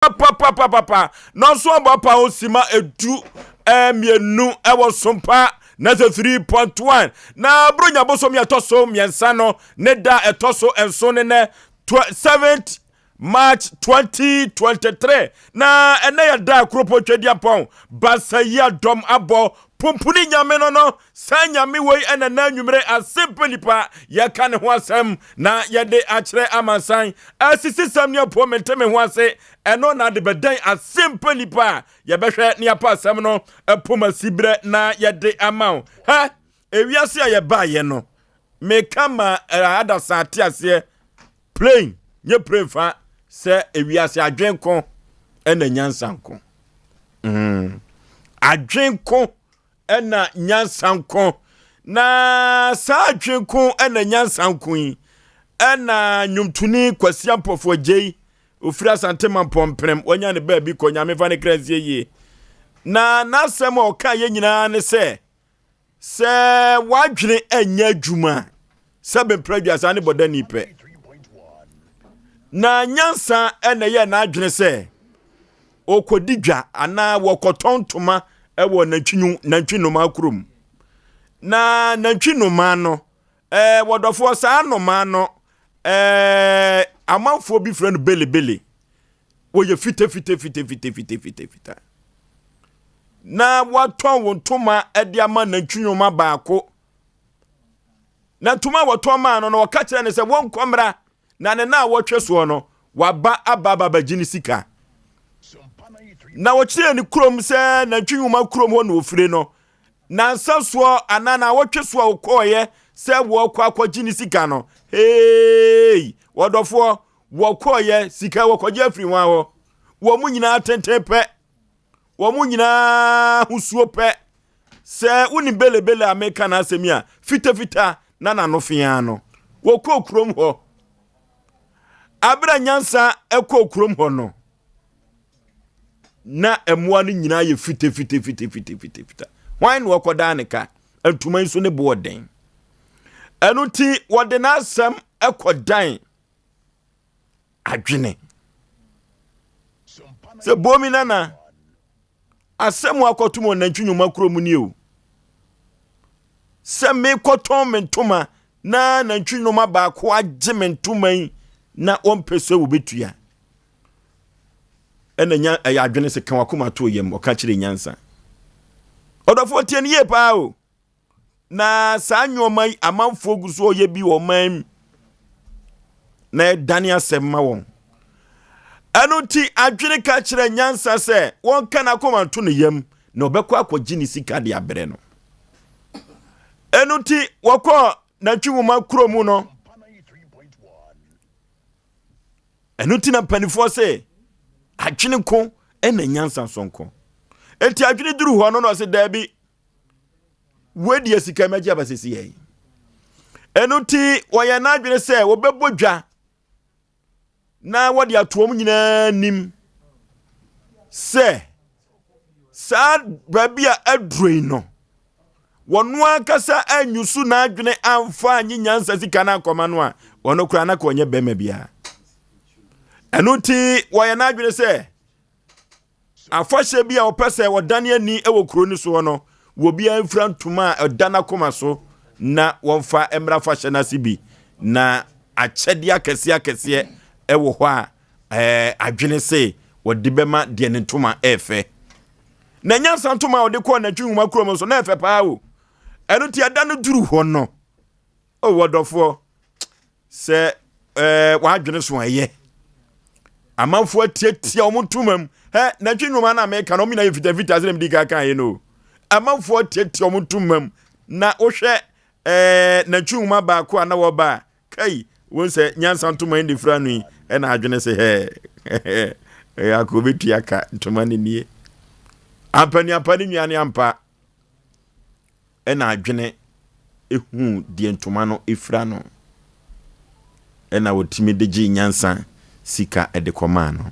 papa no so papa osima edu mienu ewo Sompa na 3.1 na bronya bosom ya toso miensa no ne da etoso enso ne 7th March 2023 na ene ya da kropo twedi apon basa ya dom abo pumpuni nyame no sanyame wei ena na nwumre Asem Mpe Nipa ya kan ho asem na ya de akire amansan asisi samnya po menteme ho ase eno na de bedan Asem Mpe Nipa ya behwe ne apa asem no poma sibre na ya de amaw ha ewiase ya ba ye no me kama ada sate ase plain nye prefa se ewiase adwenko ena nyansanko adwenko ena nyansanko na sa adwenko ena nyansanko yi ena nyumtuni kwasi ampofo gei ofira santema pomprem wonya ne ba bi ko nyame fa ne krazie yi na nasem o ka ye nyina ne se wadwene enya adwuma se be producer ne bodani pe na nyansa ena ye na adwene se okodidwa ana wokotontoma ewo nantwinoma kurom na nantwinoma no wodofo sa anoma no amanfo bi frɛ no belebele wo ye fite na waton wontoma ede ama nantwinoma baako na tuma waton ma no waka kire ne se wonkomra na ne na wotwe so no waba ababa gini sika na wokire ni krom se nantwinoma krom ho na ofire no na nsaso anana wotwe so okoye se wo kwa gini sika no hey wodofo wo koye sika wo kwaje afiri wa ho wo mu nyina tentepe wo mu nyina husuo pe se uni belebele ameka na asemia fita na nanofia no wo ko krom ho abra nyansa eko krom ho no na emwa no nyina ye fita wan wo koda ne ka antuma nso ne boden enu ti wode na asem ekodan adwene se bomi nana asem akotumo nantwinuma krom ni o se me koton mentuma na nantwinuma ba ko agye mentuma na ompese wo betua ena nya ayadwene se kan wakoma to yem oka kire nyansa odofo tie ne ye pa o na sa nyoman amanfo guso ye bi wo man na dani asem won enu ti adwene ka kire nyansa se won kana koma to ne yem na obekọ akọgi ni sika de abere no enu ti wokọ na twinwuma kromu no enu ti na panifo se adwene ko ena nyansa sonko enti adwene duru ho no se dabi wedi sika maji abasisi ye enu ti woye na adwene se wobebodwa na wodi atoom nyina nim se sa babia adroi no wonu akasa anyusu na adwene amfa anyi nyansa sika na akoma no a wono kura na konye bema bia enu ti woye na adwene se afashe bia opese wodane ani ewo kuro ni so no wo bia mfra ntuma odana koma so na wonfa emra fashe na sibi na achede akese ewo ho a adwene se wodi bema de ne ntuma efe na nyansa ntuma wodi ko na twinwuma krom so na efe pa o enu ti adane duru ho no o wodofo se wa adwene so aye amanfo tietia omuntumam he na twinwuma na me ka no mi na fita azem di ka kan ye no amanfo tietia omuntumam na ohwe na twinwuma ba ko na wo ba kai won se nyansa ntuma ndi fra nu na adwene se he akobetua ka ntuma ni nie apani nyane ampa na adwene ehu die ntuma no efra no na wotimi de gi nyansa sika edekoma no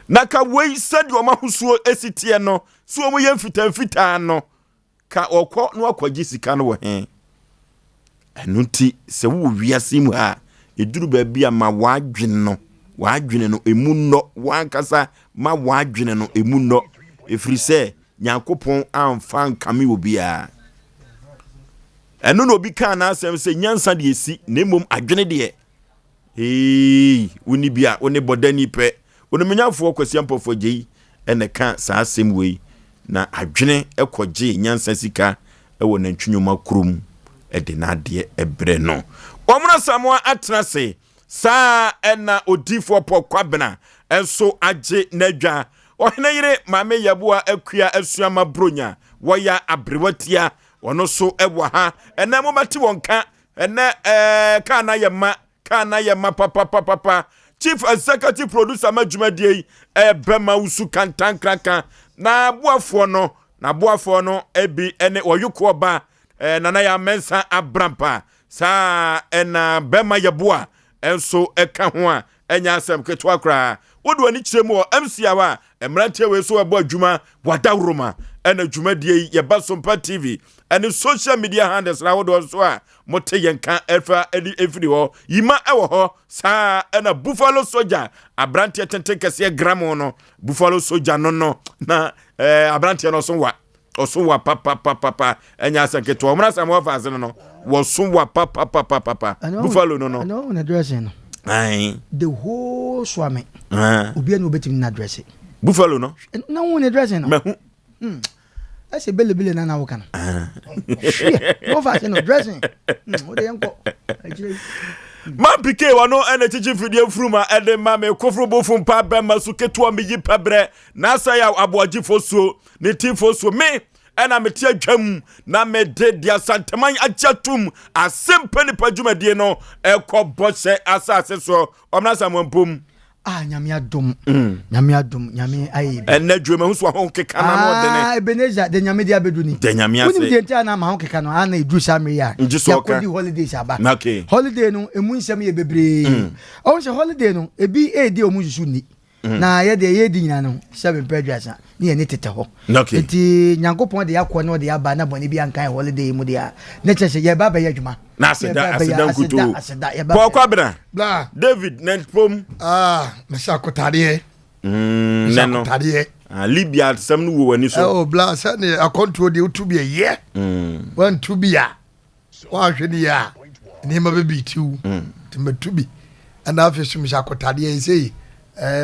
naka wei sadi o mahusuo esitie no so mo yem fita no ka okọ no akọgi sika no wo he enuti se wo wiase mu ha eduru ba bia ma wadwen no wadwene no emu no wankasa ma wadwene no emu no efiri se Nyankopon amfa nkame obia eno no obi kan na asem se nyansa de esi na emom adwene de woni bia woni bodani pe woni menyafo kwasi ampofo gei ene ka sa asem wei na adwene ekoje nyansa sika ewo na ntwunwoma kurum de na de ebre no omra samoa atrase sa ena odifo pokwabena enso age nadwa ohene yire mame yabua akua asuama bronya woya abrewatia ono so ewa ha ene mo mate wonka ene kana yema papa chief executive producer madwumadie bema usu kantan krankan na boafo no ebi ene oyuko ba nana ya mensa abrampa sa ena bema yabua enso eka ho a enya asem ketwa kra wodo ani kiremu MC awa emrantie we so abo adwuma wadawroma ena dwumadie ye ba Sompa TV ene social media handles na wodo so a mote yenka efa efiri ho yima ewo ho sa ena Buffalo Soldier abrantie tenten kese gramo no Buffalo Soldier no na abrantie no so wa papa enya asem ketwa omra samoa fa azene no wo so wa papa Buffalo no na dressing aye the whole swami obi an obetim na dressing Buffalo no na won dressing no mehu I say bele na wo kan no fa no dressing o de yanko man pike wano ene chichi fidie fruma ede ma me kofro bofum pa be masu ketua me yipabre na sa ya Aboagye Oforisuo ne ti Oforisuo me ena meti adwam na me de dia santeman ajatum Asem Mpe Nipa dwumadie no ekobose asase so omna samompom nyame adom nyame ayi ena dwuma hu so ho keka na no de ne Ebenezer de nyame dia beduni de nyame ase woni de ntia na ma ho keka no ana edu samre ya yakodi holidays aba holiday no emu nsem ye bebre o se holiday no ebi edi omu susu ni na ye di nyina no 7 pedrasa ni ye ne tete ho enti Nyankopon de yakọ no de aba na boni bi ankan holiday mu de a ne chese ye ba ba ye adwuma na aseda kutu kwa bra bla David nempom me sha kotade neno Libya sam no wo wani so bla sa ne akonto de utubi ye wan tubi ya wa hwedi ya ne ma be bitiu timatubi ana afesu me sha kotade sei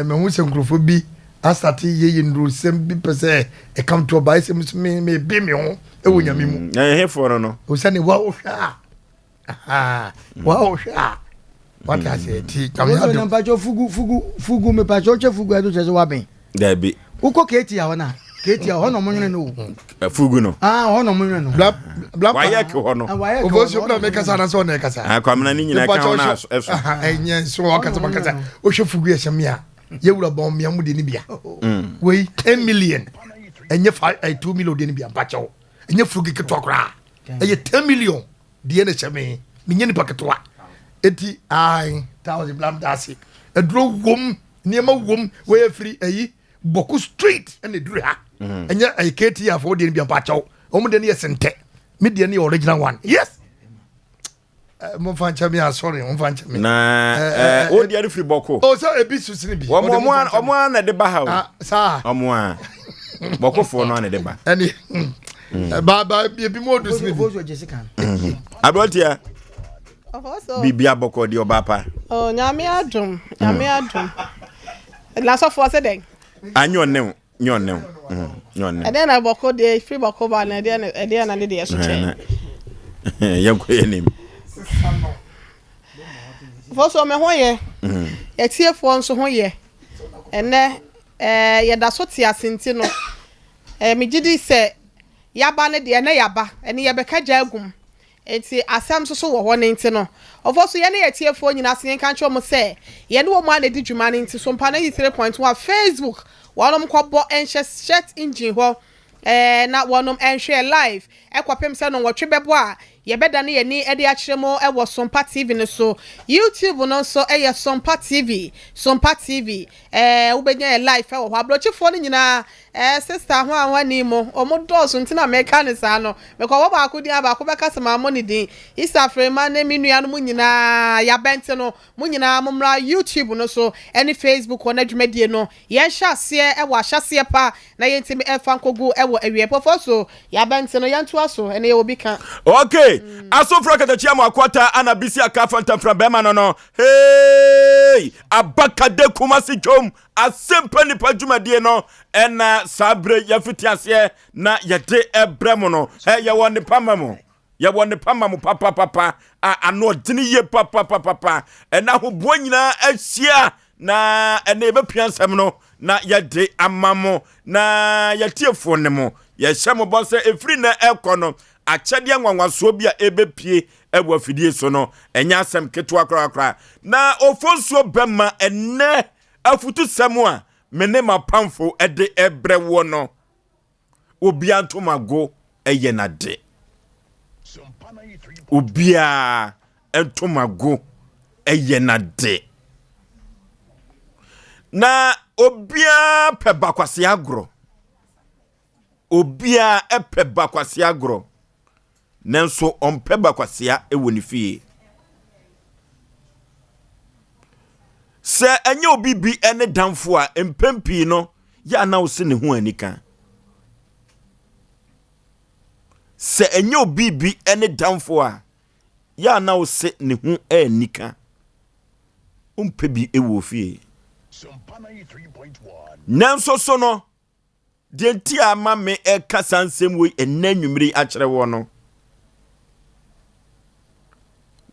me hu se nkrofo bi asati ye ndru sem bi pese e come to buy sem me bi me ho e wo nyame mu he for no o se ne wa o hwa wa o hwa what I say ti kamya do pa cho fugu me pa cho fugu ado se wa ben da bi uko keti ya hona no monwene no fugu no hono monwene no bla wa ya ke hono o bo so bla me kasa na so na kasa kwamna ni nyina ka hono eso enye so o kasa o hwe fugu ya semia ye wura bom mia mu de ni bia we 10 million enye 2 million de ni bia pa cho enye fugu ke to akra enye 10 million de na cheme ni nyeni paketwa eti ai 1000 blam dasi edro wom niema wom we free ayi boku street ene dure ha enye ai keti afo de ni bia pa cho omo de ni yesente me de ni original one yes mo fancha mi sorry mo fancha mi na o de free boku o so ebi susini bi omo na de ba ha sa omo boku fo no na de ba eni ba ebi mo do sini bi Abrotia bibia boko di obapa nyame adum la so for say den anyo ne ede na boko de free boko ba na ede na de so che yanko yenim Oforisuo me ho ye ye tiefo nso ho ye ene ye da so ti asenti no me gidi se yaba ne de na yaba ene ye beka jagum enti asam so wo ho ne nti no Oforisuo ye ne ye tiefo nyina se yen kan cho mo se ye ne wo ma na di dwuma ne nti Sompa 93.1 Facebook wonom kwabo enche shirt engine ho na wonom enhwe live ekwapem se no wotwe bebo a yɛbɛda ne yɛni ɛde akyerɛ mo ɛwɔ Sompa TV no so YouTube no nso ɛyɛ Sompa TV wobɛnya yɛ live ɛwɔ hɔ abrɔkyefoɔ no nyinaa sister ho anwani mo ɔmo dɔɔso ntina mɛka ne saa no mekɔ baako din abaako bɛka sɛ maamo ne din Isafrema ne me nua no mo nyinaa yabɛnte no mo nyinaa mo mmra YouTube no so ɛne Facebook wɔ n'adwumadie no yɛnhyɛ aseɛ ɛwɔ ahyɛseɛ pa na yɛntimi ɛfa nkogu ɛwɔ awie pɔfɔ so yabɛnte no yɛntoa so ɛne yɛwɔ bi ka okay asofra katachia mo akwata ana bisi akafa ntafra bema no hey abakade kumasi jom Asem Mpe Nipa dwumadie no ena sabre yafiti ase na yede ebremo no ye woni pamamo papa ano dini ye papa ena hobo nyina ahia na ena ebepiansem no na yede amamo na yetiefo ne mo ye hyemo bo se efri na ekono achade nwanwaso bia ebepie ebu afidie so no enya asem ketwa kra na Oforisuo bema enne afutu samua mene mapamfo ede ebrewo no obia ntomago eye na de obia ntomago eye na de na obia pebakwase agro obia epebakwase agro nanso ompebakwase ewoni fie se enye obibi ene damfo a empempi no ya na wo se ne ho anika se enye obibi ene damfo a ya na wo se ne ho anika umpebi ewo fie nanso so no de nti ama me ekasa nsem we enanwumiri a kyere wo no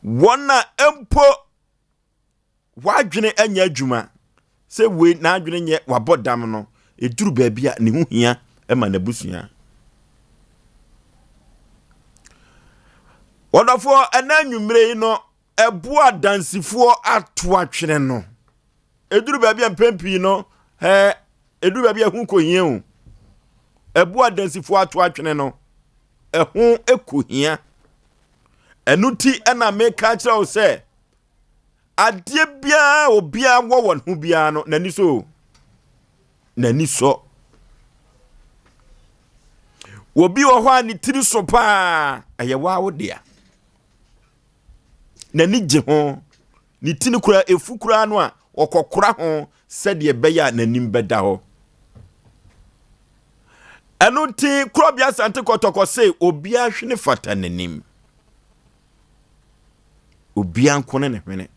wona empo wadwene anya adwuma se we na adwene nye wabodam no eduru baabia ne ho hia ema na busua wodafo enanwumire no ebu adansifo ato atwene no eduru baabia mpempi no eduru baabia hu kohia o ebu adansifo ato atwene no ehu ekohia enuti ena meka kira o se adie bia obia won hu bia no nani so obi wo ho ani tiri so pa aye wa wo dia nani je ho ni tini kura efu kura no a okokora ho sede beya nanim beda ho enu ti kura bia sante kotoko se obia hwene fata nanim obia nkone ne hwene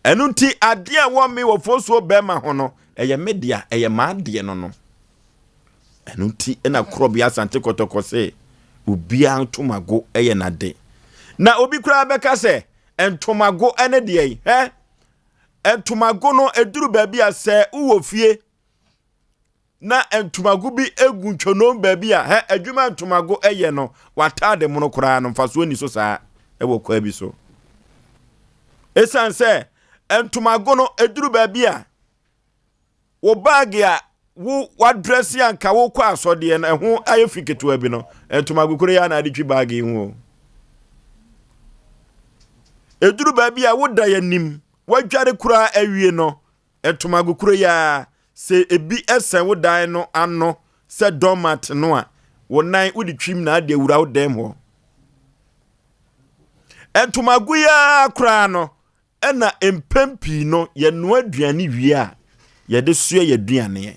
enu ti ade a wo me wo Oforisuo bema ho no eye media eye maade no enu ti ena kura bia sante kotoko se obia ntomago eye nade na obi kura beka se entomago ene de entomago no eduru baabi a se uwo fie na entomago bi egu ntwono baabi a adwuma entomago eye no watade mono kura no mfaso ni so saa ewo kwa bi so esan se entomago no eduru baabi a wo bag a wo wadress yanka wo kwa asode no eho ayefiketo abi no entomago kura ya na adetwi bag hu eduru baabi a woda yanim wadware kura awie no entomago kura ya se ebi esen wodan no ano se domat no a wonan wodi twim na ade wura wodam ho entomago ya kura no ena empempi no ye no aduane wie a ye de sua ye aduane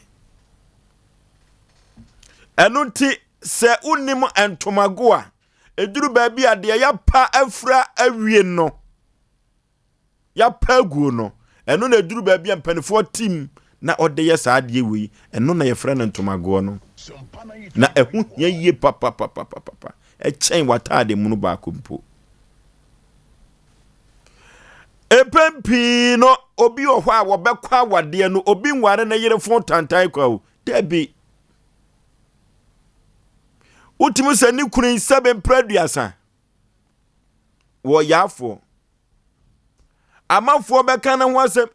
enu ti se unim entomago a eduru baabi a de ya pa afra awie no ya pagu no eno na eduru baabi ampanifo team na ode ye saade wi eno na ye fra na ntomago no na ehu hia yie papa e chen watade munu ba kompo epempi no obi ohwa a wobekwa wade no obi nware na yere fon tantai kwa o debi utimu se ni kunin 7 praduasa wo yafo amafo beka na ho asem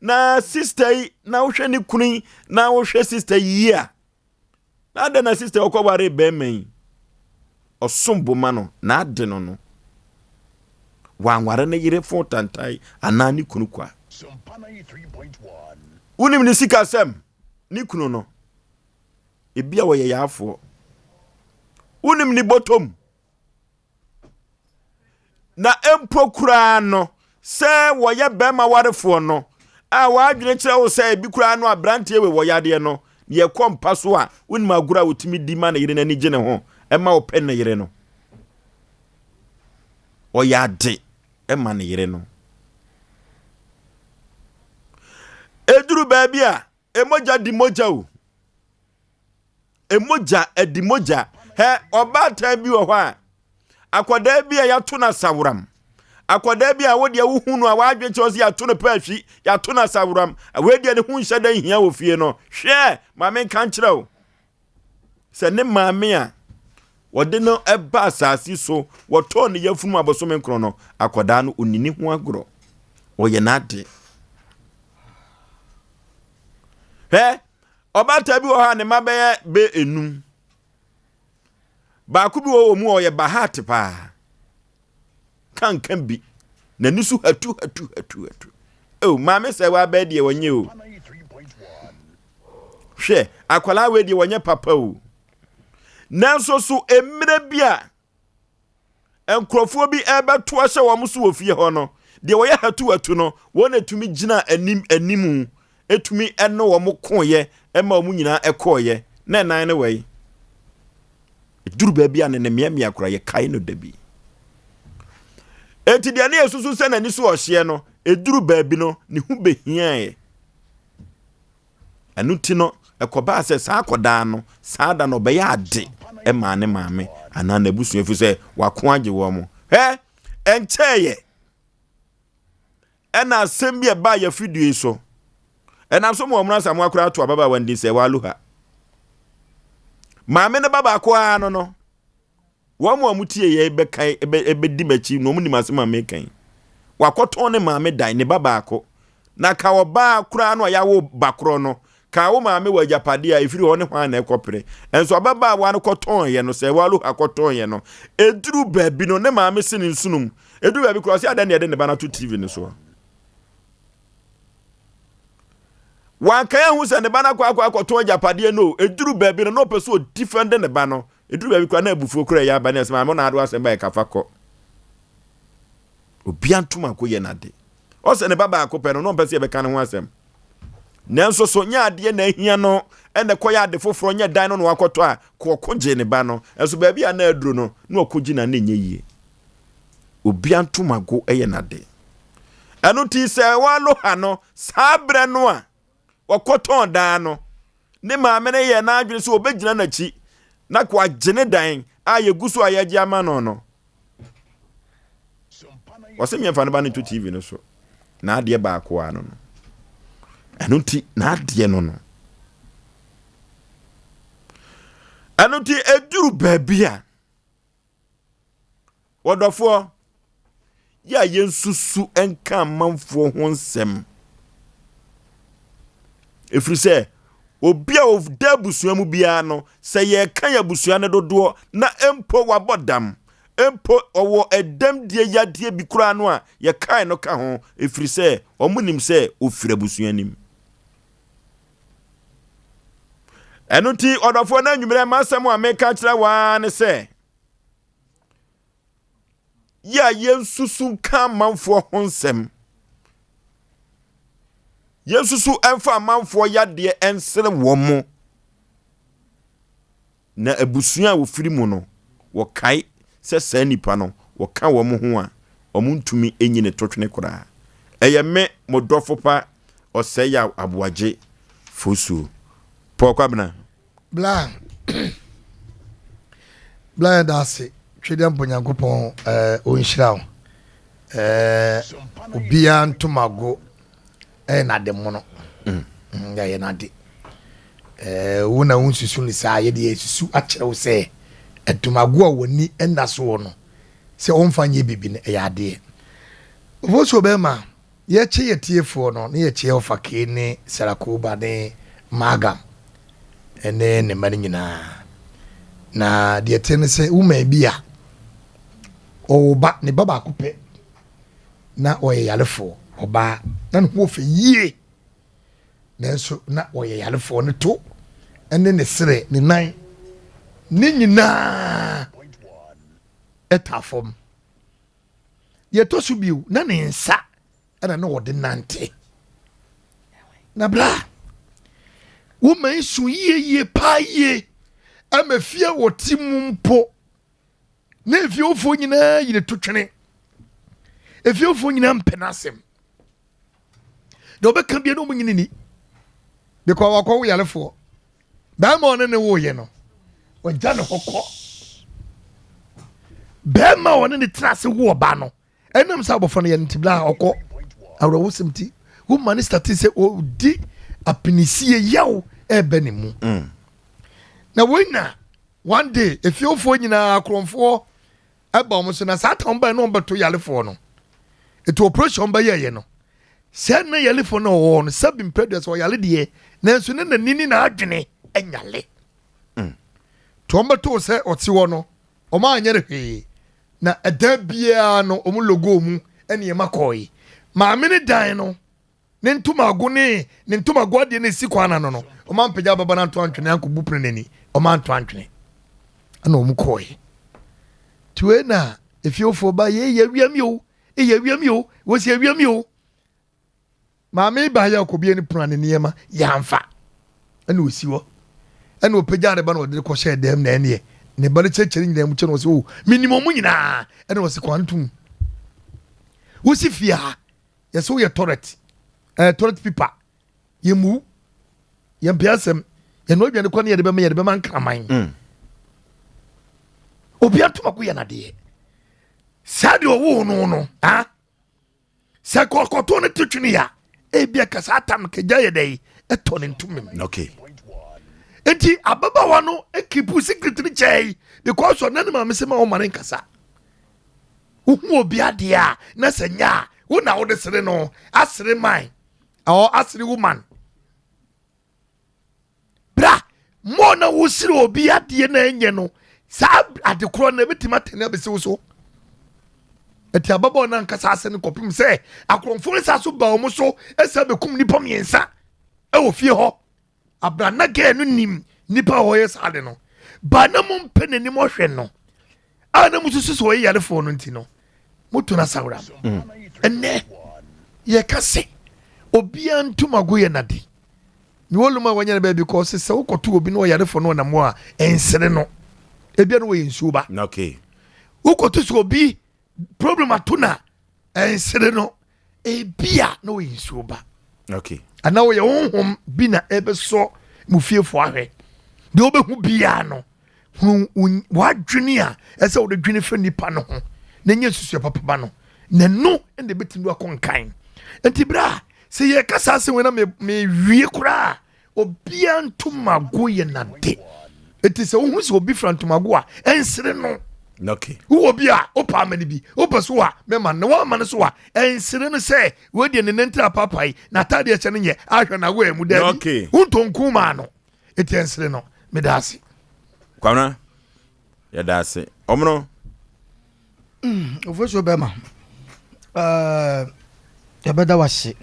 na sister na wo hwe ni kunin na wo hwe sister yi a na de na sister okobare be men Osomboma no na ade no wanware ne yire fo tantai anani kunu kwa Sompa 93.1 unim ni sika sem ni kunu no ebia wo ye yafo unim ni bottom na empokura no se wo ye bema warefo no a wadwene kire wo se bi kura no abrante we wo yade no ye kompa so a unim agura wotimi di ma na yire na ni gene ho ema wo pen na yire no o yade ema na yire no eduru baabi a emoja di moja o emoja edi moja he obata bi wo ho a akoda bi a yato na sawram akoda bi a wode wuhunu a wadwe che osi yato no paahwi yato na sawram awedi ne hu nhye dan hia wo fie no hwe maame kan kire o se ne maame a wode no eba asasi so woto ne yafunu abosome nkro no akoda no onini hu agro oye na ade he obata bi wo ha ne mabeye be enum ba ku bi wo mu oye bahat pa kan bi na nisu hatu o maame se wa ba die wonye o hwe akwala we die wonye papa o nanso so emre bia enkrofo bi ebeto ahye wo muso wo fie ho no de wo ye hatu no won etumi gina animu etumi eno wo mo koye ema wo nyina ekoye na nan ne wei duru ba bia ne miamia akora ye kai no dabi enti de na yesusu se na ni so ohye no eduru ba bi no ne hu behia ye anuti no ekoba se sa akoda no sa da no be ya ade ema ne maame ana na busu efu se wako age wo mo he encheye ena asem bi ba ya fidue so ena so mo omra samu akora to ababa wandi se waluha maame ne baba ko ano no wo mo amutie ye be kan ebe di machi no mu ni masema me kan wakoton ne maame dan ne baba ko na ka oba kura no ya wo bakro no ka wo maame wa japade a ifiri ho ne hwan na ekopere enso ababa wa no koton ye no se walu akoton ye no eduru baabi no ne maame sini nsunum eduru baabi kura se adan ne bana to tv ne so wan kan hu se ne bana kwa akoton japade no eduru baabi no peso defend ne ba no eduru baabi kura na abufuo kura ya ba ne se maame na ado asem ba e kafa ko obiantuma ko ye nade o se ne baba akopɛ no pese ye be kan ho asem nanso so nya ade na ahia no ene koya ade foforo nya dan no wakoto a kokoje ne ba no enso ba bia na aduro no na okoji na nye yie obiantuma go eye nade anu ti se walo ha no sabre no a wakoto dan no ne maame ne ye na adwene so obegina na chi na kwa gene dan a ye guso a ye gi ama no wasem ye fa ne ba ne to tv no so na ade ba ko ano no anuti na ade no anuti eduru babia wodofo ya yensusu enka manfo ho nsem efrise obia of dabusua mu bia no se ye kan ya busua ne dodo na empo wabodam empo owo edam die yade bi kura no a ye kan no ka ho efrise omunim se ofira busua nim enuti odofo na nwumere masem a meka kira wa ne se ya yensusu kan manfo ho nsem yensusu enfa manfo yade ensere wo mo na abusua wo firi mu no wo kai se sa nipa no wo ka wo mo ho a omuntumi enyine totwene kora eye me modofo pa Osei Aboagye Oforisuo pokwabna bla dase twede mponyankopon onhyira obia ntomago na de mono ya ye na de wona unsusu ni sa ye de susu akere wo se etumago a woni enda so wo no se onfanye bibi ne ya de Oforisuo be ma ye che ye tiefo no ne ye che ofake ne sarakuba ne maga ene ne mani nyina na de tene se woman bia o ba ne baba akopɛ na oyɛ yalefo oba na no fe yie nanso na oyɛ yalefo ne to ene ne sere ne nan ne nyina etafom ye to so biu na ne nsa ana na wode nante na bra woman su yie pa yie amafia woti mumpo na efiofo nyina yire to twene efiofo nyina mpenasem de obeka bia no munyini ni because wakɔ yalefo ba ma one ne wo ye no ogya ne hokɔ ba ma one ne trase wo ba no enam sa bofo no ye ntibla okɔ awrawo semti wo man start say o di apinisie yaw ebe ne mu na wina one day efiofo nyina akromfo eba mo so na satan ba no beto yalefo no eto operation ba ye no se na yalefo no wo no sabim predes o yale de nanso ne nanini na adwene enyale to mbeto se oti wo no o ma anyere hwe na eda bia no o mu logo mu ene ye makoi ma amene dan no ne ntumago ne ntumago ade ne sikwana no o ma mpagya baba na to antwene ankobu prenani o ma nto antwene ana o mu koi tuwe na efiofo ba ye wiami o ye wiami o wo se wiami o ma me ba ya akobie ni prane ne yema ya mfa ana osi wo ana opagya de ba na ode ko hye dem na ene ne ba le checheri nyina mu che no so minimum nyina ana wose kwantum wo si fia ye so ye toilet toilet paper ye mu ye mpiasem ye no adwane ko ne ye de be ma nkraman obi atuma ye na de sade owo no ha se kokoto ne twetwene ya ebia kasa atam kagya ye dai eto ne ntumem okay enti ababawa no ekipu secret ni chei because on nane ma mesema o mane kasa uhu obi ade a na senya wo na wo de sere no asere man or asere woman bra mo na wo sere obi ade na enye no sa ade kro na betima tene abese wo so eti ababawa na kasa ase ne kopim se akromfo ne sa so ba o mo so esa bekum nipa miensa e wo fie ho abrana ge no nim nipa hoye sade no ba na mo mpene ni mo hwe no ana mususu so ye yare fo no ntino moto na sawra enne ye kase obi antumago ye nade ni woluma wanyane ba because se wokoto obi no yare fo no na mo a ensere no ebia no we nsuo ba okay wokoto so obi problem atuna ensere no ebia no we nsuo ba okay ana wo ye honhom bi na ebeso mufiefo ahwe de obehu bia no wadwene a ese wo de dwene fa nipa no ho na nya susu papa ba no na no ende betindu akonkan enti bra se ye kasa se wena me wie kura obia ntumago ye na de eti se wo hu se obi fra ntumago a ensere no okay wo bia opa amani bi opeso a me man na wa man so a ensere no se we de ne ntra papai na tade eche ne ye ahwe na we mu da okay untonku ma no eti ensere no me da ase kwana ya da ase omno Oforisuo bema ya beda wase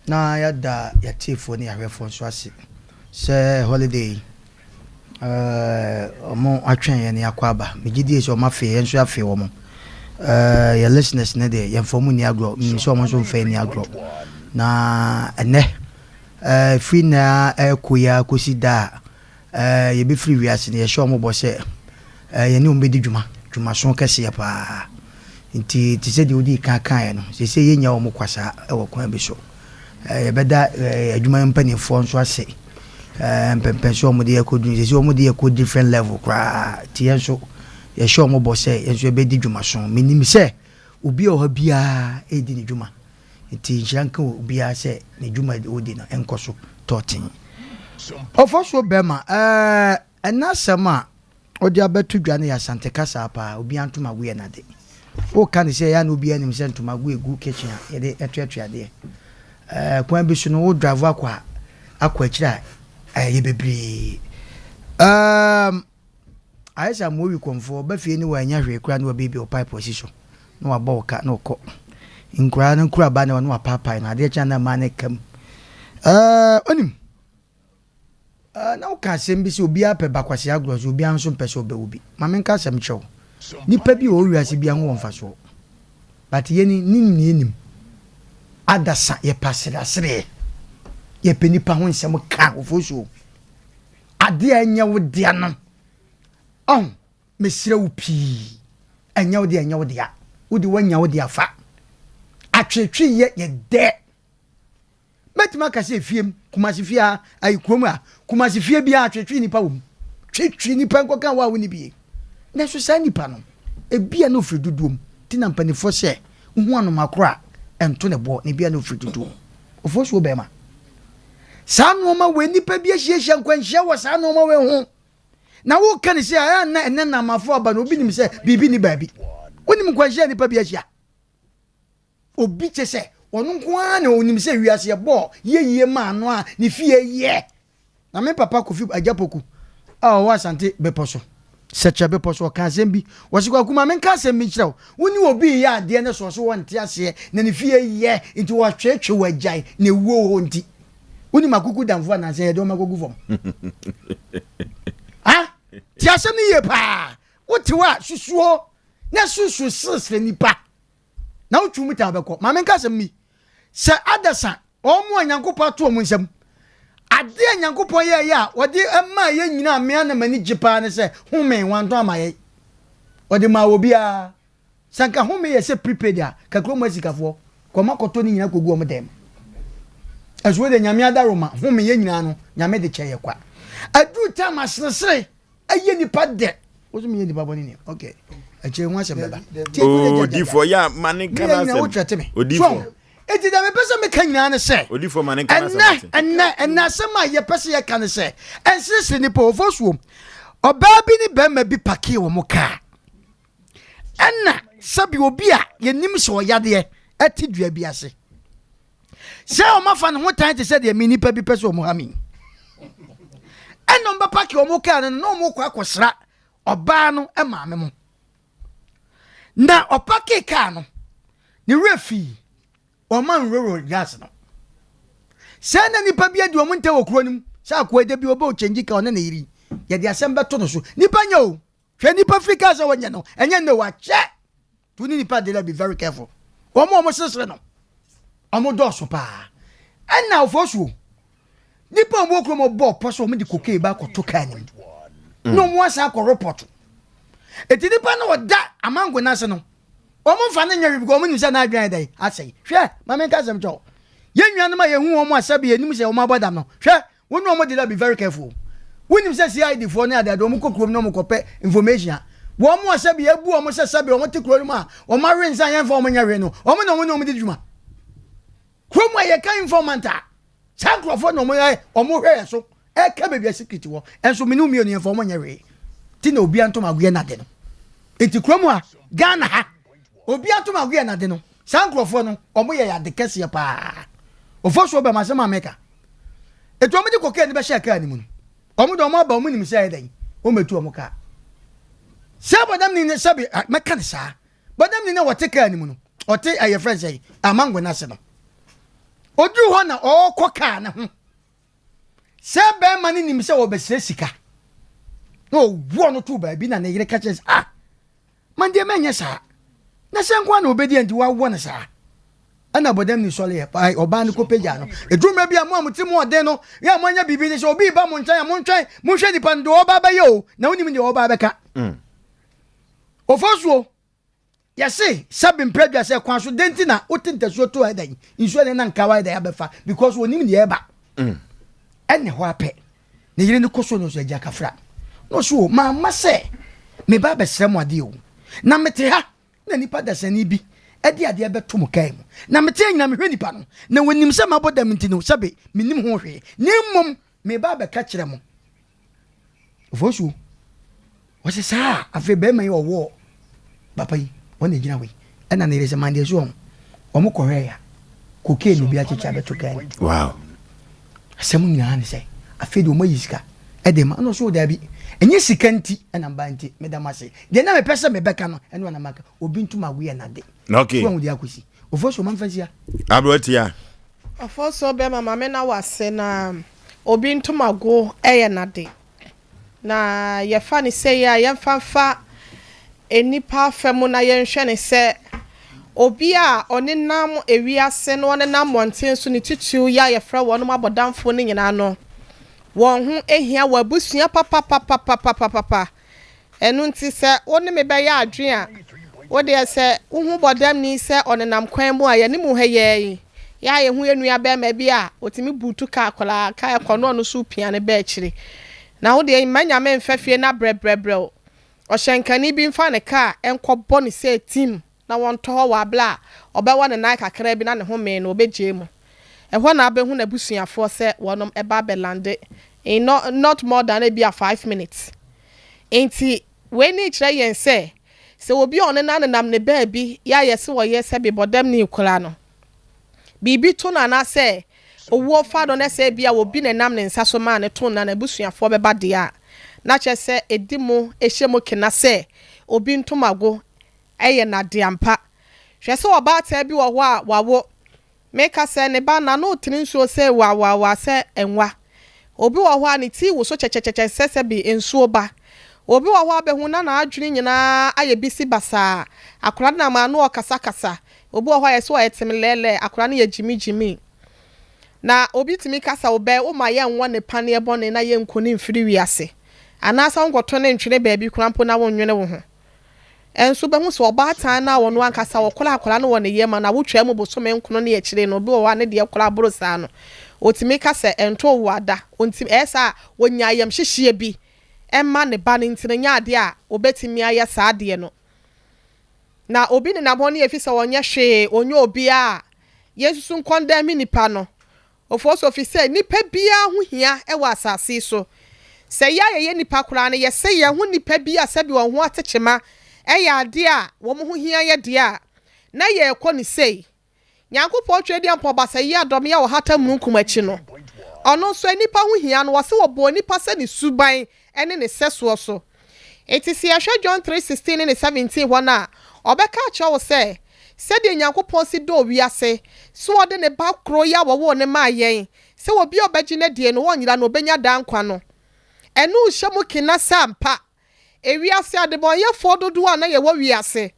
na ya da ya tifo ni ahwefo so ase se holiday omo atwen ye ne akwaba megidi so ma fe enso afe wo mo ya listeners ne de ye fomu ni agro mi so mo so fe ni agro na ene free na koya kosida ye be free wiase ne ye so mo bo se ye ne ombedi dwuma so kese ya pa nti ti se di odi kan ye no se ye nya wo mo kwasa e wo kwan bi so ye beda adwuma mpanifo nso ase pension mo de ko dun se mo de ko different level kra ti enso ye show mo bo se enso be di dwuma so minim se obi o ha bia e di ni dwuma ti janka obi a se ni dwuma odi na enkoso totin Oforisuo bema enasema odi abetu dwane ya sante kasa pa obi antuma we na de o kan se ya na obi anim se ntuma go egu kitchen ye de etuatua de kwan bi so no wo drive akwa akira ye bebre aisa mo wi konfo ba fie ni wa nya hwe kura no baby o pipe position no wa ba ka no ko nkura no kura ba na no wa papa na de cha na ma ne kam onim na uka sembi si obi ape bakwase agro so obi anso mpese obewu ma men ka sem chew nipa bi o wiase bi an won fa so but ye ni nim adasa ye pasira sere ye penipa ho nsem ka ofoso ade anya wo dia no mesire wo pi anya wo dia wo di wanya wo dia fa atwetwe ye de metima ka se fiem kumasi fia ai kroma kumasi fie bia atwetwe nipa wo twetwe nipa nkoka wa wo ni bie na so sa nipa no e bia no firi dudum ti na mpanifo se hu anu makora ento ne bo ne bia no firi dudum ofoso be ma sa no ma we nipa bia hiehia nkwanhia wo sa no ma we hu na wo kan se aya na enne na mafo aba no obi nim se bibi ni baabi wonim nkwanhia nipa bia hia obi che se onu nkoa na onim se wiase bo yeye ma no a ne fie ye na me papa Kofi Ajapoku wa sante beposo secha beposo ka sembi wasikwa kuma men ka sembi kirao woni obi ya ade ne so wonte ase na ne fie ye nti wa twetwe wagyan na wuo ho nti woni makuku damfo na se ye do makuku fom ti asem ni ye pa wote wa susuo na susu sisre nipa na utwu mita beko ma men ka sembi se adasa omo anyankopɔ to omo nsam ade anyankopɔ ye ya wode ema ye nyina me ana mani gipa ne se home wanto amaye wode ma obi a sanka home ye se prepaid a kakro masikafo koma koto ni nyina kogu omo dem aso de nyame adaroma home ye nyina no nyame de cheye kwa adu ta masresre aye nipa de wozo me ye nipa boni ni okay ache ho asem beba odifo ya mane kana asem odifo eti da me pese me kanyina ne se odifo mane kana asem enna sema ye pese ye kan se ensese ni po ofosuo oba bi ni be ma bi pake wo muka enna sabi obi a ye nim se oyade eti dua bi ase se o mafa ne ho tan te se de mi nipa bi pese o mu hami enno mba pake wo muka no mo kwa akosra oba no e ma me mo na opake ka no ni refi o man roro gas no sena nipa bia di o munte wo kuro nim sa ko ede bi obo change ka ona na yiri ye di asem beto no so nipa nya o hwe nipa Africa so wanya no enye no wa che tu ni nipa de be very careful o mo sesre no o mo do so pa enna ofosuo nipa mo kuro mo bo poso mo di koke ba ko to ka nim no mo asa ko report eti nipa no da amango na se no omo fa na nya bi ko omo nim se na adwan dai asai hwe ma men ka sem cho ye nwan ma ye hu omo asabe enim se omo abodam no hwe wonu omo de be very careful wonim se CID fo na adade omo kokrom no omo kope information wo omo asabe ebu omo se sabe omo te kro ma omo rensa yan fa omo nya hwe no omo no omo de djuma krom ye kan informant sankrofo no omo hwe so e ka be bia secret wo enso menu mi oni fa omo nya hwe ti na obi anto magwe na de no enti krom a Ghana ha obi atoma gwe na de no sankrofo no omo ye ya de kese pa ofoso be masema America eto omo de koke ni be share ka ni mu no omo do omo ba omo ni mi say den o metu omo ka se bodam ni ne sabe meka ne sa bodam ni na wote ka ni mu no ote aye friend say amango na se no odu ho na o koka na ho se be mani ni mi say wo be sika no wo no tu ba bi na ne yire ka che man de menya sa na senkwa na obedi anti wa wo na sa ana bodam ni sole pa oba ni ko peja no eduma bia mo amuti mo de no ya mo anya bibi ni so obi ba mo ntwan mo hwe di pando oba ba yo na woni mi de oba ba ka ofosuo ya se sabi mpredwa se kwan so denti na otintasuo to adan insuo ne na nkawa da ya befa because woni mi de eba ene ho ape ne yire ni koso no so aja kafra no so ma se me ba be srem ade o na mete ha na nipa da sani bi edi ade beto mu kai mu na mete nyina me hwe nipa no na wonim se mabodam ntino sabe minim ho hwe ne mmom me ba be ka kire mu vosu wose sa afi be man yo wo papa yi wona gina we ena na ire se mande so omo ko hwe ya koke ni bi achecha beto kai wow asem nyina ne se afi do mo yisika edema no so da bi enye sika nti na mba nti medama se de na me pese me beka no eno na maka obi ntuma go ye na de okay so wudi akosi Oforisuo manfasia abrotia Oforisuo be mama me na wase na obi ntuma go eye na de na ye fa ni se ya ye fa enipa femu na ye nhwe ne se obi a oni nam ewiase no ne nam monten so ne tutu ya ye fra wonu abodamfo ne nyina no won hu ehia wabusua papa enu nti se woni me be ya adwen a wo de se hu bodam ni se onenam kwan mu a ye ne mu ha ye ya ye hu enua be ma bi a otimi butu ka akola ka ekono no so pia ne be akire na wo de manya me mfafie na brebre o hyenkani bi mfa ne ka enkobɔ ne se team na won to wa bla obewa ne na kakra bi na ne ho me no obeje mu ehɔ na abehu na busuafo se wonom eba belande in not more than a 5 minutes enti we ni kire yen se obi on na nam ne ba bi ya yese wo ye se bi bodam ni kura no bibi to na na se owo fa do na se bia obi ne nam ne nsa so ma ne to na na busuafo beba de a na che se edimo ehyemo kena se obi ntomago eye na de ampa hwe se oba ta bi wo ho a wawo meka se ne ba na no tini nsuo se wa se enwa obi wo ho a ne ti wo so chechecheche se bi nsuo ba obi wo ho abehu na adwene nyina aye bisi basa akora na ma no okasa obi wo ho ye so etimlele akora na ye jimi na obi timi kasa obe o ma ye nwo ne pane ebone na ye nkoni mfiri wiase anasa ngoto ne ntwene baabi kurampo na wonwene wo ho enso be hu so oba tan na wono ankasa wokola no wone yema na wotwa mu bosome nkono ne ye kire no bi wo wa ne de kola borosa no otimi kasa ento wada ontim esa wonya yam hyehye bi emma ne ba ne ntirenya ade a obetimi aye saade no na obi ne nabo ne efisa wonye hwe onye obi a yesusu nkonda mi nipa no Oforisuo ofise nipa bia ho hia e wa asase so se ya ye nipa kura ne ye se ye ho nipa bia se bi won ho atechema e ya ade a wo mo ho hia ye de a na ye ekọ ni sei Nyankopɔ twedi ampo basa yi adom ya wo hata munkum achi no ono so nipa ho hia no wose wo bo nipa se ni suban ene ne seso so etisi ahwe John 3:16 ne 17 hona obeka acha wo se de Nyankopɔ si do wiase so ode ne ba kro ya wo ne ma yen se wo bi obagine de no wonyira no obenya dan kwa no enu hyemu kina sampa ewiase adebonyefo dodo a na ye wo wiase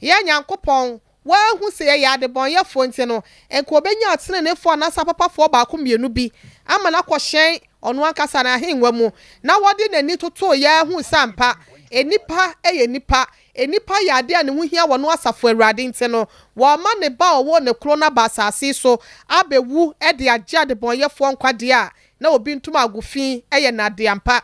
ya Nyankopɔ wa hu se ye adebonyefo nti no enko obenya atene ne fo na sapapafo ba ko mienu bi ama na kwohyen ono ankasa na henwa mu na wode nani toto ya hu sampa enipa eye enipa ya ade a ne hu hia wono asafo awurade nti no wo ma ne ba owo ne kro na ba asase so abewu e de agye adebonyefo nkwade a na obi ntuma agufin eye na de ampa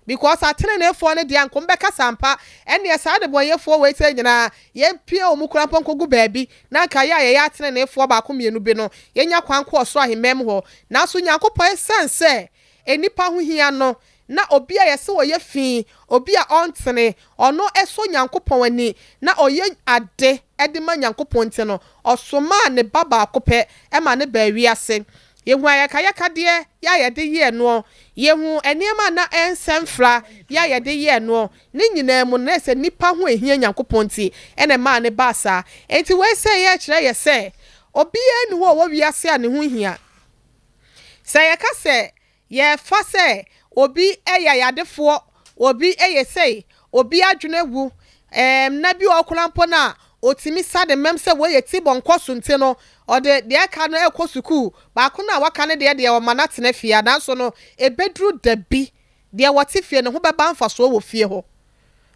because atene ne fo ne de anko mbeka sampa ene ya sa adebonyefo we te nyina ye pie omukura ponkogu baabi na ka ya atene ne fo ba ko mienu bi no yenya kwanko oso ahemem ho na so Nyankopɔ sense enipa ho hia no na obi a yese wo ye fi obi a ontene ono eso Nyankopɔ ani na oye ade ede ma Nyankopɔ nti no osoma ne baba akopɛ e ma ne ba wiase yehu ayaka de ya ye de ye no yehu eniema na ensemfra ya ye de ye no ne nyina mu na se nipa ho ehia Nyankopɔ nti ene ma ne basa enti we se ye kire ye se obi eni ho wo wiase a ne ho hia se ye ka se ye fa se obi eya yadefo obi eye sei obi adwene wu na bi okulampo na otimi sade mem se wo ye ti bonkoso nti no ode de aka no ekosuku ba ko na waka ne de o manate na fia na so no ebedru dabi de wote fie ne ho beba mfaso wo fie ho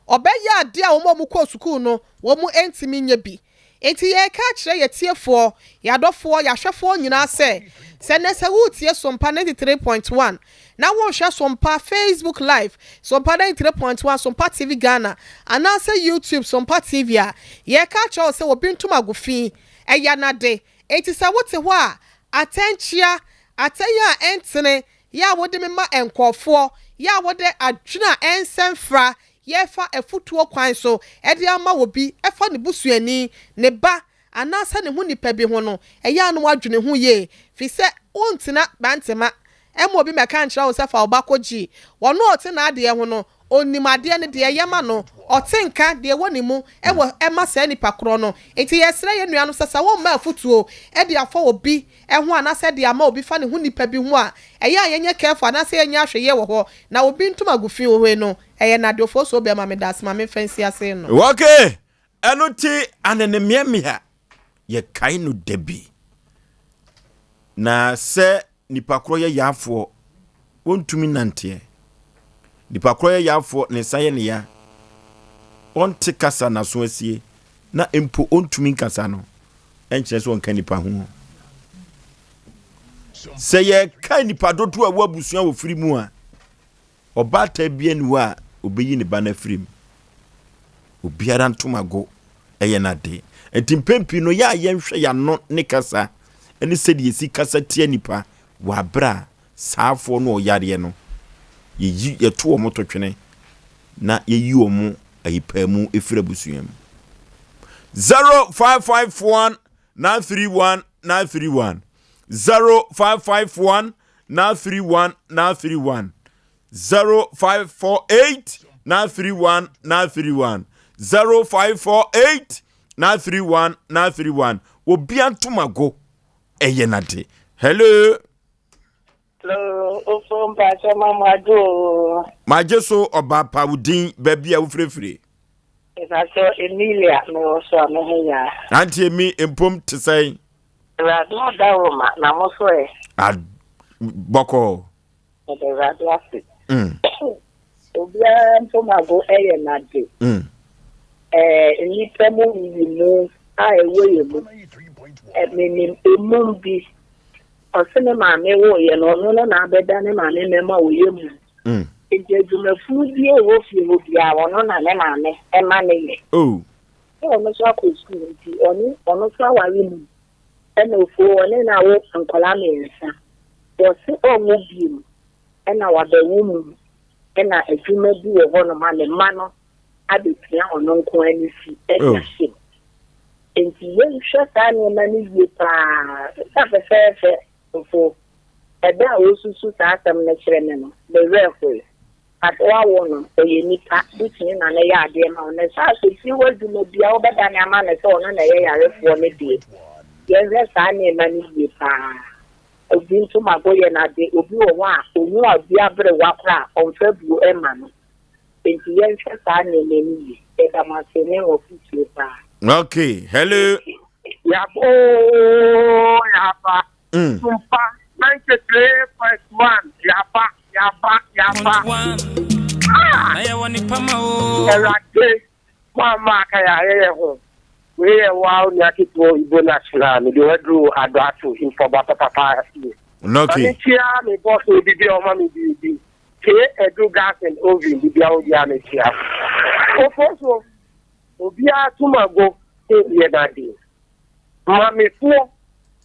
obeya ade a wo mo kosuku no wo mu entimi nya bi enti ye ka kire ye tiefo yadofo yahwefo nyina se ne se wo tie Sompa 93.1 na wo hwe Sompa Facebook live Sompa 93.1 Sompa TV Ghana anase YouTube Sompa TV a ye ka kire se wo bintum agofin eya na de enti se wo te ho a atenchia atenya entene ya wo de mema enkofo ya wo de adwena ensemfra yefa efutuo kwan so ede ama wo bi efa ne busuani ne ba anasa ne hu nipa bi ho no eya no wadwene hu ye fi se ontina bantema emo bi meka nkyerɛ wo sɛ fa obakoji wono ote na ade ho no onimade ne de yema no otenka de woni mu ewo ema sa nipa kro no enti yesre ye nua no sesa wo ma afutuo e de afọ obi ho anase de ama obi fa ne ho nipa bi ho a eya yenye careful anase yenya ahweye wo ho na obi ntuma gufi wo he no eye na de ofo so obi ama me das ma me fancy ase no okay eno ti anene miamia ye kai no debi na se nipa kro ye yafo wontumi nante nipa kro ye yafo ne saye ne ya onte kasa na so asie na empo ontumi kasa no enkyere so onka nipa ho se ye kai nipa dodo a wabusua wo firi mu a obata bia ni wa obeyi ne ba na firim obiara ntomago eye na de entimpempi no ya yenhwe ya no ne kasa eni se de yesi kasa tie nipa wa bra saafo no oyare no ye to omo totwene na ye yi omo ayipamu efira busuam 0551 931 931 0551 931 931 0548 931 931 0548 931 931 obi antomago eyenade hello Sompa Mamajo. Majeso oba pawudin baby a wufrefre. Isaso Emilia no so ameya. Auntie emi empom te sai. Radio Dawoma na moso e. Ad boko. The radio afi. Obia ntomago eye na de. Ni temo mu a ewe mu. Menim emumbi. Osene maame wo ye no no na abeda ne maame mema wo ye mu. Ejejumafu bi wo fi wo bia wono na ne maame e ma ne ye. Oh. No so akọ school ti ono so awari mu. E na ofo one na wo ankola me nsa. Wo se o mu bi mu. E na wa da wo mu. E na ejuma bi wo ho no ma ne ma no abetia ono nko ani si e ya hye. Enti ye hwe sa ne ma ne ye pa. Sa fe for ebe a osusu ta asem na kire me no the referee at wa wono oye nipa bitini na na ya ade ma na sa so si wadu no bia obeda ne ama na so no na ye yarefo ne die ye re sa ne ma ni die pa obi nto magoye na de obi wo a onyu obi abre wa kra onfa bu e ma no enti ye hwe sa ne ne ni e da ma se ne ofisi pa okay hello ya ba Sompa 93.1 yaba Aya woni pama o Erade mama kaya ye ho we wa o ni akito ibo national mi de wadru adatu info ba papa okay ani tia mi boss obibi o ma mi bi ke edu gas and oven bi a o dia me tia o foso obi a tumago e ye na de mama fo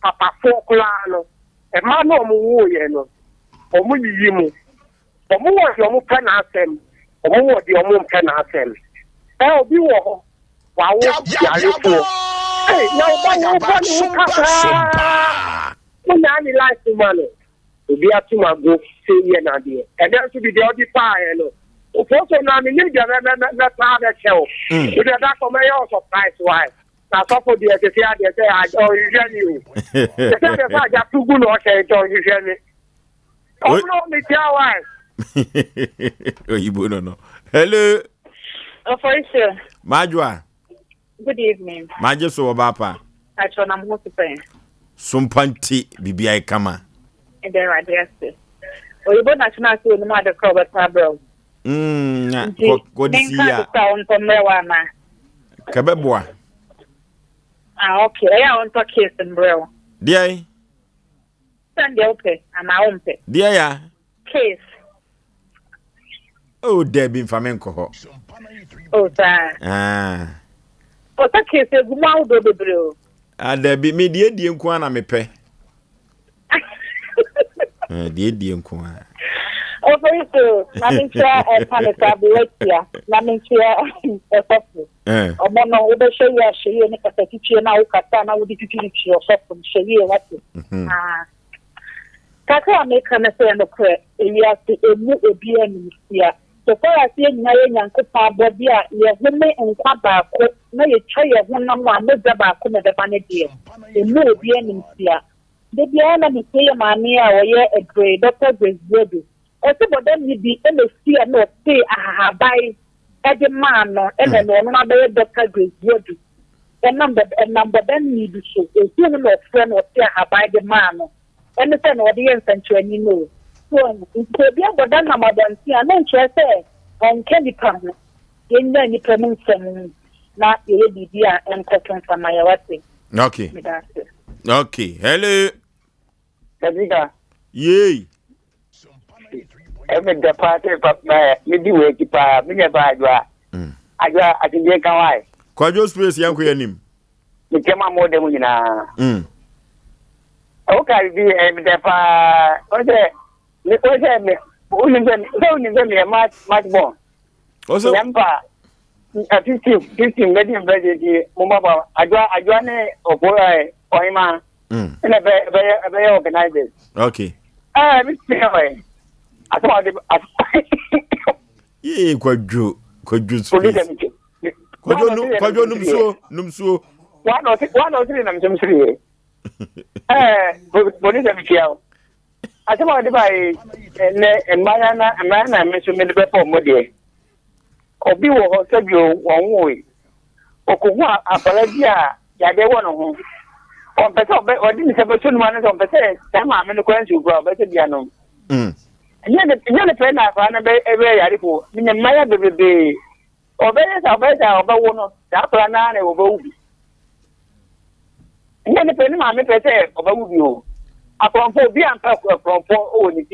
papa fo kula no e ma no mu wo ye no o mu yiyi mu o mu wo yo mu ka na asem o mu wo di o mu ka na asem e obi wo ho wa wo yare fo eh na o ba wo ba ni ka sa mo na ni life man obi atuma go say ye na de e dey to be the odi pa e no o fo so na me ni de na ta da show o de da ko me yo surprise why na so for the say oh usually the say fa ja tugu no say usually oh no me tell why oh you no hello Oforisuo. Majwa. Good evening. Majeso obapa. Acho na mo sipen. Sompanti bibia kama. And then address. Oyibo national school no ma de crowd tabro. Ko disia. Nka on to mewa na. Kabeboa. Okay. I want to case in bro. Dia. Send you okay. Am I on pay? Dia ya. Case. Oh, Debbie Famenko ho. Oh, sir. Oh, that case is wild do bro. Debbie me die nko ana mepe. Die nko ana. Oh, very good. Na me try e paneta bletia. Na me try e sofu. Omo no wo be shey ni kasati tue na wo kata na wo di titiri tue sofu shey what. Kaka make an affair no credit, and you have to move a beer in here. So far as you know, young Copa Bobia, you have women and Quaba, no, you try your one on one, no Zaba, come at the vanity. A move beer in here. The Diana be say a mania or ye a grade, Dr. Grace Baby. Also, but then you be in the fear, no, say, I have buy a demand, and then another Dr. Grace Baby. A number then need to show a human or friend or say, I buy the man. And the same audience and you know. So, it's a bit of a number than see, and then she say, on Candy Pan, in any promotion, not the idea and talking from my writing. Okay. Okay. Hello. Kajiga. Yay. Every party, Papa, me do it, Papa, me never Agua. Agua, I can get away. Quadro space, young Queen. You came out more than we now. Okay, the pa. What's me? Only a much more. Also, Yampa, 15 medium budget, Mumba, Aguane, or Boy, or Ima, and a very organized. Okay. Mr. I thought Yeah, Quadro Numso. One or three, I'm some three. Police of Michelle. I thought by Mariana and Mariana mentioned the before Modi. Or be what said you one way. Or Kuma, Apologia, Yadewan. On Petal, or didn't have a soon one on Petal, Sam, I'm in the question you brought better piano. And yet the pen I found a very article. In the Maya baby. Or better, about one of that plan over. And then the pen I make a say about you. Upon four beer and from 4 ONT.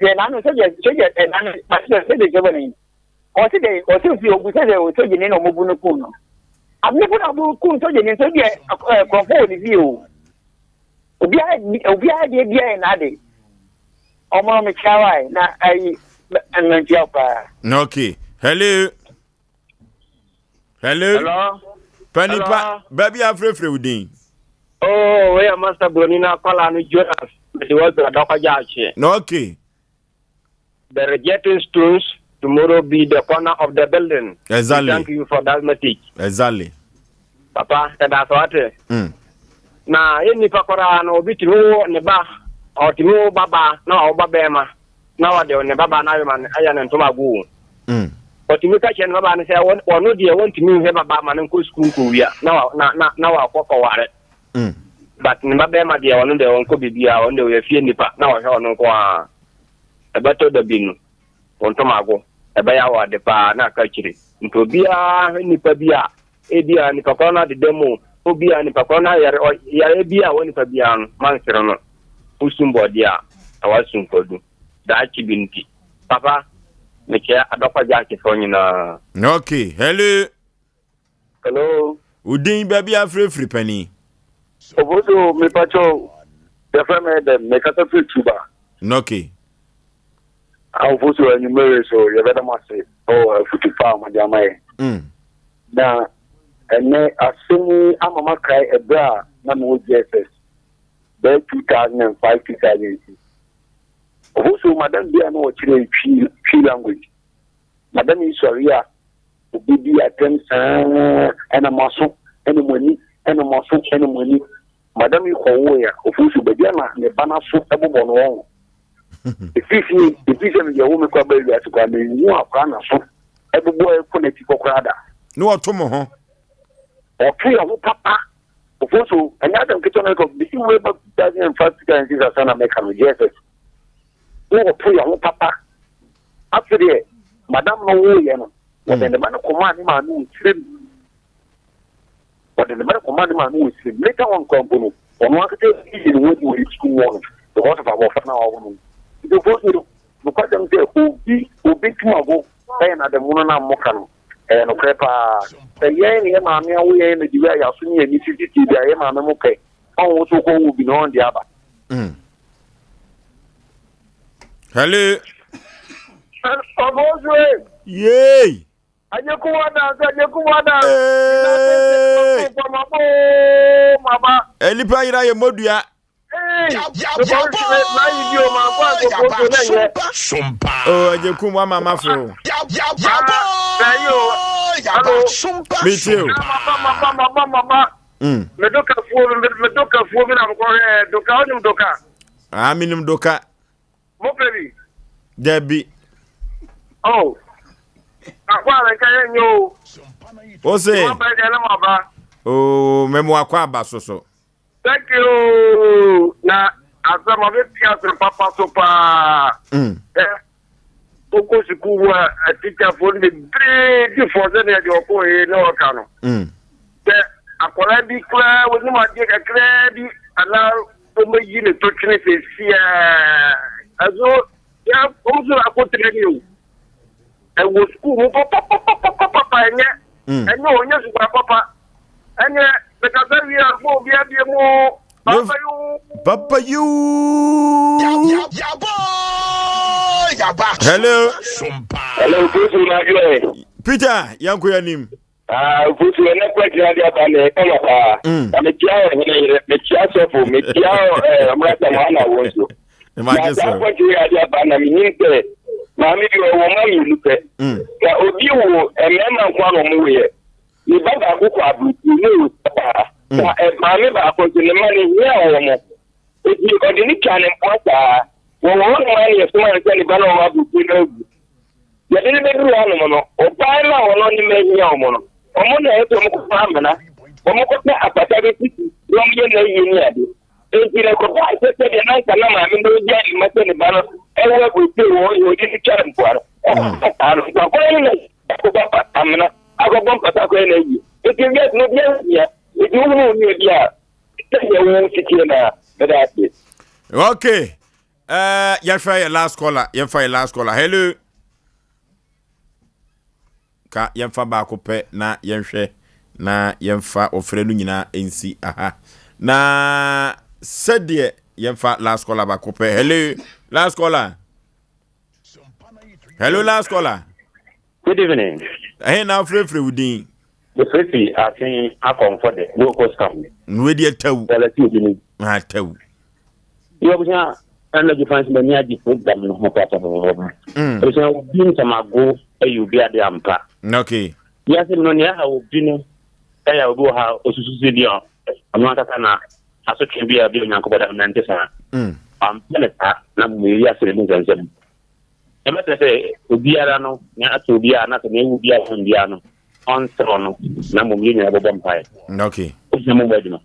Then I know suggest and I said the governing. Or today, or since you said they were taking in a Mobuno. I've never about Kun Sojan so get from 4 view. Obia and Addy. Or Mamma Chawai, now I and Japa. Okay. Hello. Panipa, baby, I'm free within. Oh, we are Master Bonina Colani Jonas. It was a Dr. Jachi. Okay. The rejecting stones tomorrow be the corner of the building. Exactly. Thank you for that message. Exactly. Papa, that's what. Now, any Pakora no bit no neba or Timo Baba, no Babema. Now they on the Baba Naman, Ayan and Tomago. But you catch and Baba and say, or no dear, want to move Baba Man and school. Now I'll walk over it. But Nabbe, my dear, on the uncle be on the way, Nipa. Now I have no qua a better the bin on Tomago, a bayawa de pa, na catchery. Into Bia, Nipa Bia, Ebia, Nipacona, the demo, Obia, Nipacona, Yarabia, one Fabian, Manserono, Pusum Bodia, I was soon for do. The Archibinti. Papa, make a Dr. Jackie for you now. Okay. Hello. Udin baby, I'm free penny. Obodo me pacho the family the make a free tuba. Okay. I will also enumerate so you better must say oh 50 pound my jamai. Na and assume I'm a cry a bra na no JSS. By 2005 2006. Also madam be no tree language. Madam is sorry be attempts and a muscle and money and a muscle and money. Madam, you call where Ofusu Bediana, the banner so above. If you your woman could be to come in, you are Prana so every boy connected for Crada. No, tomorrow. Or three of Papa Ofusu, another kitchen of the way back 2005 and this son of Mekan, yes. No, three of Papa. After the Madame No, and the man of command man trim. But in the medical man who is later on company, on one in what you school one, the water of our family. The first because them say who be tomorrow, and at the Munana Mokano, and Crepa, the young mammy away in the July of Sunny and Mississippi, the Emma Moke, on to go will be on the other. Hello. Yay! Mama. Elipa ira ye modua. Sompa. Oh, you come one mama fro. Sompa. Me too. Medoka fuo na mko doka oni doka. Ah, minimum doka. Mo baby. Debbie. Oh. Akwa na kan yo. Osei. Oh, memo akwa basoso. Thank you. Na Asem Mpe Papa Sopa. Oko siku wa teacher for the big for the de oko e no kanu. Akola bi kra woni ma de kakra bi ala to meji ne to twene fesia. Azo ya omuzo akotre ni o. E wo school mo papa enye. Enye onye su papa. Enye because we are mo bia mo Papa you. Hello. Hello, Peter, yanko yanim. Fusu na kwati hadi hapa ne kama pa. Amekiao mekia sofu, mekiao amrata mwana woso. Majeso. Kwati hadi hapa na minite. Mami bi wo mami lupe. Ya obi wo emema kwa no muye. Ni baba akoko abuti ni pa. Na mami ba akonti ne mani nya wo mo. Eti odini kane mpota. Wo wo mani yesuma nkani bana wo abuti no. Ya dini be duru anu mo. O pa na wo no ni mehia wo mo no. Omo na eto mo ko amana. Omo ko na apata be titi. Yo mo na yi ni ade. Eti na ko ba se se de na kana mami ndo je ni mate ni bana. Ewe ko te wo yo dini kare mpora. Anu ko ko ni ko ba amana. Ako bom pata ko na yi. Eti get no bia ya. Eti wo no ni bia. Tell wo titi na. Okay. You try your last caller. Hello. Ka yemfa ba ko pe na yenhwe na yemfa ofre nu nyina ensi aha. Na said yemfa last caller ba ko pe. Hello. Last caller. Good evening. Hey now free within. The free I think I comfort the local company. We dey taw. Ah taw. You obja and the fans me nya di program no ho pata bo. So bin tamago ayubi ade ampa. Okay. Ya se no nya ha obi no ya obi ha osusu di o. Anu aka na aso twbi abi onyanko boda na ntesa. Peleta na mu ya se mu zanzam. E meta se obi ara no nya ato obi ara na se na obi ara ndi ano. On trono na mu mi nya bobo mpai. Okay. Obi mo wedino.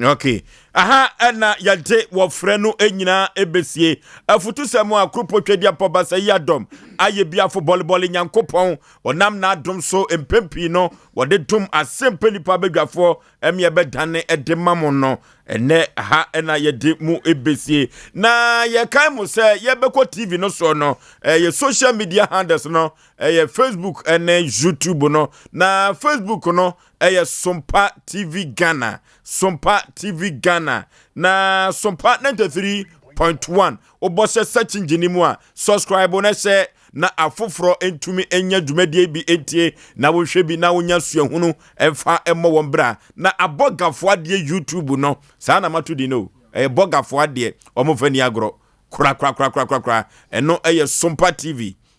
Okay. Aha na yade wo frɛ no enyina ebesie afutu sɛmo akropo twedi apoba sɛ yadom aye bia fo volleyball nyankopɔn onam na adom so empempi no wode dum Asem Mpe Nipa badwafo emye bedane ede mamo no ene ha na yede mu ebesie na ye kan mu sɛ ye beko TV no so no ye social media handles no ye Facebook ene YouTube no na Facebook no ye Sompa TV Ghana na Sompa 93.1 obose search engine mu a subscribe na share na afoforo entumi enya dwumadie bi entie na wo hwe bi na wonya suahunu emfa emmo wombra na abogafo ade YouTube no saa na matudi no bogafo ade omofani agro kra eno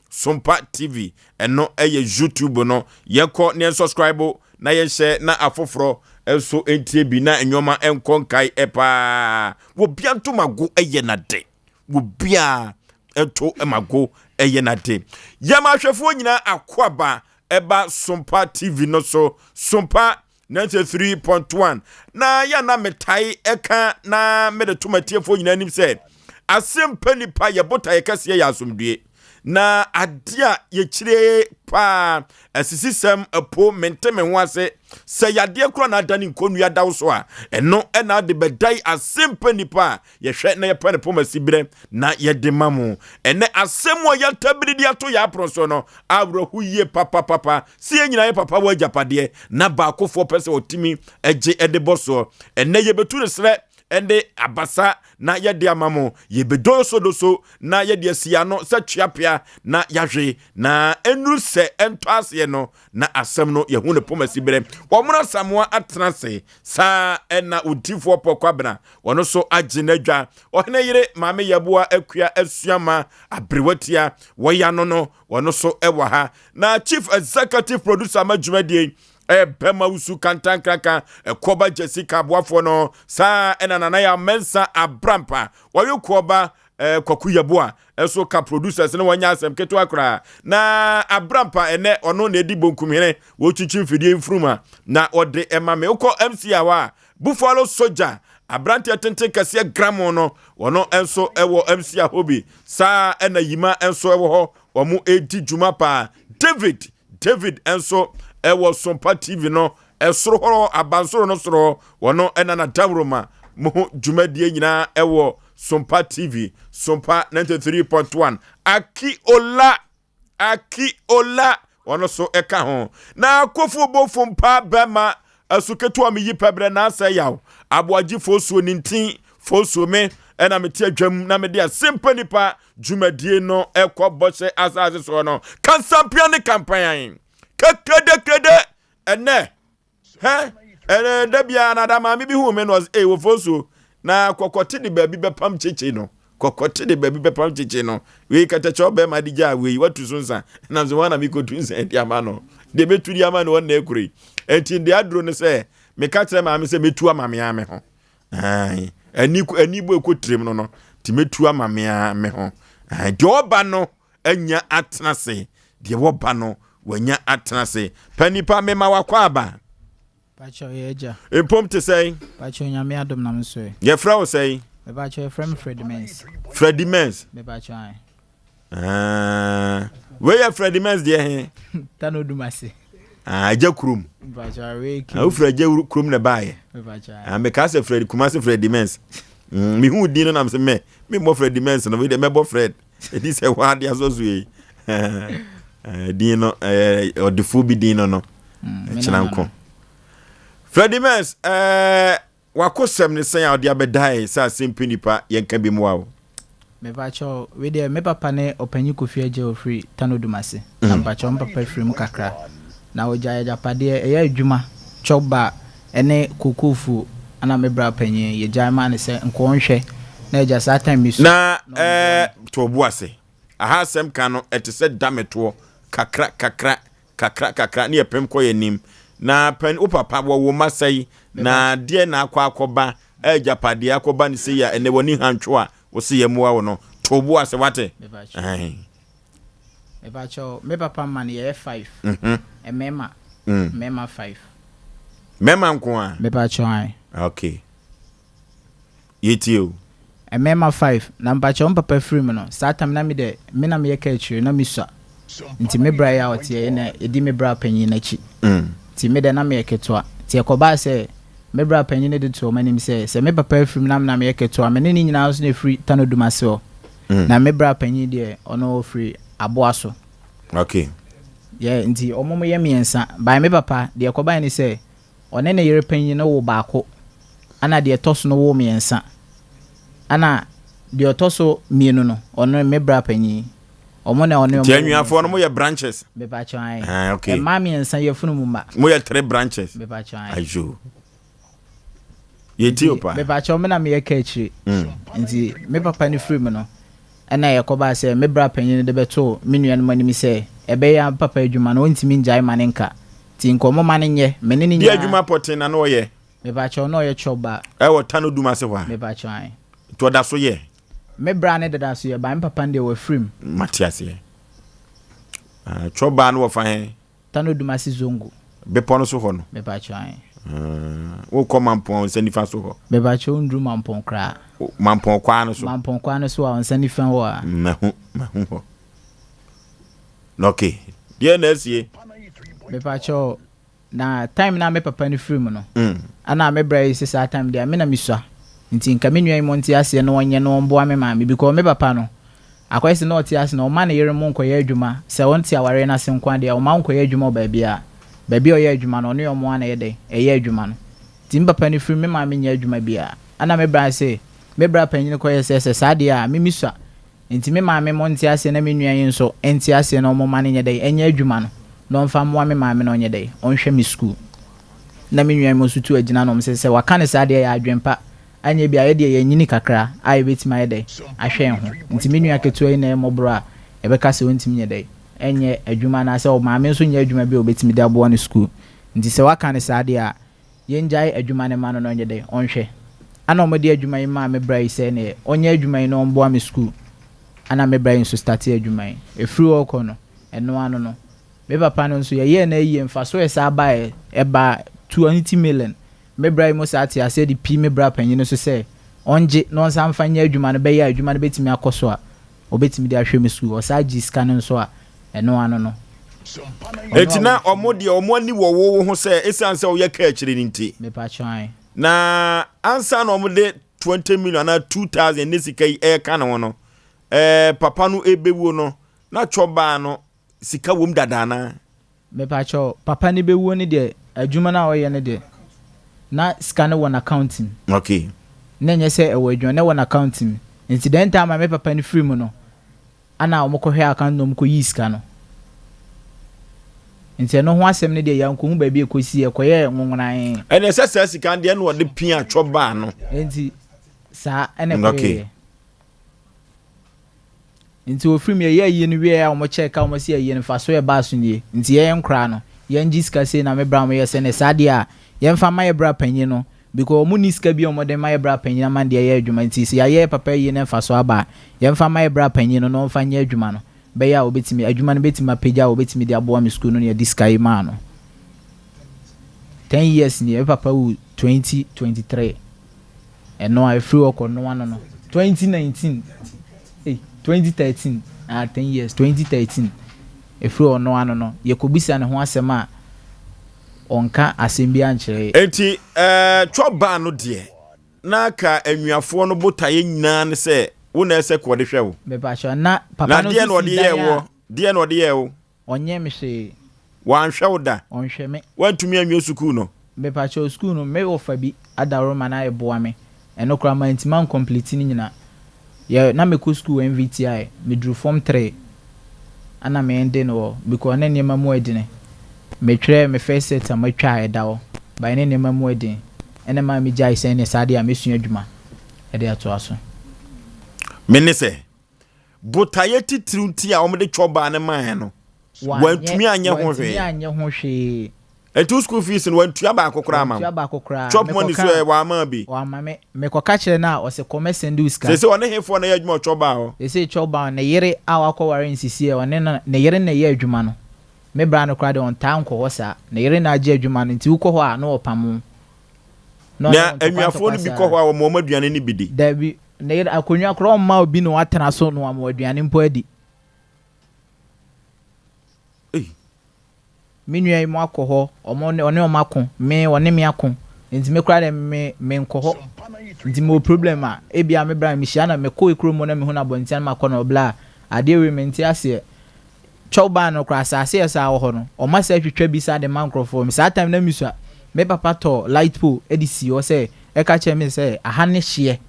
Sompa TV eno YouTube no yeko ne subscribe na ye share na afoforo eso entie bi na enyoma enkonkai epa wo bia to mago na de wo bia eto mago na de yama hwefo nyina akwaba eba Sompa TV no so Sompa 93.1 na ya na metai eka na mede tomatiefo nyina nim se Asem Mpe Nipa ye botaye kase ya asomdue na adia ye kire pa asisisem apo menteme ho ase se yade kro na adani nkonu dawo so a eno na de bedai Asem Mpe Nipa ye hwe na ye pa ne pomasi bire na ye de mamu ene asem o ya tabiri ato ya pronso no awrohu ye papa si enyina ye papa wo ajapade na ba akofo pese otimi eje ede boso ene ye betu ne sre ende abasa na yede amamo yebedoso doso na yede asia no sa tuapia na yahwe na enuru se ento ase no na asem no ye hu ne pomasi bere womra samoa atranse sa ena udifo pokwabena wono so aginadwa ohene yire maame yaboa akua asuama abrewatia woya no wono so ewa ha na chief executive producer madwumadie bema usu kantan kraka koba Jessica boafo no sa enana ya mensa abrampa wayo koba kwaku yaboa eso ka producers ne wanya asem keto akra na abrampa ene ono na edi bonkum hene wo chichi fidie mfruma na ode emame uko MC awa Buffalo Soldier Abranti atente kase gramo no wono enso ewo MC ahobi sa ena yima enso ewo ho omu edi juma pa David enso ewo Sompa TV no esoro horo abansoro no soro wono ena na dawroma mo jumadie nyina ewo Sompa TV Sompa 93.1 Aki Ola wono so eka ho na kofu bofo mpa bema asuketo ami yipebre na asa Yaw Aboagye Oforisuo nintin Oforisuo me ena meti adwam na mede Asem Mpe Nipa jumadie no ekobose asaze so no kansampia ne campaign kede ene da bia na da ma mi bi hu me no Oforisuo na kokote de baabi bepam cheche no we katacho be ma dija we watu sunsa na zo wana mi kotu nsa enti ama no de beturi ama no na ekure enti de adro ne se me ka kire ma me se metu ama me ame ho ai ani bo ekotrem no ti metu ama me ho de oba no anya atnase de oba no wanya atnase panipa me ma wakwa aba pacho yeja empom te say pacho nyame adom na mso ye fra o say me pacho from Freddie Mens me pacho ai where ya Freddie Mens de he tano dumase aja krum pacho we ki u Freddie krum na bae me pacho me ka se Freddie kumase Freddie Mens mi hu di no na me me mo Freddie Mens no we de me bo Fred e di se wa dia so zuye di no odifu bi di no chinanko Freddie Mens wakosem ne sen ya de abedai sa Asem Mpe Nipa yenka bi muawo me pacho we de me papa ne opanyi Kofi Agye ofri tano dumase na pacho papa firi mu kakra na oja japade eya adwuma choba ene kukufu ana me bra panyi ye jama ne se nkonhwe na eja sa time misu na to buase aha Asem ka no etese dameto kakra ne epem koyenim na pen upapa wo masai na de na akoba japade akoba ne se ya ene woni hantwo a wo se yemua wo no to buase wate me pacho me papa man ye 5 mema 5 mema nko a me pacho ai okay yetio mema 5 na pacho papa free no satam na me de me na me ye ka achire na misua nti me bra ya otie na edi me bra panyin na chi ti me de na me yeketo a ti ekoba se me bra panyin de to manim se me papa free na me yeketo a me ne nyina so na free tano dumase o na me bra panyin de ono free aboaso okay yeah nti omomo ye miensa by me papa de ekoba ni se one ne yere panyin no wo baako ana de toso no wo miensa ana de otoso mienu no ono me bra panyin omone one tianwafo no mo ye branches be ba chan okay e mami ensan ye funu mu ma mo ye 3 branches be ba chan ajo ye tiopa be ba chan me na me ye ka achire nti me papa ni free me no na ye ko ba se me bra panyin de beto me nua no mani mi se ebe ya papa adwuma no ntimi njai manenka ti nkomo mane nye me ne nya adwuma potin na no ye me ba chan no ye choba e wo tano duma se hwa me ba chan to da so ye me bra ne dada so ye ba papa de wo free Matias ye choba no wo fa he tano dumase zongo be pono so ho no me ba chan wo ko mampon sanifa so ho me ba chan ndru mampon kra mampon kwa no so a sanifa ho a mahu ho okay die na sie me ba chan na time na me papa ni free mu no ana me bra yi sa time dia me na misua nti nka me nua imonti ase no onye no mboa me ma me because me papa no akwese no oti ase no ma na yere mo nkoye adwuma se wonti aware na se nkwa de o ma nkoye adwuma baabi o ye adwuma no ne o mo ana ye de eye adwuma no ti me papa ni free me ma me nya adwuma bia ana me bra say me bra panyin ko yes sade a me misua nti me maame mo nti ase na me nua yin so enti ase na omo mane nyedai enya adwuma no no mfa mo me maame no nyedai onhwe me school na me nua mo sutu agina no mse se waka ne sade ya adwempa anya bia ye de ye nyini kakra a betima yedai ahwe ho nti me nua keto yi na mo bro a ebeka se wontim nyedai enye adwuma na se o maame nso nya adwuma bi obetimi de abo ne school nti se waka ne sade a yenjai adwuma ne ma no nyedai onhwe ana omodi adwuma yi ma me bra yi se ne onye adwuma yi no ombo am school ana me bra yi so start adwuma yi efiri oko no eno ano no me papa no nso ye na yi mfa so esa ba eba 20 million me bra yi mo sati ase di pi me bra panyin no so se onje no nsa mfa nya adwuma no be ya adwuma no betimi akoso a obetimi de ahwe me school osaji scan nso a eno ano no etina omodi omoni wo ho se esanse wo ye ka akire nti me pa chan na ansa na omode 20 million na 2000 nesika e ka na wono papa no ebewu no na choba no sika wom dada na me pa cho papa ni bewu ni de adwuma na wo ye ne de na scan won accounting okay na nye se ewo adwuma na won accounting incident time me papa ni free mu no ana omokọ hwe account no mko yi sika no nti no ho asem ne de yanko hu ba bi ekosi ekoye nwonwonan ene sesa sika de no de pia choba no nti sa ene ko nti ofrim ye yi no wie a omo check a omo se ye no fa so ye ba so nie nti ye nkra no ye ngi sika se na me bra mo ye se ne sade a ye mfa ma ye bra panyi no because omo ni sika bi omo de ma ye bra panyi na man de ye adwuma nti se ye papa yi ne fa so aba ye mfa ma ye bra panyi no no mfa nya adwuma no be ya obetimi adwuma no betimi apagya obetimi de abo am school no ye diskai ma no 10 years ni papa wu 2023 eno a free work no one no 2019 2013 10 years 2013 free ono one no ye kobisa ne ho asem a onka asem bi ankyere enti choba no de na ka anwuafo no botaye nyina ne se wo na ese ko de hwewo be ba sha na papa no de no de ye wo onye me hwe wan hwewo da onhwe me wantumi anwo school no be pa cha school no me wo fa bi adaro ma na eboa me eno kra ma ntima complete ni nyina ye na me ko school MVTI me drew form 3 ana me ende no because na niam mu adine me twa me first set am twa edawo ba ne niam mu adine ene ma me jai se ne sade a me sua adwuma e de ato aso me se botaye titirunti a omde choba ne man no wantumi anya ho hwe etu school fees no wantua ba akokora ma chop money so wa ma bi wa ma me ko ka kire na o se commerce ndu ska se one hefo na yadwuma choba ho se choba na yere a wakọ ware nsisi e one na yere na ye adwuma no me bra no kra de on ta nko ho sa na yere na age adwuma no nti ukọ ho a na opam na anwafo no bi kọ ho a mo maduane ni bidi da bi na yere akonwa kra ma obi no atena so no am aduane mpo adi minua yi mo akoho one o mako me one me akon nti me kra de me nkoho nti mo problem a ebia me bra me hia na me ko ekro mo na me hu na bontian mako na obla ade we me nti ase choba no kra asase esa wo ho no o ma se twetwa bi sa de microphone sa time na misua me papa to light pole edisi o se e ka che me se aha ne hye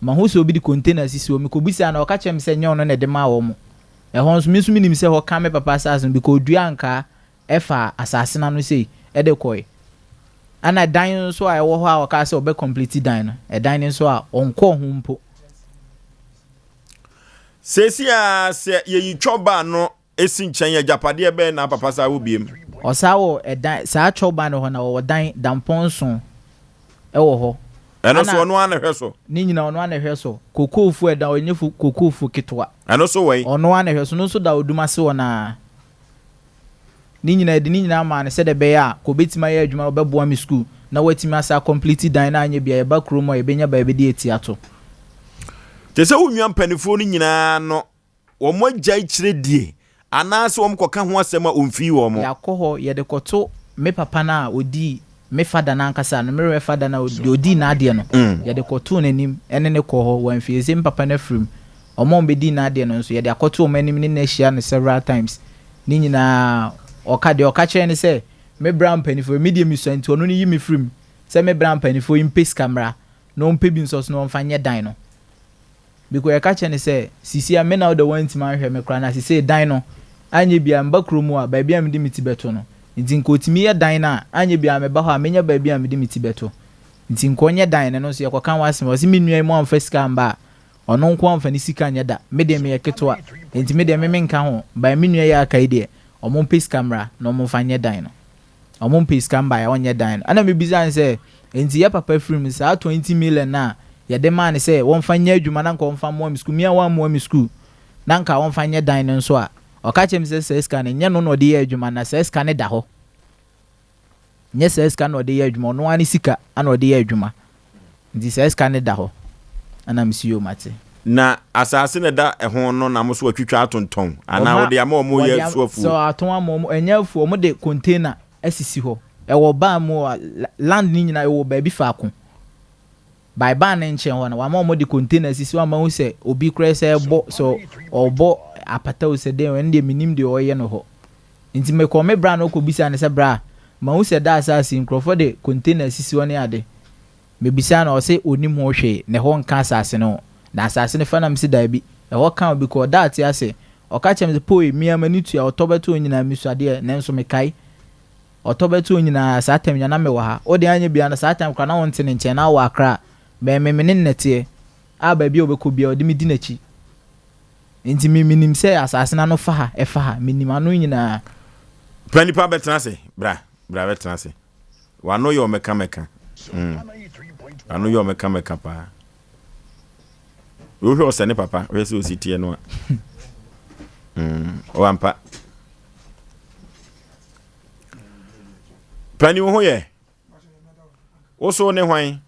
ma ho so obi di container sisi o me ko bisa na o ka che me se nyon no na de ma wo mo e ho so misu minim se ho ka me papa asase because dua anka efa asase na no sei e de koi ana dan so a wo ho a o ka se obe complete dan no e dan so a onko ho mpo sesi a se ye choba no esi nchen ya japade be na papa sa wo biem o sa wo e dan sa choba no ho na wo dan damponso e wo ho eno so ono ana hweso ni nyina ono ana hweso kokofu e da onyefu kokofu kitwa eno so wei ono ana hweso no so da oduma se wona ni nyina ma ne se de be ya ko betima ya adwuma obeboa mi school na watimi asa complete dan na anya bia ye ba kromo ye benya ba be de etiato te se wonwa mpanifo ni nyina no wo mo agya kire die anase wo mkoka ho asema omfi wo mo yakoho ye de koto me papa na odi me fada na ankasa no me fada na odi na ade no ye de koto nanim ene ne koho wan fiese papa na frim omo be di na ade no nso ye de akoto o manim ni na hia no several times ni nyina oka kire ne se me bram panifo medium so nti ono ni yimi frim se me bram panifo impes camera no mpe bi nso no mfanye dan no because ka che ne say sisi a me na the one time ahwe me kra na sisi dan no anye bia mba kromu a ba bia me di miti beto no nti nkotimi ye dan na anye bia me ba ho a menya ba bia me di miti beto nti nkonye dan no so ye kokan wasem o si menua mu amfa sika mba ono nko amfa ni sika nya da me de me ye ketwa nti me de me nka ho ba menua ya akai de omo mpe sika mra na omo fanye dan no omo mpe sika mba ya onye dan no ana me bizan say nti ya papa film sa 20 million na ya de man say won fanye adwuma na nko won fa mo mi school mi a wan mo mi school na nka won fanye dan no so a o ka chem say sika ne nya no no de ya adwuma na say sika ne da ho nye say sika no de ya adwuma no ani sika ana de ya adwuma nti say sika ne da ho ana mi siyo mate na asase ne da ho no na mo so atwitwa atonton ana wo de ama mo ye suafu so aton ama enya afu mo de container asisi ho e wo ba mo land ni nyina e wo ba bi faako by ban nchen ho na wa mo de container asisi wa ma hu se obi kra se bo so obo apata o se de en de minim de oye no ho nti me ko me bra no ko bisa ne se bra ma hu se da asasi nkrofo de container asisi woni ade me bisa na o se onim ho hwe ne ho nka asase no na asase ne fa na msi da bi e ho kan bi ko that ya se o ka chem po mi amani tu ya otobeto nyina mi suade ne nso me kai otobeto nyina sa atem nya na me wa ha o de anya bia na sa atem kwa na won tene nche na wa akra me ne nete a ba bi obeko bia o de mi di nachi nti mi minim se asase na no fa ha e fa ha minim anu nyina Panipa betena se bra betena se wa no yo meka anu yo meka pa wo hwe osene papa we se ositie no o ampa pani wo ye wo so ne hwan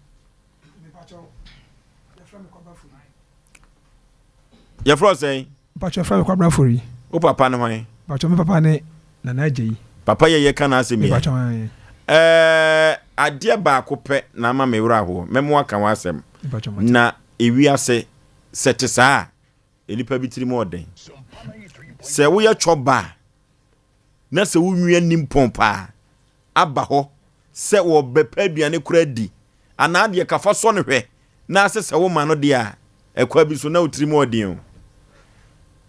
ya fro say pacho fra kwa bra fori o papa ne hwan pacho me papa ne na ajeyi papa ye kana asemi pacho ade ba ko pe na ma me wura ho memo aka wasem na ewiase sete saa enipa bitiri mo oden se wo ye choba na se wo nwia nim pompa aba ho se wo bepa aduane kura di ana ade kafa so ne hwe na se wo ma no de a ekwa bi so na utiri mo oden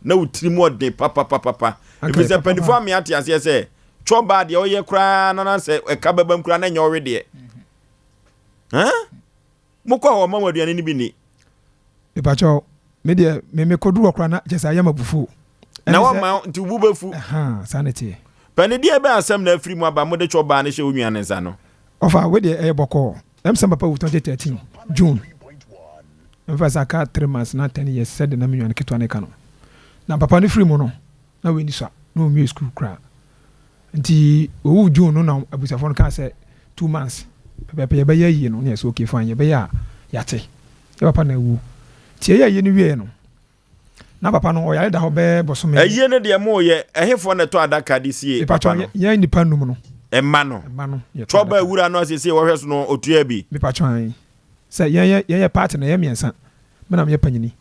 na utiri mo oden papa ebi se pendifo me ate ase se choba de oye kura na se eka babam kura na nya owe de mukwa ho ma waduane ni bi ni pacho media me kodu wakra na jesa yama bufu na wa ma nti bubafu sanity pani dia be asem na afiri mu aba mo de choba na hye onwuane nsa no ofa we de boko emsem papa 2013 June emfa ka 3 months na 10 years said na menwane ketwa ne kano na papa ne free mu no na we ni so no mi school kra nti owu June no na abusafo no ka say 2 months papa ye be ye no na so okay fine ye be ya yate papa na wu tie ye ni wie no na papa no oyare da ho be bosome aye ne de mo ye ehefo ne to adaka de sie papa no ye nipa num no emma no choba wura no asese wo hwe so no otua bi me pa twan say ye part na ye miensa me na me panyini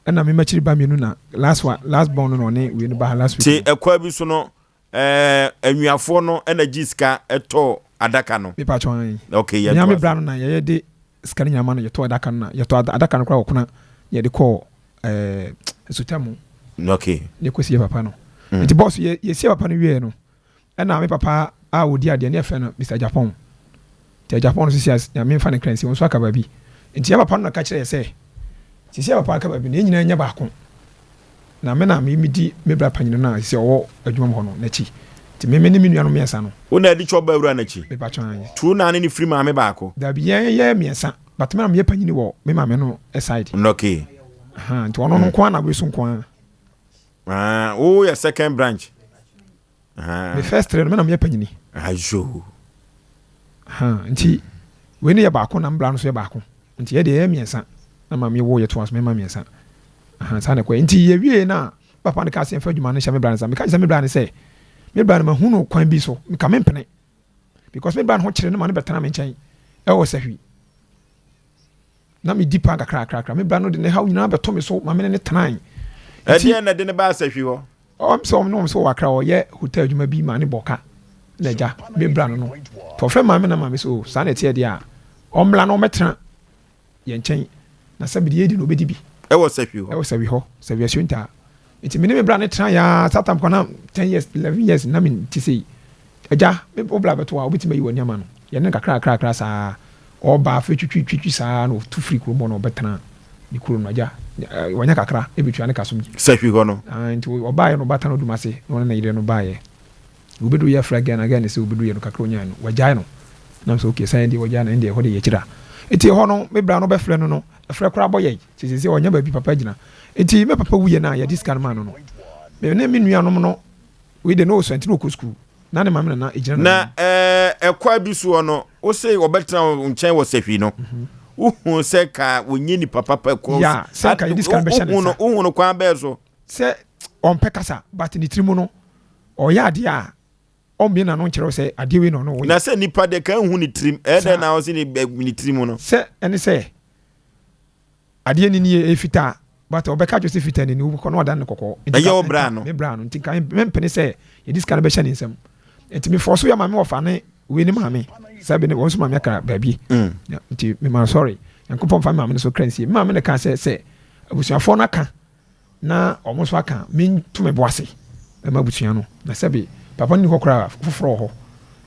na me machiri ba mienu na last born no ne we no ba last week ti ekwa bi so no anwiafo no na giska eto adaka no me pa twan okay ye me bra no na ye de skani nyama no ye to adaka no na ye to adaka no kra okuna ye de call sutamu okay ne kwesi ye papa no nti boss ye sie papa no wie no na me papa a wodi ade ne fe no Mr Japan te Japan so sia ya me fa ne kransi won so aka ba bi nti ye papa no ka kire se ti sie papa aka ba bi ne nyina nya ba ko na me di me bra panyino na se owo adwuma ho no na chi ti me ni me nua no miensa no una di choba wura na chi me ba chan tu na ne free ma me ba ko da bi ye miensa but me na me panyini wo me ma me no side okay nti ono no kwa na we so kwa oh your second branch the first trade me na me panyini ajo nti we ne ye ba ko na mbla no so ye ba ko nti ye de ye miensa na ma me wo ye to as me ma miensa sa na kwa nti ye wie na papa ne ka se fa dwuma no hye me bra ne sa me ka se me bra ne se me bra ne ma hu no kwan bi so me ka me mpene because me bra ne ho kire no ma ne betana me nchen e wo sahwi na me dipa kakra me bra no de ne ha nyina beto me so ma me ne tenan e de na de ne ba sahwi ho o so wakra o ye hotel dwuma bi ma ne boka na ja me bra no to fe ma me na ma me so sa na tie de a o mla no metena yɛn nkyɛn na sɛbi deɛ yɛdi na obɛdi bi ɛwɔ sɛhwi hɔ ɛwɔ sɛbi hɔ sɛbi asunta nti mene me bra ne tena ya satam kɔna 10 years 11 years na me ti sei agya me obla bɛto a obɛtumi ayi wɔ nneɛma no yɛne kakra saa ɔba afɛ twitwi saa na ɔtu firi kurom hɔ na ɔbɛtena ne kurom no agya wɔnyɛ kakra ɛbɛtua ne kasom sɛhwi hɔ no nti ɔbaeɛ no ɔbata no dum ase na ɔne na yere no baeɛ wobɛdu yɛ fra again ne sɛ wobɛdu yɛ no kakra onyaa no wagyae no nam sɛ okay sɛ ɛdeɛ wagyae no ɛndeɛ hɔ de yɛkyira nti hɔ no me bra no bɛfrɛ no no ɛfrɛ koraa bɔ yɛ sɛ ɔnyɛ baabi papa gyina nti me papa wuyɛ no a yɛde sika no ma no no ne me nuanom no wei de no ɔsɔ nti no ɔkɔ skul na ne mame nana ɛgyina na ɛkwa bi soɔ no wo sɛ wɔbɛtena nkyɛn wɔ sɛhwi no wohu sɛ ka wɔnyɛ nipa papa kɔ ya sɛ ka yɛde sika no bɛhyɛ ne sa wohu no kwan bɛɛ so sɛ ɔmpɛ kasa but ne tiri mu no ɔyɛ adeɛ a ɔmmie na no nkyerɛ sɛ adeɛ wei na ɔno na sɛ nipa de ka hu ne tirim ɛdɛ na wo sɛ ne tirim mu no sɛ ɛne sɛ adeɛ ni nie ɛfitaa but ɔbɛka dwo sɛ fitaa ni wobɛkɔ na ɔda ne kɔkɔɔ ɛyɛ wo bra no me bra no nti ka mempene sɛ yɛde sika no bɛhyɛ ne nsɛm nti mefɔ so yɛ maame wɔfa ne wei ne maame sɛ bi ne wɔn so maame aka baabi nti mema sorry nyankopɔn fa maame no so kransie maame ne ka sɛ abusuafoɔ no aka na ɔmo so aka mentu me boase ɛma abusua no na sɛ bi papa ni hɔ koraa foforɔ hɔ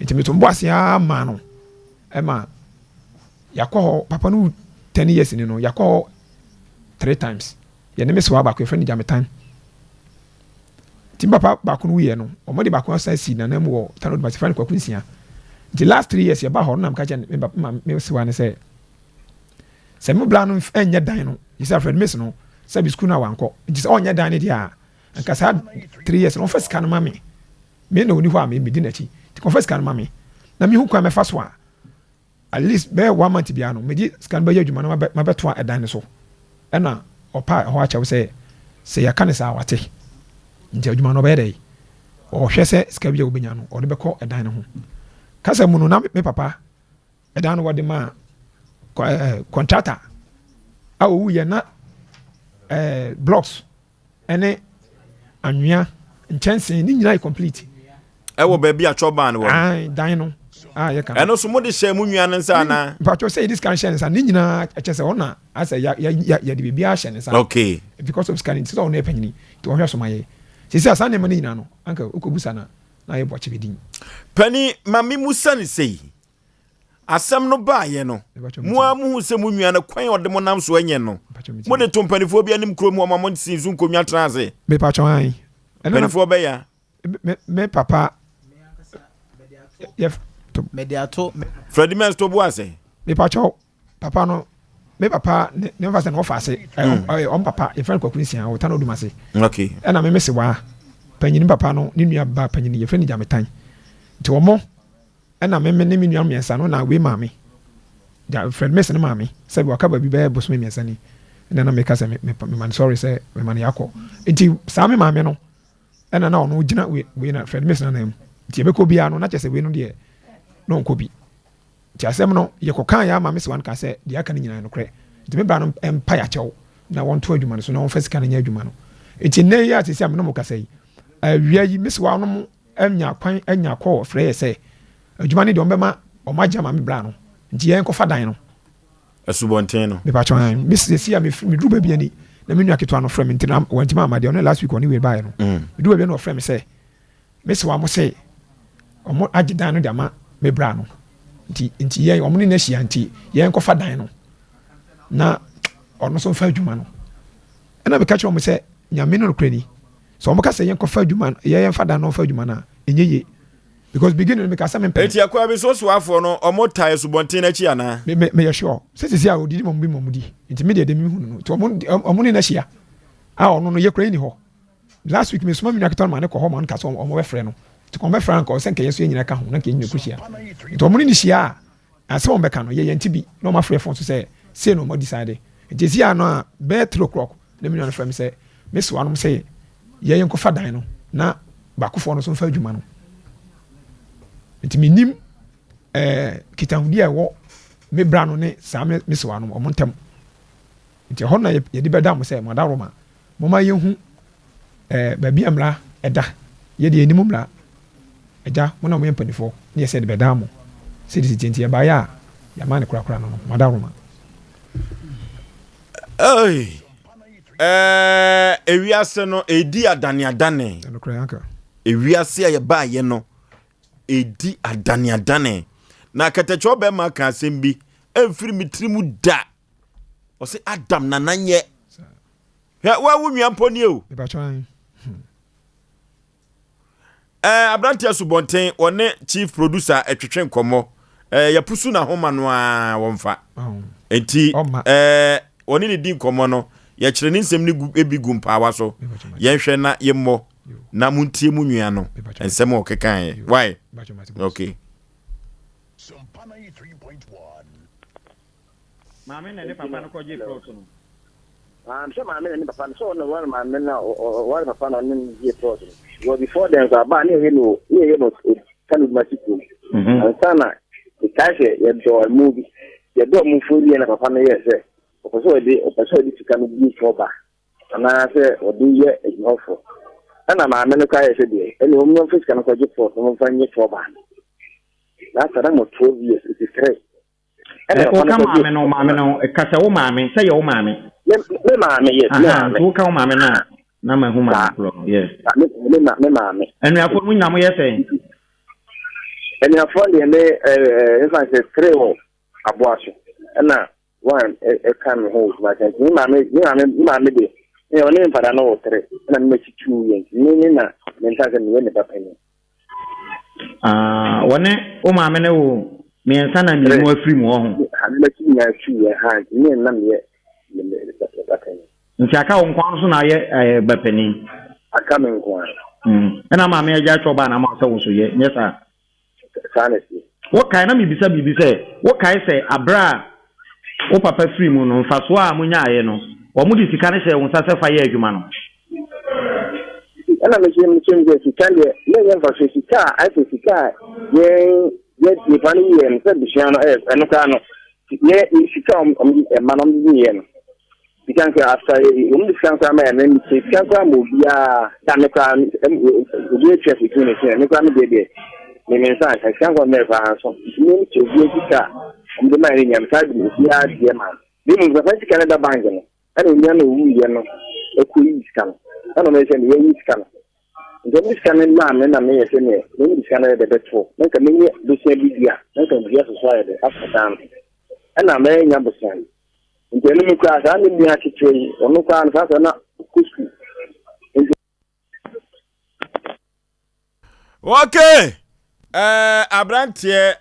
nti meto boase ama no ɛma yakɔ hɔ papa no 10 years ni no yakɔ hɔ 3 times yɛne me sewa baako yɛfrɛ no gyametan nti papa baako no wuyɛ no ɔmo de baako asa si na nam wɔ tano de basifra no kwako nsia nti last 3 years yɛba hɔ no nam ka kyɛ me sewa ne sɛ me bla no ɛnyɛ dan no yɛsɛ afrɛ no mes no sɛ bi skul no a wankɔ nti sɛ ɔnyɛ dan no deɛ a anka saa 3 years no ɔmfa sika no ma me na ɔni hɔ a medi n'akyi nti kɔmfa sika no ma me na mehu kwan mɛfa so a at least bɛyɛ 1 month biara no medi sika no bɛyɛ adwuma no mabɛtoa ɛdan no so ɛna ɔpa ɛhɔ akyɛw sɛ yɛka ne saa wate nti adwuma no ɔbɛyɛ dɛ ɔhwɛ sɛ sika bi a wobɛnya no ɔde bɛkɔ ɛdan no ho kasa mu no na me papa ɛdan no wɔde ma contractor a ɔwuyɛ na blocks ɛne anwea nkyɛnsee ne nyinaa yɛ complete ɛwɔ baabi a chɔban wɔ dan no yɛka ɛno so mode hyɛ mu nua no nsa anaa mpatwɛ sɛ yɛde sika no hyɛ ne nsa ne nyinaa ɛkyɛ sɛ ɔna asɛ yɛde biribiaa hyɛ ne nsa okay because of sika no nti sɛ ɔno ɛpanyini nti ɔhwɛ so ma yɛ sɛsi a saa nneɛma no nyinaa no anka wokɔbusa no na yɛbɔ kyɛ bɛdin pani ma me mu sa ne sei asɛm no baayɛ no mo a muhu sɛ mu nua no kwan ɔde mo nam so anyɛ no mode to mpanifoɔ bi anim kurom hɔ ma mo nsi so nkonnwa tena ase mepatwɛ ai mpanifoɔ bɛyɛ me papa mediato Freddie Mens to boase mepatwɛ papa no me papa ne mfa sɛ no ɔfa ase ɔm papa yɛfrɛ no kwakunsia ɔta no odum ase okay ɛna me mese waa panyini papa no ne nua ba panyini yɛfrɛ no gyametan nti wɔmɔ ɛna me ne me nua mmiɛnsa no na wei maame Fred Mason maame sɛ waka ba bi bɛyɛ bosome mmiɛnsa ni ɛna na meka sɛ me man sorry sɛ me man yakɔ nti saa me maame no ɛna na ɔno gyina wei na Fred Mason na mu nti yɛbɛkɔ biara no na kyɛ sɛ wei no deɛ na ɔnkɔ bi nti asɛm no yɛkɔka yɛ ama me sɛ wan ka sɛ deɛ aka no nyinaa no korɛ nti me bra no mpa yɛakyɛw na wɔnto adwuma no so na wɔmfa sika no nyɛ adwuma no nti nnɛ yi a sɛsi a me no mo kasa yi awia yi me sɛ wa no mo anya kwan anya kɔ frɛ yɛ sɛ adwuma no deɛ ɔmbɛma ɔmagya ma me bra no nti yɛn kɔfa dan no asubɔnten no me patwa han me sɛsi a me duru baabi ani na me nua ketewa no frɛ me nti na wantima ama deɛ ɔno last week ɔne wei baeɛ no me duru baabi no ɔfrɛ me sɛ me sɛ wa mo sɛ ɔmo agye dan no de ama me bra no nti yɛn ɔmo ne na hyia nti yɛn kɔfa dan no na ɔno so mfa adwuma no ɛna me ka kyerɛ ɔmo sɛ nyame no nokora ni sɛ ɔmo ka sɛ yɛn kɔfa adwuma yɛn fa dan no mfa adwuma no a ɛnyɛ ye because beginning me ka sɛ me mpɛ eti akwa bi so soafo no ɔmo tae subɔnten n'akyi ana me yɛ sure sisi a odidi mo bi mo di nti me de me hu no nti ɔmo ne na hyia a ɔno no yɛ kora ni hɔ last week me soma me nua ketewa ma ne kɔ hɔ ma no ka sɛ ɔmo bɛfrɛ no nti kɔn bɛfrɛ no ka ɔsɛ nkɛyɛ so yɛ nyina ka ho na nkɛyɛ nyina kuhyia nti ɔmo ne hyia a asɛ ɔmo bɛka no yɛ nti bi na ɔmo afrɛ phone so sɛ sei no ɔmo decide nti si ano a bɛyɛ 3 o'clock na me nua no frɛ me sɛ me so anom sɛ yɛn kɔfa dan no na baakofoɔ no so mfa adwuma no nti menim kitahudi a ɛwɔ me bra no ne saa me sewa no ɔmo ntɛm nti ɛhɔ na yɛde bɛda mo sɛ mada roma moma yɛhu baabi mmara ɛda yɛde anim mmara agya mo na moyɛ mpanifoɔ ne yɛsɛ de bɛda mo sɛde sɛ nti yɛbaeɛ a yɛma ne korakora no mada roma ewiase no edi adane ewiase ya ba ye no edi adane na katecho be ma kan sembi emfiri mitrimu da o se Adam nananye ya wa wunua mponi o Abrantia Subonten one chief producer etwetwe nkomo ya pusu na homa no a wonfa enti one ne di nkomo no ya kire ne nsem ne ebigu mpawa so ye hwe na ye mmɔ na muntie mu nua no ensem o kekan why okay Sompa 3.1 Mama na ne papa no koje fruit no so mama na ne papa no so no one mama na one papa no ne ye fruit no before them so aba ne no kan ma siku sana ikaje ye do movie ye do mu fori na papa no ye se opeso di tikanu bi foba ana se odi ye ejofo ana mama no ka ye se de ene o mu fisika no koje fruit no fanye foba That's what I'm 12 years. It is great. Mame no. Kasa wo mame, say your mame. Me mame, yes. Who come mame na? Na me hu mame. Yes. Me mame. And we have put we na mo yese. And you have found the if I say Creo Aboagye. And now one can hold my thing. Me mame de. You only for no 3. And I make 2 years. Me na mental and when the penny. One o maame ne wo me nsa na mi mo afiri mo ho na kinya afi ya ha ni na me nti aka wo nkwan so na ye bapani aka me nkwan na maame ya choba na ma so wo so ye nyesa sanesi wo kai na mi bisa bibi se wo kai se abra wo papa firi mu no mfa so a munya aye no wo mu di sika ne hye wo nsa se fa ye adwuma no ana me chimje sikale ne va sika ai sika ye pani ye nse bishano eno kano ye sika manom ye no sika ka after sika ma na mi sika ka mo bia tane ka ye traffic ni se ne ka no bebe ni mensa sika ka me fa so ni che ye sika de ma ni nyam ka bi bia die ma bi mo fa sika na da bank no ana nya no wu ye no ekuyi sika no ana me se ni ye sika no Ndemi skane na me yese ne ndemi skane de beto nka me do se bidia nka bidia so so de afatan ana me nya bosan ndemi mi kwa sa ni ha kitwe onu kwa na sa na kusku okay Abrantie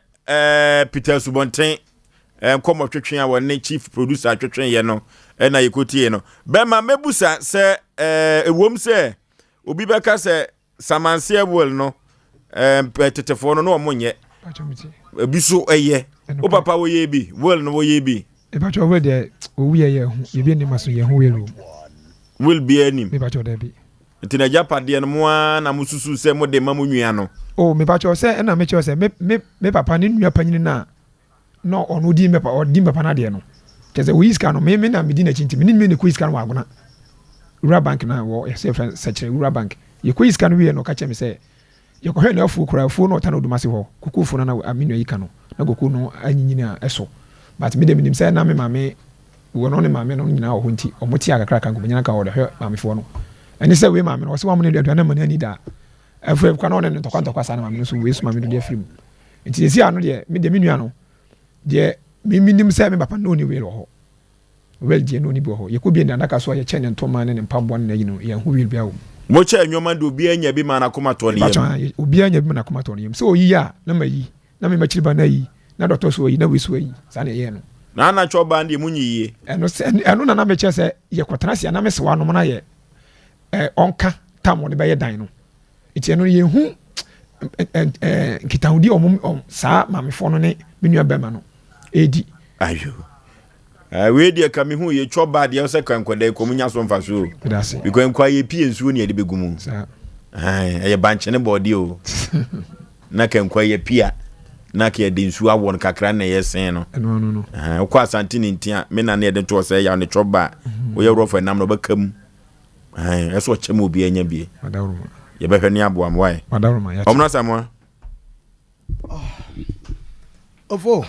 Peter Subonten komo twetwen a wone chief producer twetwen ye no na yekotie no be ma mebusa se ewom se obi beka se samanse ebol no tetefo no omonye ebiso eye o papa wo ye bi wel no wo ye bi e ba cho we de owu ye hu ye bi ni maso ye hu welu will be anim me ba cho de bi ntina japade no mo na mususu se mo de mamu nwia no o me ba cho se na me cho se me papa ni nwia panyin na no onu di me pa o di me pa na de no keze wo iska no me na me di na chinti me ni me ne ko iska no agona Ura bank na wo ye se friend search Ura bank ye ko iska no we no ka che me se ye ko hwe na afu kura afu no ta no dumase ho kuku fu na aminu yi ka no na goku no anyinyina eso but me dem nim se na me mame wo no ne mame no nyina ho nti o moti akakra kan ko nyina ka wo de hwe mame fo no eni se we mame no se wa mo ne de na mani ani da afu kwa no ne ntokwa sa na mame no so we so mame do de film nti esi ano de me de minua no de me nim se me papa no ni we ro ho well die no ni bo ho ye ko bi ndanda ka so ye che ne ntoma ne mpabon na yi no ye hu wil bia wo mo che anwoma do obi anya bi ma na koma to ne yem obi anya bi na koma to ne yem so oyi a na mayi na me machiri ba na yi na doctor so yi na we so yi sa na ye no na choba ndi munyi yi eno na me che se ye kwotana sia na me se wa no na ye onka tam ne ba ye dan no iti eno ye hu kitahudi sa mamefo no ne menua bema no edi ayo we dia ka me hu ye choba dia se kankwada ko munya so mfa so because nkwa ye pie nsuo ne ye de begumu ye banche ne body o na kankwa ye pia na ka ye de nsuo awon kakra na ye sen no no kwa asante ne ntia me na ne de to se ya ne choba wo ye rofo nam no bakam eso chema obi anya bie ye be hwani aboam why ya omna samwa ofo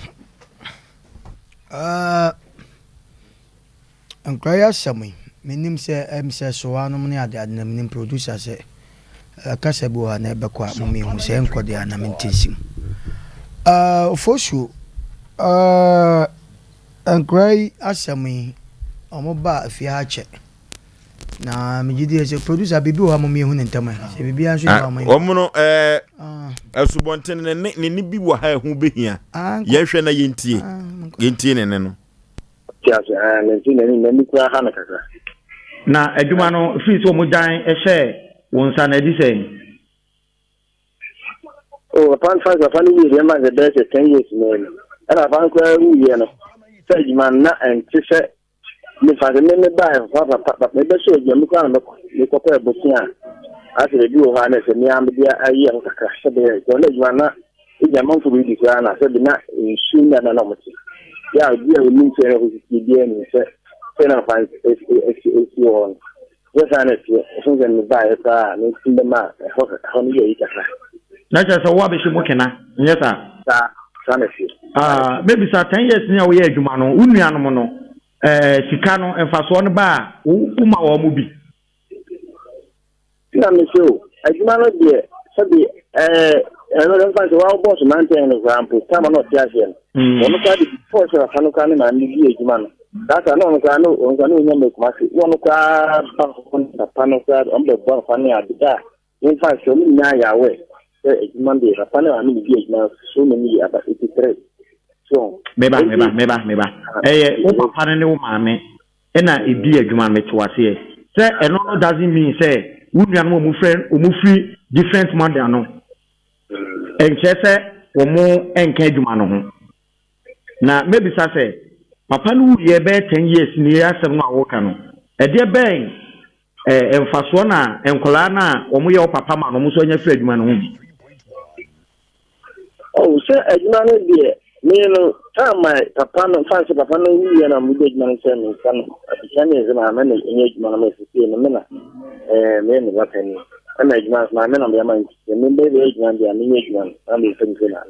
Ankraya Sammy, menim say MC so one money at the admin producer say Casabo and Ebaqua, Mummy, who say Enco de Anamentism. For sure, Ankray Asami, Omoba, if you had check. Na mejidi ese producer bibi wa mummy hu ntama se bibi anso ya mummy omuno asubonten ne ni bi wa ha hu behia ye hwe na yentie ne no tiase ne ni kwa ha na kaka na adwuma no free so mo dan ehye wonsa na di sen o pan ni ye ma the best 10 years no ana pan kwa wu ye no sai man na entise me fa me ba papa me be so je me kwa na me ko pa bokia ase bi o ha na se me am dia ayi an kaka se be ko le jwana ija man fu bi kwa na se bi na nsu na na mo ti ya dia o ni se ho ti dia ni se na fa on yo sa na ti so je me ba e pa ni ti de ma ho ka ni ye kaka na ja so wa be shi mokena nyesa sa na fi maybe sa 10 years ni awo ye adwuma no unua no no sika no emfaso no ba uma wo mu bi na me so adwuma no de sabi no dem fa so wa boss man ten no example time no ti ase no no ka di force na kanu kan na ni bi adwuma no data no ka no on ka no nya me kuma se wo no ka ba ko na pano ka on be bo fa ni adida in fa so mi nya ya we adwuma de ra pano ani bi adwuma so many about 83 meba wo papa ne wo maame ena edi adwuma metwase se eno no doesn't mean say wo nua no mo free different model no enche se wo mo enka adwuma no ho na maybe say papa no ye be 10 years ni asem no awoka no e de ben emfaso na enkola na wo mo ye wo papa ma no mo so nya free adwuma no ho bi se adwuma no de me no my papa no fancy papa no wi na mu de man se me kan atishani ze ma me enye juma na me se me na me no wa tani na juma ma me na me ma me be be juma dia me nye juma na me se me na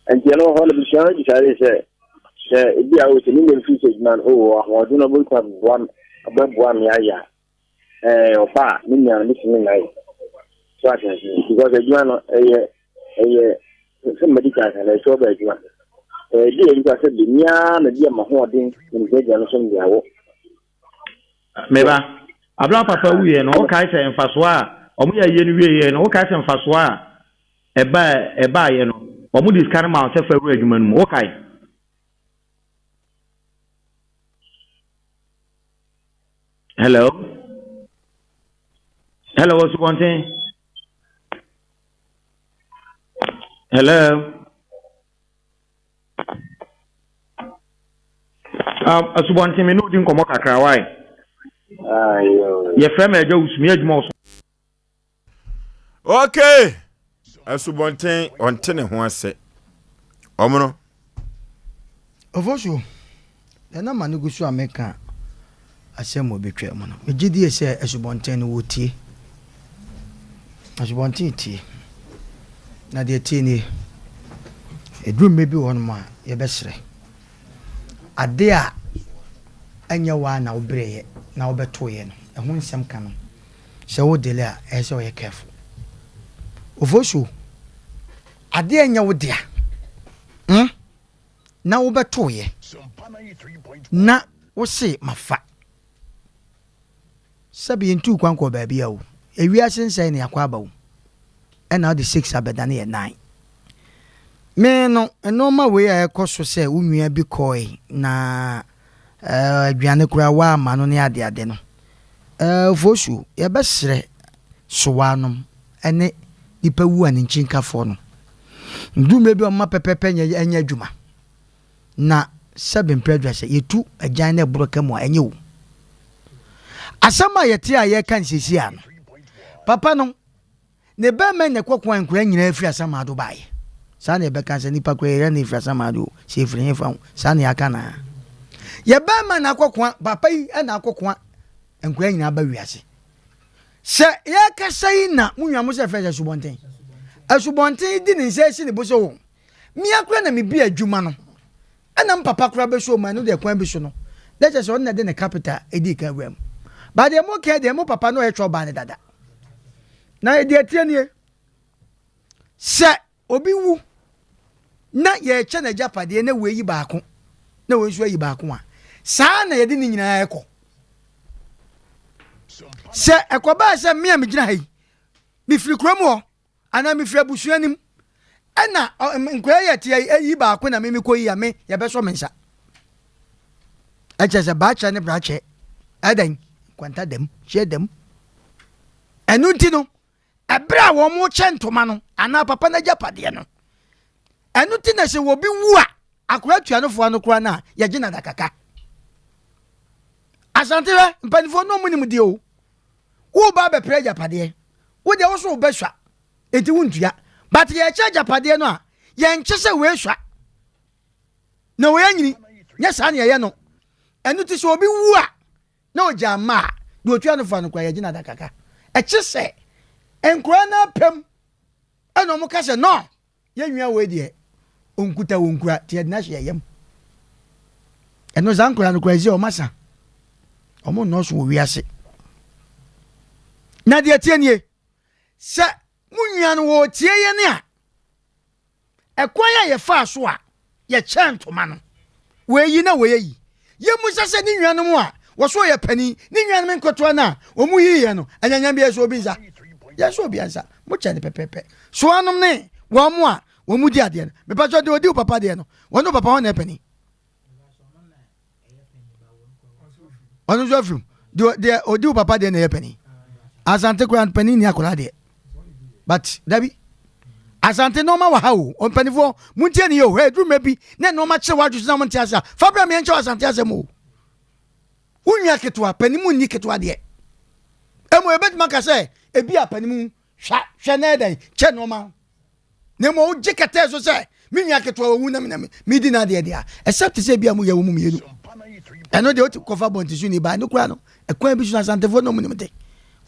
and you know how the show is say bi a o se ni me fi se juma o do no bo kwa one ababo me aya opa me nya me se me na so I can see because juma no some medical and I saw by you. Dear, you said the Nia, the dear Mahodin, in the Janison Yawo. Meba, Abla Papa, we and all kinds and Faswa, or we are yen and all kinds and Faswa, a buy, you know, or Moody's Caramel, Sefer Regiment, okay. Hello, what's one thing? Hello. Asubonti me no din komo kakra why? Ye frame ejo usumi adwuma so. Okay. Asubonti ontene ho ase. Omono. Ofosho. Na manu gusu ameka asem obetwe mo no. Megidi ese asubonti no wotie. Asubonti tie. Na de tini edrum mebi won ma ye besre ade a anya wa na obreye na obetoye no ehun nsem ka no se wo dele a ese o ye careful ofoshu ade anya wo dia na obetoye na wo se mafa sabi ntu kwanko ba bia wo ewia sensen ne akwa ba wo and now the 6 abedane ye 9 me no normal way I koso say unua bi koi na aduane kura wa ma no ne ade no foshu ye besre sowanom ene nipa wu an nchinkafo no ndume bi o ma pepepe nya adwuma na 7 predress yetu agyan na broka mu enye wo asama yete a ye kan sisi ano papa no ne be men ne kwakwan nkura nyina afiri asama ado bae sa ne be kan se nipa kura ye ne afiri asama ado se afiri he fa sa ne aka na ye be man na kwakwan papa yi na kwakwan nkura nyina ba wiase se ye ka sai na munwa mo se fe subonten asubonten di ne se si ne bo so mi akura na mi bi adwuma no ana papa kura be so man no de kwan bi so no let's just on the capital edi ka wem but the mo ke the mo papa no e tro ba ne dada na e de tie nie se obi wu na ye che na japade na we yi baako na we nso yi baako a saa na ye de ni nyina ekọ se ekoba se me am gina hai mi firi kromo ana mi firi abusuanim ana nkwa ye tie yi baako na me ko yi ya me ye be so me nsa eche se ba cha ne bra che adan kwanta dem che dem enu ti no ebra wo mo che ntoma no ana papa na japade no enu ti na se wo bi wu a akora tuanofo no kora na ye gina da kaka asante mpanifo no munim de o wo ba be pre japade wo de wo so be hwa enti wuntua but ye che japade no a ye nche se we hwa na wo yanyini nya sa na ye no enu ti so obi wu a na o jama do tuanofo no kora ye gina da kaka e che se enkora na pem eno mo ka se no ye nwia we de onkuta wonkura tie na hye yem eno zankora no kora zi o masa omo no so wi ase na de tie nie se munua no wo tie ye ne a ekwan ya ye fa so a ye chantoma no we yi na we yi ye musa se ni nua no mu a wo so ye pani ni nua no nkoto na o mu yi ye no anyanya bi so obi nsa ye so obi nsa mo che ne pepepe so anom ne wo mu a wo mu di ade no me pa so de odi papa de no wo no papa ho na pani onu so frum de odi papa de na ye pani asante ko an pani ni akola de but dabi asante no ma wa ha o panifo muntie ni yo he dru mebi na no ma che wa dwu na muntie asa fabra me enche asante asa mo unya ketwa panimu ni ketwa de emo ebet maka se ebi a panimu hwa na dan che no ma na mo uje kete so se me nya ketwa wu na me di na de dia except se bia mu ye wo mu yelu eno de o kofa bontisu ni ba no kura no ekwan bi so asante fo no mu ni mte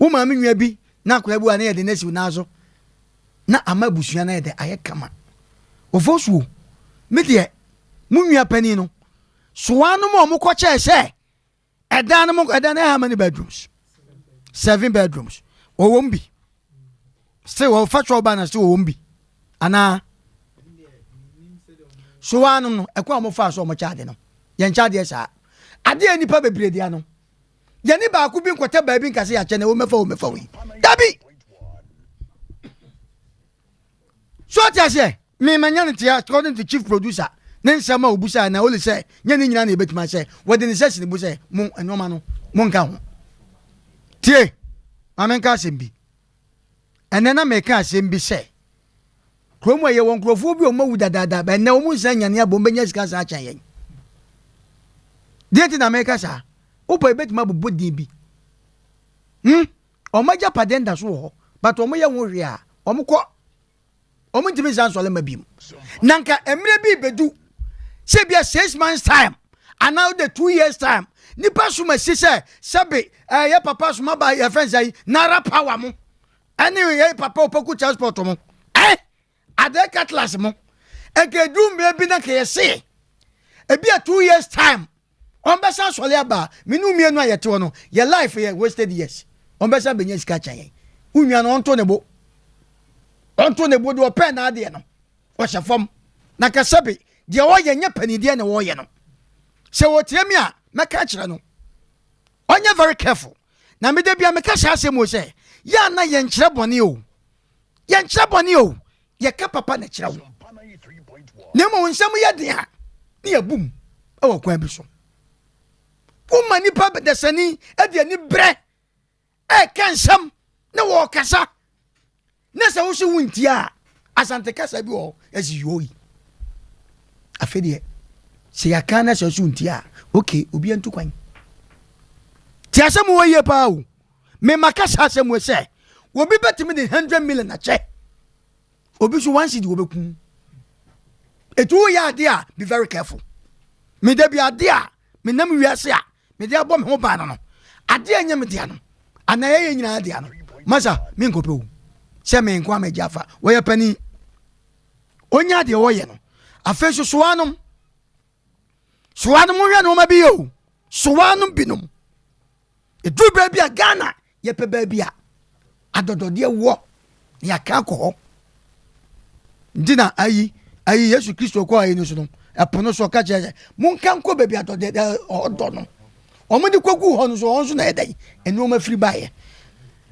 wo ma me nwa bi na akora bu ana ye de nasi na so na ama busua na ye de aye kama ofosuo me de mu nwa pani no so anu mo ko che se edan how many bedrooms 7 bedrooms o wombi say wo fa cho ba na say wo wombi ana so anu no ekwa mo fa so mo cha de no ye ncha de sa ade ani pa bebre dia no ye ni ba ku bi nkote ba bi nkase ya che na wo mefa wi dabi so tia se me manya ne tia according to chief producer ne nsama obusa na ole se nya ni nyina na ebetima se wo de ne sesi ne bu se mo enoma no mo nka ho tie amenka asembi enena meka asembi se kromo ye won krofo bi o mawu dadada ba na o mu nsa nyane abom benya sika sa acha yen dieti na meka sa opo ebetima bubu din bi o maja padenda so ho but o mo ye won hwe a o mo ko o mo ntimi san so le mabim nanka emre bi bedu se bia 6 months time and now the 2 years time nipa suma sise sabe ya papa suma ba ya friends ai nara power mo anyway ya papa opoku transport mo ade catlas mo ekedum bi na ke se e bia 2 years time on be san so le aba minu mienu ayete wo no your life ye wasted years on be san benya sika chan unwa no onto ne bo do pen na ade no o shafom na ka sabe de wo ye nya pani de na wo ye no se wo tie mi a meka kire no onye very careful na me de bia meka sha asem wo se ya na ye nkire bone o ye ka papa na kire wo ne mo nsam ye de a ne ya bum e wo kwan bi so wo mani pa de sani e de ni bre e kan sam ne wo kasa ne se wo so wuntia asante kasa bi wo esi yoyi afedie se yakana se so wuntia okay obi antu kwan ti asem wo ye pa o me makasa asem wo se obi betimi de 100 million na che obi so 1 cedi wo bekun etu ya ade a be very careful me de bi ade a me nam wiase a me de abom ho ba no ade anya me de no ana ye nyina ade no masa me nkope o se me nkwa me jafa wo ye pani onya de wo ye no afe so soanom hwe no ma bi o soa no binom eduru baabi a Ghana yɛpɛ baabi a adɔdɔdeɛ wɔ yɛaka akɔ hɔ nti na ayi Yesu Kristo kɔ ayi no so no ɛpono so ka kyerɛ monka nkɔ baabi adɔdeɛ ɔdɔ no ɔmo de kɔgu hɔ no so ɔnso na ɛdɛn ɛnneɛma firi baeɛ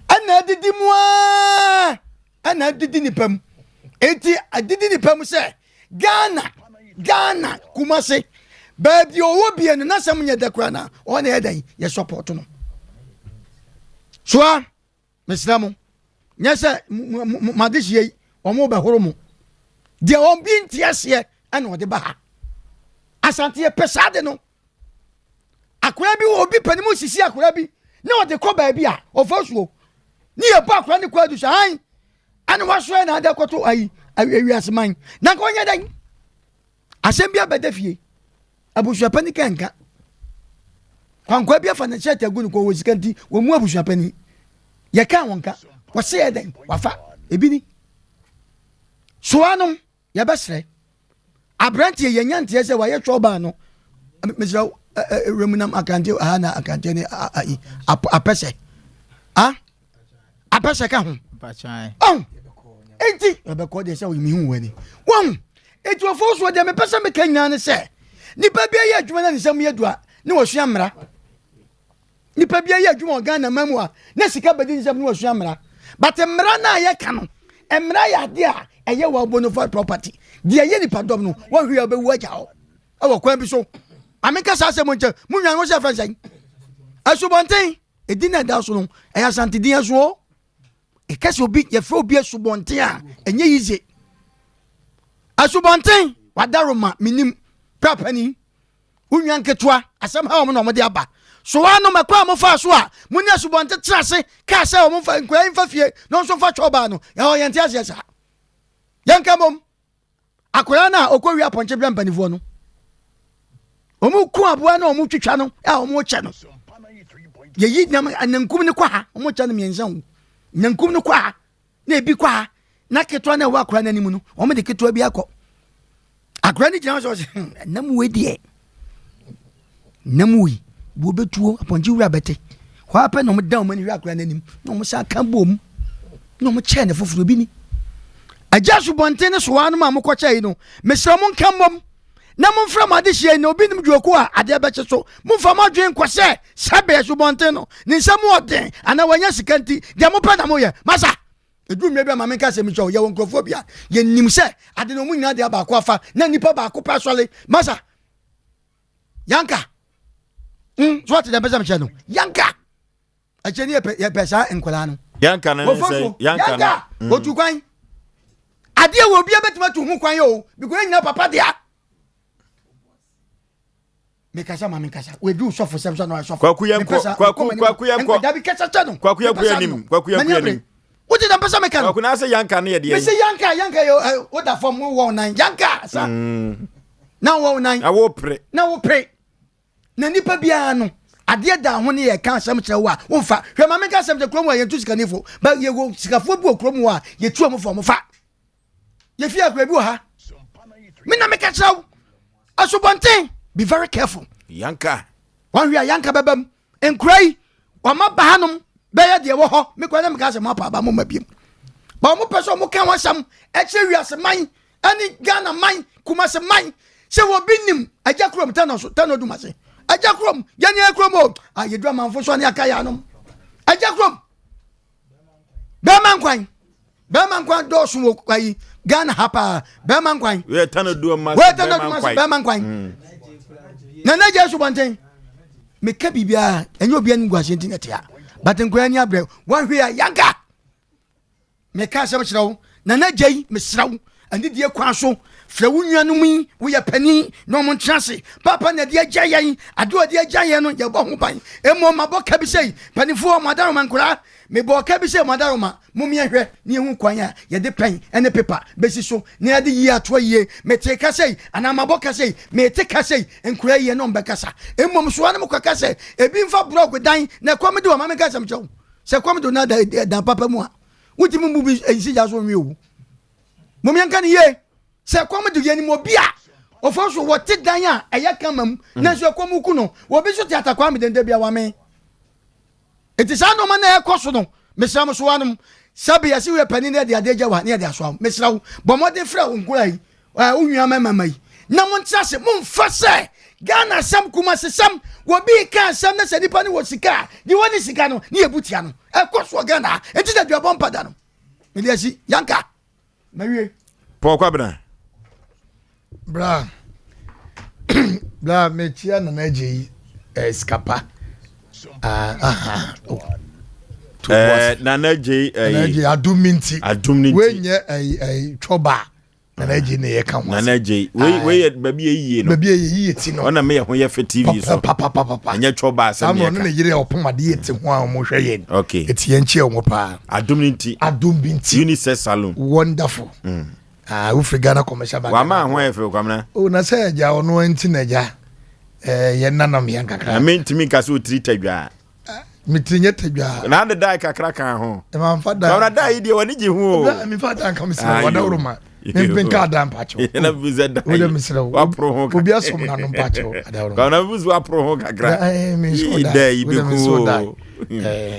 ɛna adidi mu a ɛna adidi nipa mu eti adidi nipa mu sɛ Ghana Kumase baabi ɔwɔ bie no n'asɛm nyɛ dɛkora na ɔna ɛdɛn yɛ support no soa mesra mo nyɛ sɛ madehyia yi ɔmo bɛhoro mo deɛ ɔn bi ntiaseɛ ɛna ɔde ba ha asante yɛ pɛ saa de no akora bi wɔ obi panimu sisi akora bi na ɔde kɔ baabi a ɔfa suo ni yɛ bɔ akora ne kɔ adu sɛ han ɛna wasoɛ na ada kɔto ayi awiaseman na nka ɔnyɛ dɛn asɛm bi abɛda fie abusuapani kanka kwankwa bi afa ne hyɛ tagu no kɔ wɔ sika nti wɔ mu abusuapani yɛka wɔn ka wɔsɛ yɛ dɛn wafa ebi ni soa no yɛbɛsrɛ aberanteɛ yɛnya nteɛ sɛ wɔayɛ twɔbaa no mesrɛ remunam akante aha na akante ne apɛsɛ apɛsɛ ka ho enti yɛbɛkɔ deɛ sɛ wɔyimi hu w'ani wɔn enti wɔfo so deɛ mepɛ sɛ meka nyinaa ne sɛ nipa bi ayɛ adwuma na ne nsɛm yɛ du a ne wɔsua mmara nipa bi ayɛ adwuma wɔ Ghana ma mu a na sika bɛdi nsɛm ne wɔsua mmara but mmara na yɛka no mmara yɛ adeɛ a ɛyɛ wɔ bonafide property deɛ yɛ nipa dɔm no wɔhwɛ a bɛwu agya hɔ ɛwɔ kwan bi so ameka saa sɛ mo nkyɛ mo nwan wo sɛ fɛ nsɛn asubɔnten ɛdi na ɛda so no ɛyɛ asantedin aso ɛkɛsɛ obi yɛfrɛ obi asubɔnten a ɛnyɛ yize asubɔnten wadaroma menim prapani wonwa nketewa asɛm ha wɔm na ɔmode aba so wa no makɔ a mofa so a mo ne asubɔnten tena ase kaa sɛ ɔmfa nkɔa mfa fie na ɔnso mfa twɔbaa no ɛhɔ yɛnte aseɛ saa yɛnka mom akɔra no a ɔkɔwie apɔnkye bra mpanifoɔ no ɔmo ku aboa na ɔmo twitwa no a ɔmo kyɛ no yɛyi nankum no kɔ ha ɔmo kyɛ no mmiɛnsa wo nankum no kɔ ha na ebi kɔ ha na ketewa na ɛwɔ akɔra no anim no ɔmo de ketewa bi akɔ akɔra no gyina hɔ sɛ nam wei deɛ nam wei bo bɛtuo apɔnkye wura bɛte hɔ apɛ na ɔmo da ɔmo ani hwɛ akɔra no anim na ɔmo sa ka bom na ɔmo kyɛ ne foforɔ bi ni agya subɔnten ne soa no ma mokɔkyɛ yi no mesrɛ mo nka mmom na momfrɛ mo adehyia na obi nim dwoko a adeɛ bɛkye so momfa mo adwen nkɔ sɛ sɛbɛɛ subɔnten no ne nsɛm ɔden anaa wanya sika nti deɛ mopɛ na moyɛ masa ɛduru mmerɛ bi a ma menka sɛ mekyɛ yɛwɔ nkurɔfoɔ bi a yɛnim sɛ ade no mu nyinaa deɛ baako afa na nnipa baako pɛ asɔle masa yanka so wate deɛ mpɛ sɛ mekyɛ no yanka akyɛ ne yɛpɛ saa nkwadaa no yanka no sɛ yanka ɔtu kwan adeɛ wɔ obi abɛtumi to ho kwan yɛ o because nyina papa dea mekasa ma mekasa wedu sɔfo sɛm sɛ no sɔfo kwaku yɛnkɔ dabi kasa kyɛ no kwaku yɛnkɔ nim wote da mpɛsɛ meka no kwaku na sɛ yanka no yɛdeɛ mesɛ yanka yɛ woda fam wɔ nan yanka sa na wɔ nan na wopere na nipa biara no adeɛ da ho ne yɛ ka asɛm kyerɛ wo a womfa hwɛ ma meka asɛm kyɛ kurom a yɛnto sikanifo ba yɛwɔ sikafoɔ bi wɔ kurom hɔ a yɛtu ɔmo fɔ ɔmo fa yɛfi akora bi wɔ ha mena meka kyerɛ wo asubɔnten be very careful yanka wanhwɛ a yanka bɛbam nkura yi wɔma ba hanom bɛyɛ deɛ wɔ hɔ mekora ne meka sɛ mapa aba moma biam ba ɔmo pɛ sɛ ɔmo ka ho asɛm ɛkyerɛ wiase man ɛne Ghana man Kumase man sɛ wɔbi nim agya kurom tano dum ase agya kurom yɛne kurom o yɛdu amanfo so ne aka yɛ anom agya kurom bɛma nkwan dɔɔso wɔ ayi Ghana ha paa bɛma nkwan tano dum ase bɛma nkwan na na gya subɔnten meka biribiaa ɛnyɛ obia no nguase nti nɛtea but nkora ni abrɛ wanhwɛ a yanka meka asɛm kyerɛ wo na na gya yi mesrɛ wo anidie kwan so frɛ wo nuanom yi woyɛ pani na ɔmo ntena ase papa na de agya yɛn ade ɔde agya yɛn no yɛbɔ ho ban ɛmmɔ mabɔ ka bi sɛ panifoɔ madaroma nkora mebɔ ka bi sɛ madaroma momiɛhwɛ ne yɛhu kwan a yɛde pɛn ɛne pepa bɛsi so na yɛde yie atoa yie mete ka sɛ anaa mabɔ ka sɛ mete ka sɛ nkora yie no mbɛkasa mmom soa no mokɔka sɛ ebi mfa blɔk dan na ɛkɔm de wɔ ma meka sɛm kyɛw sɛ kɔm do na da papa mu a wotimi mu bi ɛnsi gya so nwie wo momiɛnka ne yie sɛ kɔm de yɛnim obi a Oforisuo what take danya eye kamam na so akomu ku no wo bi so tiata kwa me dende bia wa me enti sa no ma na ekoso no mesram so wanum sabi yasi we pani na de adeja wa na de aso mesrawo bomode fra onkura yi unwa mama yi na mo ntiase mo mfa se Ghana sam kuma se sam wo bi ka sam na se nipa ni wo sika di woni sika no ni ebutia no ekoso Ghana enti da duabon pada no Eliasi yanka na wie Pokwa bra bra mechia na naji escapa na naji adumminti wenye choba na naji ne ye kan na naji we baby yiye no baby yiye ti no ona me ye ho ye fe TV so anya choba asem ye ka na yire opomade ye ti ho a mo hwe ye okay eti ye nche wo pa adumminti unisex salon wonderful ufri Ghana commercial bank wa ma ho ye fe kwamna o na se eja ono anti na eja ye nanam yan kakra me ntimi ka so tritadwa mitinye tadwa na de dai kakra kan ho e ma fa da na dai de woni gi ho o mi fa da kam se wada uruma me ka da mpacho na buze dai o de misra wa pro ho obi asom na no mpacho ada uruma ka na buze wa pro ho kakra mi so da dai bi ko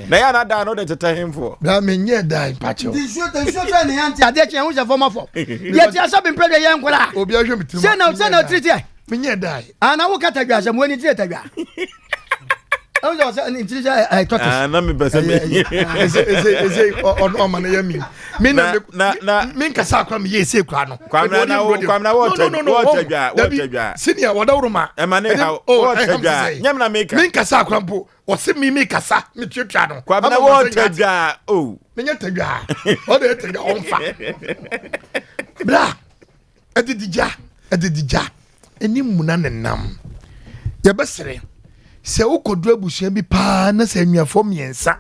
na ya na da no de teta hemfo da me nye da mpacho tension ne yanti ade che hu je forma for ye ti asabi mpre ye nkola obi ahwe mitim se na treat ye me nye da ana wo kata dwa asem woni treat dwa I was in I thought na me pese me eze on man ya mi na min kasa kwa me yese kwa no kwamna na wo tadwa senior wada uruma e ma ne ha wo tadwa nyam na me ka min kasa kwa mpo o se mi kasa mi twetwa no kwamna wo tadwa o me nya tadwa o de tadwa on fa bra edidija eni muna nenam ye besere se ukodu abusua bi pa na se nnuafo miensa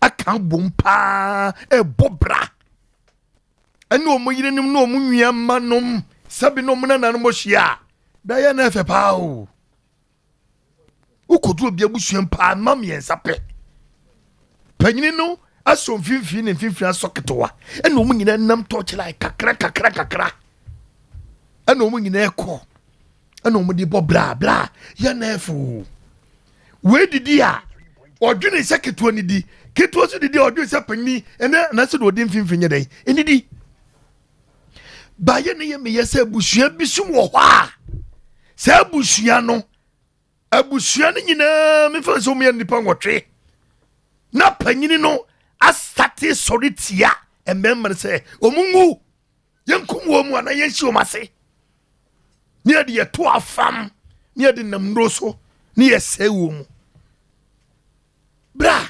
aka bom pa e bobra ene o moyirenim na o munua manom sabi no muna nanom hia da ye na efe pa o ukodu obi abusua pa ma miensa pe panyini no aso mfimfi ne mfimfi asoketowa ene o munyina nam torch like kakra ene o munyina ekọ ene o mudi bobra ye na efu we didi a odwene se keto ni di keto so didi odwene se panni ene na se do odi mfimfinye dai enidi ba ye ne ye me ye se busua bisum wo ho a se busua no abusua ne nyina me fa so me nipa nwotwe na panyini no astate soritia ememmer se omungu yenkum wo mu ana yenhyi o mase ne ade ye to afam ne ade namro so ne ye se wo mu bra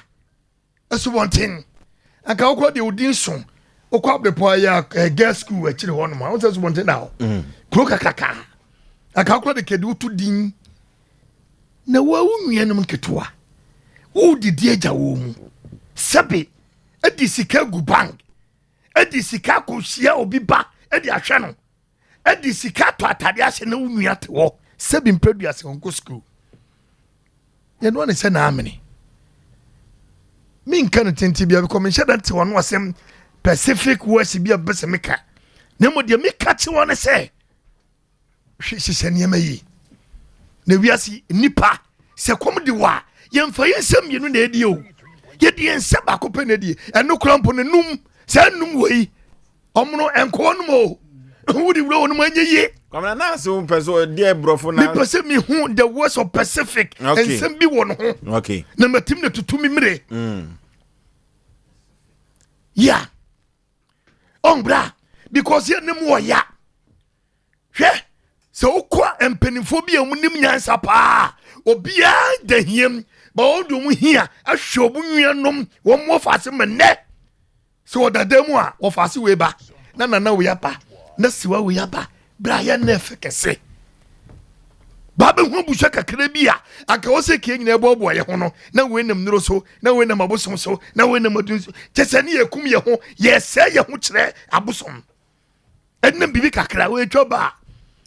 asubonten aka okwa de odin so okwa bepo ya girl school akire ho no ma won asubonten na ho kro kakaka aka okwa de kede utu din na wa unnuanom ketoa wo didi agya wo mu sabe edi sika gu bank edi sika ko hia obi ba edi ahwe no edi sika to atade ahye na unnua te wo sabe mpredua se onko school ye no ne se na amene min kan tenti bia because me shada te wono asem Pacific West bia bese meka na mo de meka te wona se hwehye niam yi na wiase nipa se kom de wa ye mfa yensem yenu na edi o ye de yense ba ko pe na edi eno krampo ne num se num wei omno enko num o wudi wuro wonu manyeye kwamna na se un peso de brofo na me pese me hu the West of Pacific ensem bi wono ho okay na matim na tutumi mire yeah ombra because ye nem wo ya hwe se okwa empenifo bi amunim nyansa pa obia dahiem ba odu mu hia ahwe obunnuanom wo mo fase menne se odadam a wo fase we ba na we ya pa na siwa we ya ba bra ya na efekese ba be hu busha kakra bi a aka wo se ke nyina ebo ye ho no na we nam nuro so na we nam abosom so na we nam adun so chese ne yekum ye ho ye se ye ho kire abosom edna bibi kakra we twoba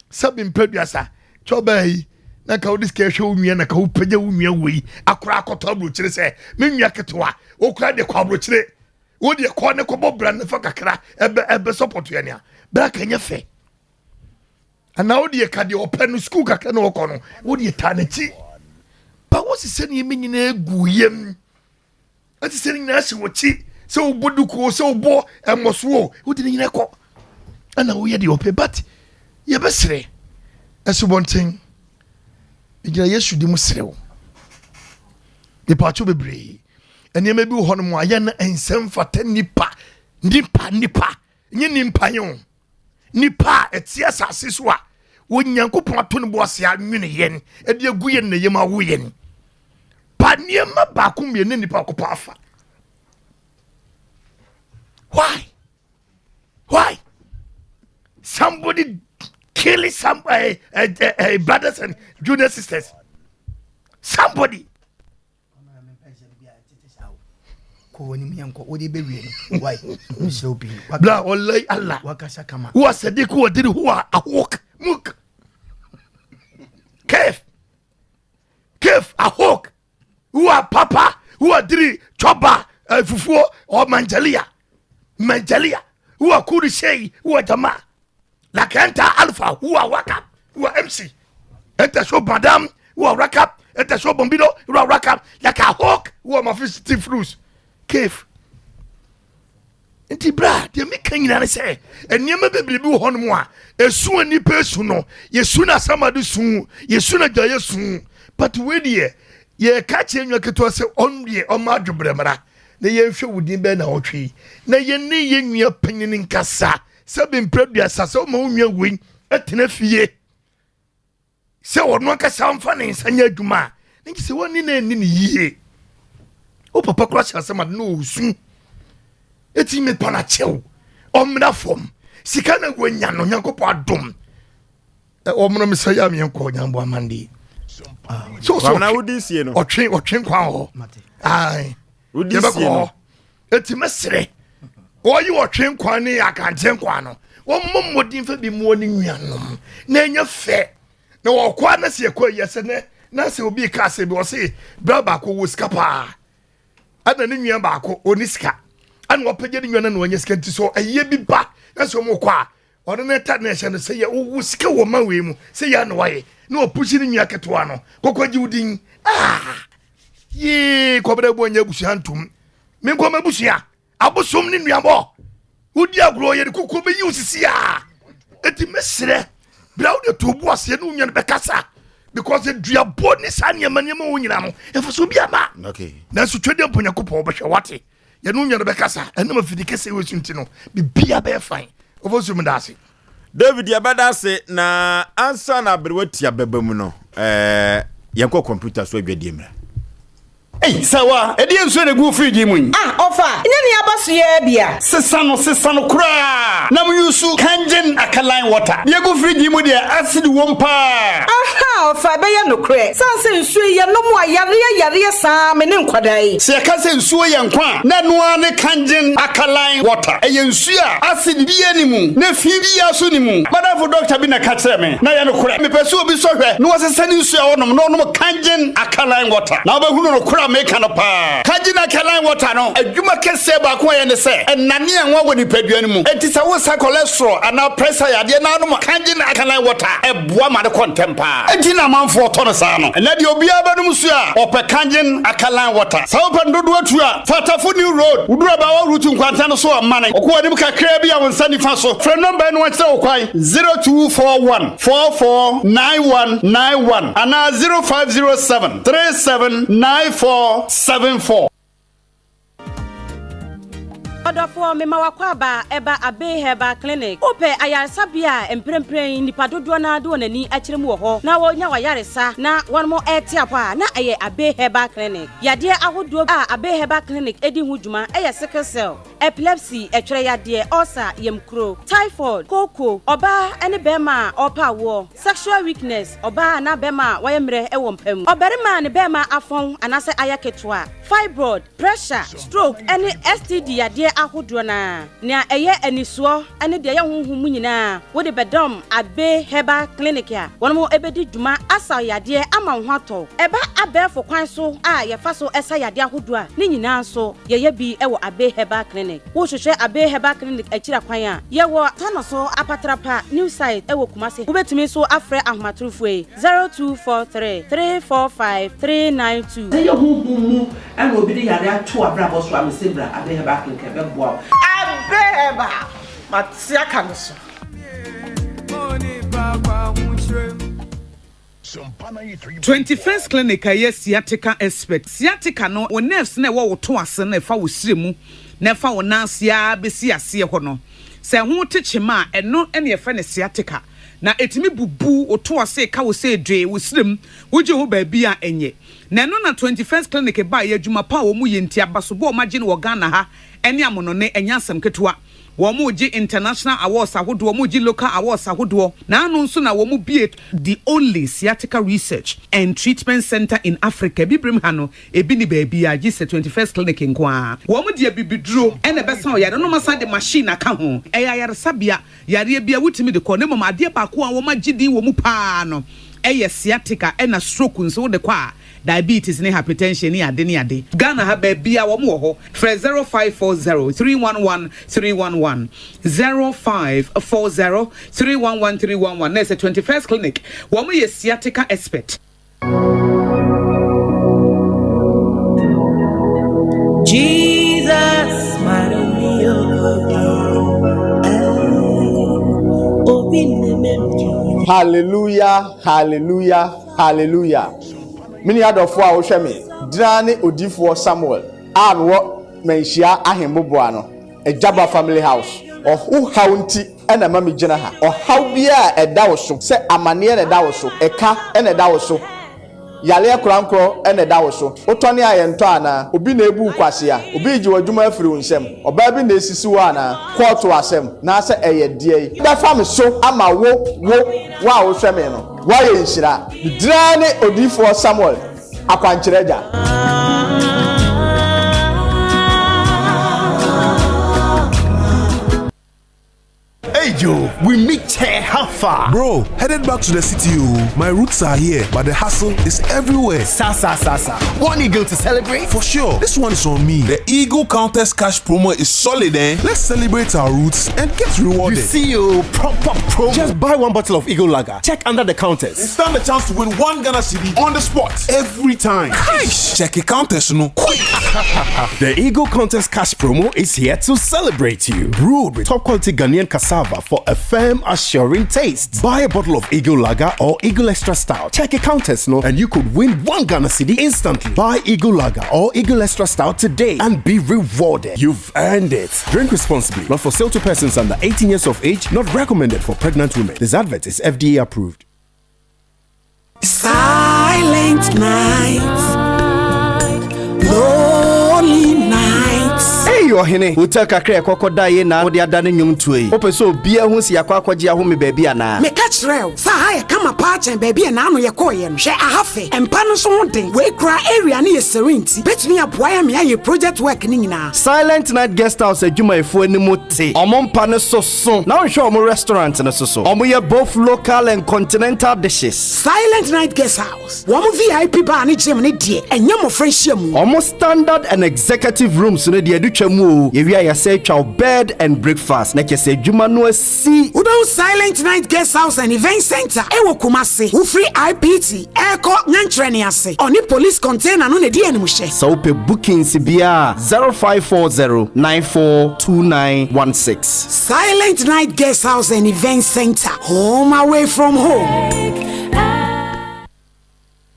sabi mpeduasa twoba yi na ka wo diske hwe unua na ka wo pagya unua wei akora akoto abro kire se me nua ketoa wo kura de kwa abro kire wo de kwa ne ko bobra ne fa kakra ebe support ya nia bra ka nya fe and now the cadi open school kakano kono wo de taneti but what is saying me nyina guyem ati saying na se wochi se oboduko se obo emoso wo de nyina ko ana wo ye de open but ye besere esubonten igira yesu di musrew de pacho bebre ene me bi wo hono mo aye na ensem fata nipa nye nimpa yon nipa eti asase so a wo nyankopon ato ne bo ase anwene yen e de agu yen ne yema wo yen pa niema ba ko me ne nipa ko pa afa why somebody killing somebody brothers and junior sisters somebody ko ni miyanko odi be wi no why no be bla wallahi allah wakasha kama huwa sadiku wa diri huwa ahok muk kef ahok huwa papa huwa diri choba fufuo o manjalia huwa kuri shei huwa jamaa lakanta alfa huwa wakap huwa mc enta show madam huwa rakap enta show bombido huwa rakap like ahok huwa mafisi tifrus Cave. Enti bra, de me kan nyina ne se, enema bebre bi wo hono mo a, esu ani pesu no, yesu na samadu su, yesu na gya yesu. But we die, ye ka che enwa keto se onde o ma dwobre mra. Na ye hwe wudin be na otwe. Na ye ne ye nwia panyin nkasa, se be mpredua sase o ma nwia win, etena fie. Se wono nkasa mfa ne nsanya adwuma. Ngi se woni na ni yie. O papa crash asema no sun eti me pana chew omna fom sika na gwanya no nyankopɔ adom omna me say am yanko nyambo amande so na wudi sie no otwen kwa ho ai wudi sie no eti mesere oyi otwen kwa ne akante kwa no wo mommodin fa bi mu oni nyanom na enya fe na wo kwa na se kwa yese ne na se obi ka se bi wo se bra ba ko wo skapa ana ne nwia baako oniska ana wapagye ne nwia na wanya sika nti so aye bi ba eso mo kwa ɔno ne ta na ɛhyɛ no sɛ yɛ wo sika wɔ ma wei mu sɛ yɛ no waye na opushi ne nwia ketewa no kokɔgye wudin ye kɔbere bo nya busu antum me nkɔ ma busu a abosom ne nwia bɔ wudi agro yɛ de kokɔ be yi usisi a eti mesrɛ bra wo de to bu ase ne nwia no bɛkasa because the diabo ni sanya manyama wo nyina no efo so bia ma okay na so twede mponya kopɔ bɛhwɛ wate ye no nyɛ no bɛkasa ɛnam afidi kese wo sunti no bibia bɛ fine ofo so mdase David yabadase na ansa na berwatia bebamu no yanko computer so adwadie mra sawa edi enso ne gu free mun ofa nya ne abaso ye bia sesa no kura na mu yusu kanjen akaline water ye gu free mu dia acid wompa ofa be ye no kure sanse nsu ye no mu ayare sa me ne nkwadai se ka se nsu ye nkwa na noa ne kanjen akaline water e ye nsu a acid bi ye ni mu na fi bi ya so ni mu madafo doctor bi na ka kire me na ye no kure me pese obi so hwe no sesa ne nsu a wonom no kanjen akaline water na obehunu no kura make no pa kagina kalan water no adwuma kese ba ko ye ne se enane enwa woni padua ni mu enti se wo sa cholesterol ana pressure ya de na no kagina kalan water eboa ma de contempa enti na manfo to no sa no na de obia ba no su a ope kagin akalan water sa wo pandodo atu a fatafo new road udura ba wo rutu nkwanta no so amane okwo nim kakra bia won sani fa so frɛ number no wate wo kwai 0241 449191 ana 0507 379474 Odofo mema wakwaba eba Abe Herbal Clinic. Ope ayaresabia emprempren nipa dodo na do nani akire mu ho. Na wonya wayaresa na wonmo etiapa na aye Abe Herbal Clinic. Yade ahodo a Abe Herbal Clinic edi hu dwuma eye sickle cell, epilepsy, etwere yade, ulcer, yemkro, typhoid, koko, oba ene bema opa wo, sexual weakness, oba na bema wayemre ewo mpam. Oberima ne bema afon anase ayaketwa. fibroid, pressure, stroke, any STD adeɛ ahodoɔ na. Nea ɛyɛ anisuo ɛne deɛ yɛ honhom nyinaa. Wo de bedom Abe Herbal Clinic a. Wɔn mo ebedi dwuma asa yadeɛ ama ho atɔ. Ɛba abɛɛfo kwan so a yɛfa so ɛsa yadeɛ ahodoɔ a ne nyinaa so yɛyɛ bi ɛwɔ Abe Herbal Clinic. Wo hwehwɛ Abe Herbal Clinic akyira kwan a yɛwɔ tano so apatrapa new site ɛwɔ Kumase. Wobɛtumi so afrɛ ahomatorofo 0243 345 392. Say your home and will be the area to a bravo swam Sibra, Abe Herbal Clinic, Abe Herbal. Matsia Canso. 21st Clinic aye sciatica expert. Sciatica no o nerves na wo to ase na fa wo sire mu na fa wo nansia besi ase ho no. Se ho techema eno ene ye fa ne sciatica. Na etimi bubu o to ase ka wo se dwe wo sire mu wo je ho ba bia enye. Na no na 21st Clinic ba ye adwuma pa wo mu ye ntia baso bo ma gye no wo Ghana ha ene amono ne enya asem ketewa. Womuji international awards ahodo womuji local awards ahodo na anu nso na womu be the only sciatica research and treatment center in Africa bibrim ha no ebi ni baabi a gise 21st Clinic nkoa womu de bibiduro ene besa o yare no masa de machine aka ho eya yare sabia yare bia wutimi de ko ne mama ade ba ko a wo magidi womu pa no eye sciatica ena stroke nso de kwa diabetes ne hypertension ni ade Ghana ha ba bia wo mo ho 0540 311 311 0540 311 311 na 21st Clinic wo mo ye sciatica expert. Jesus, my hallelujah, hallelujah, hallelujah. Mini adofo a wo hwe me drane odifo Samuel anwo menhia ahemboboa no Ejaba family house ohu haunti ena mami gina ha ohaw bia eda wo so se amane na eda wo so eka ena eda wo so yale akurankro ena eda wo so otone ayento ana obi na ebu kwase a obi ji wadwuma afiri nsem oba bi na esisi wo ana court asem na se eye die da fam so ama wo wa wo hwe me no wa ye nhira drane odifo Samuel akwanchereja. Hey Joe, we meet here. How far? Bro, headed back to the city. My roots are here, but the hustle is everywhere. Sa. One eagle to celebrate? For sure. This one is on me. The Eagle Countess Cash promo is solid, eh? Let's celebrate our roots and get rewarded. You see, proper promo. Just buy one bottle of Eagle Lager. Check under the counters. And stand a chance to win 1 Ghana cedi on the spot every time. Nice. Check your counters, no quick. The Eagle Countess Cash promo is here to celebrate you. Brewed with top quality Ghanaian cassava for a firm, assuring taste. Buy a bottle of Eagle Lager or Eagle Extra Stout. Check your counters, no, and you could win 1 Ghana cedi instantly. Buy Eagle Lager or Eagle Extra Stout today and be rewarded. You've earned it. Drink responsibly. Not for sale to persons under 18 years of age. Not recommended for pregnant women. This advert is FDA approved. Silent night, lonely nights. Hey, Ohene, utaka kre kokoda ye na odi adane nyum tuei. Opeso bia hu si yakwa akwaji aho me baabi ana. Me catch real. Sa ha kama pa chen baabi na anu ye koye no. Hwe ahafe. Empa no so hoden. We kra area na ye serenti. Betumi aboa ya me aye project work ni nyina. Silent Night Guest House adwumayefo animu te. Omompa ne soso. Na onhwe omo restaurant ne soso. Omo ye both local and continental dishes. Silent Night Guest House. Womo VIP bar ni gym ni die. Enye mo friendship mu. Omo standard and executive rooms no de adutwa mu o. Yewia ya say twa bed and breakfast. Na kese adwuma no asi. Udo Silent Night Guest House and Event Center. Ewo Kumase. Wo free IPT. Eko nyantrene ase. Oni police container no ne die animu hye. So pe bookings bia 0540 942916. Silent Night Guest House and Event Center. Home away from home.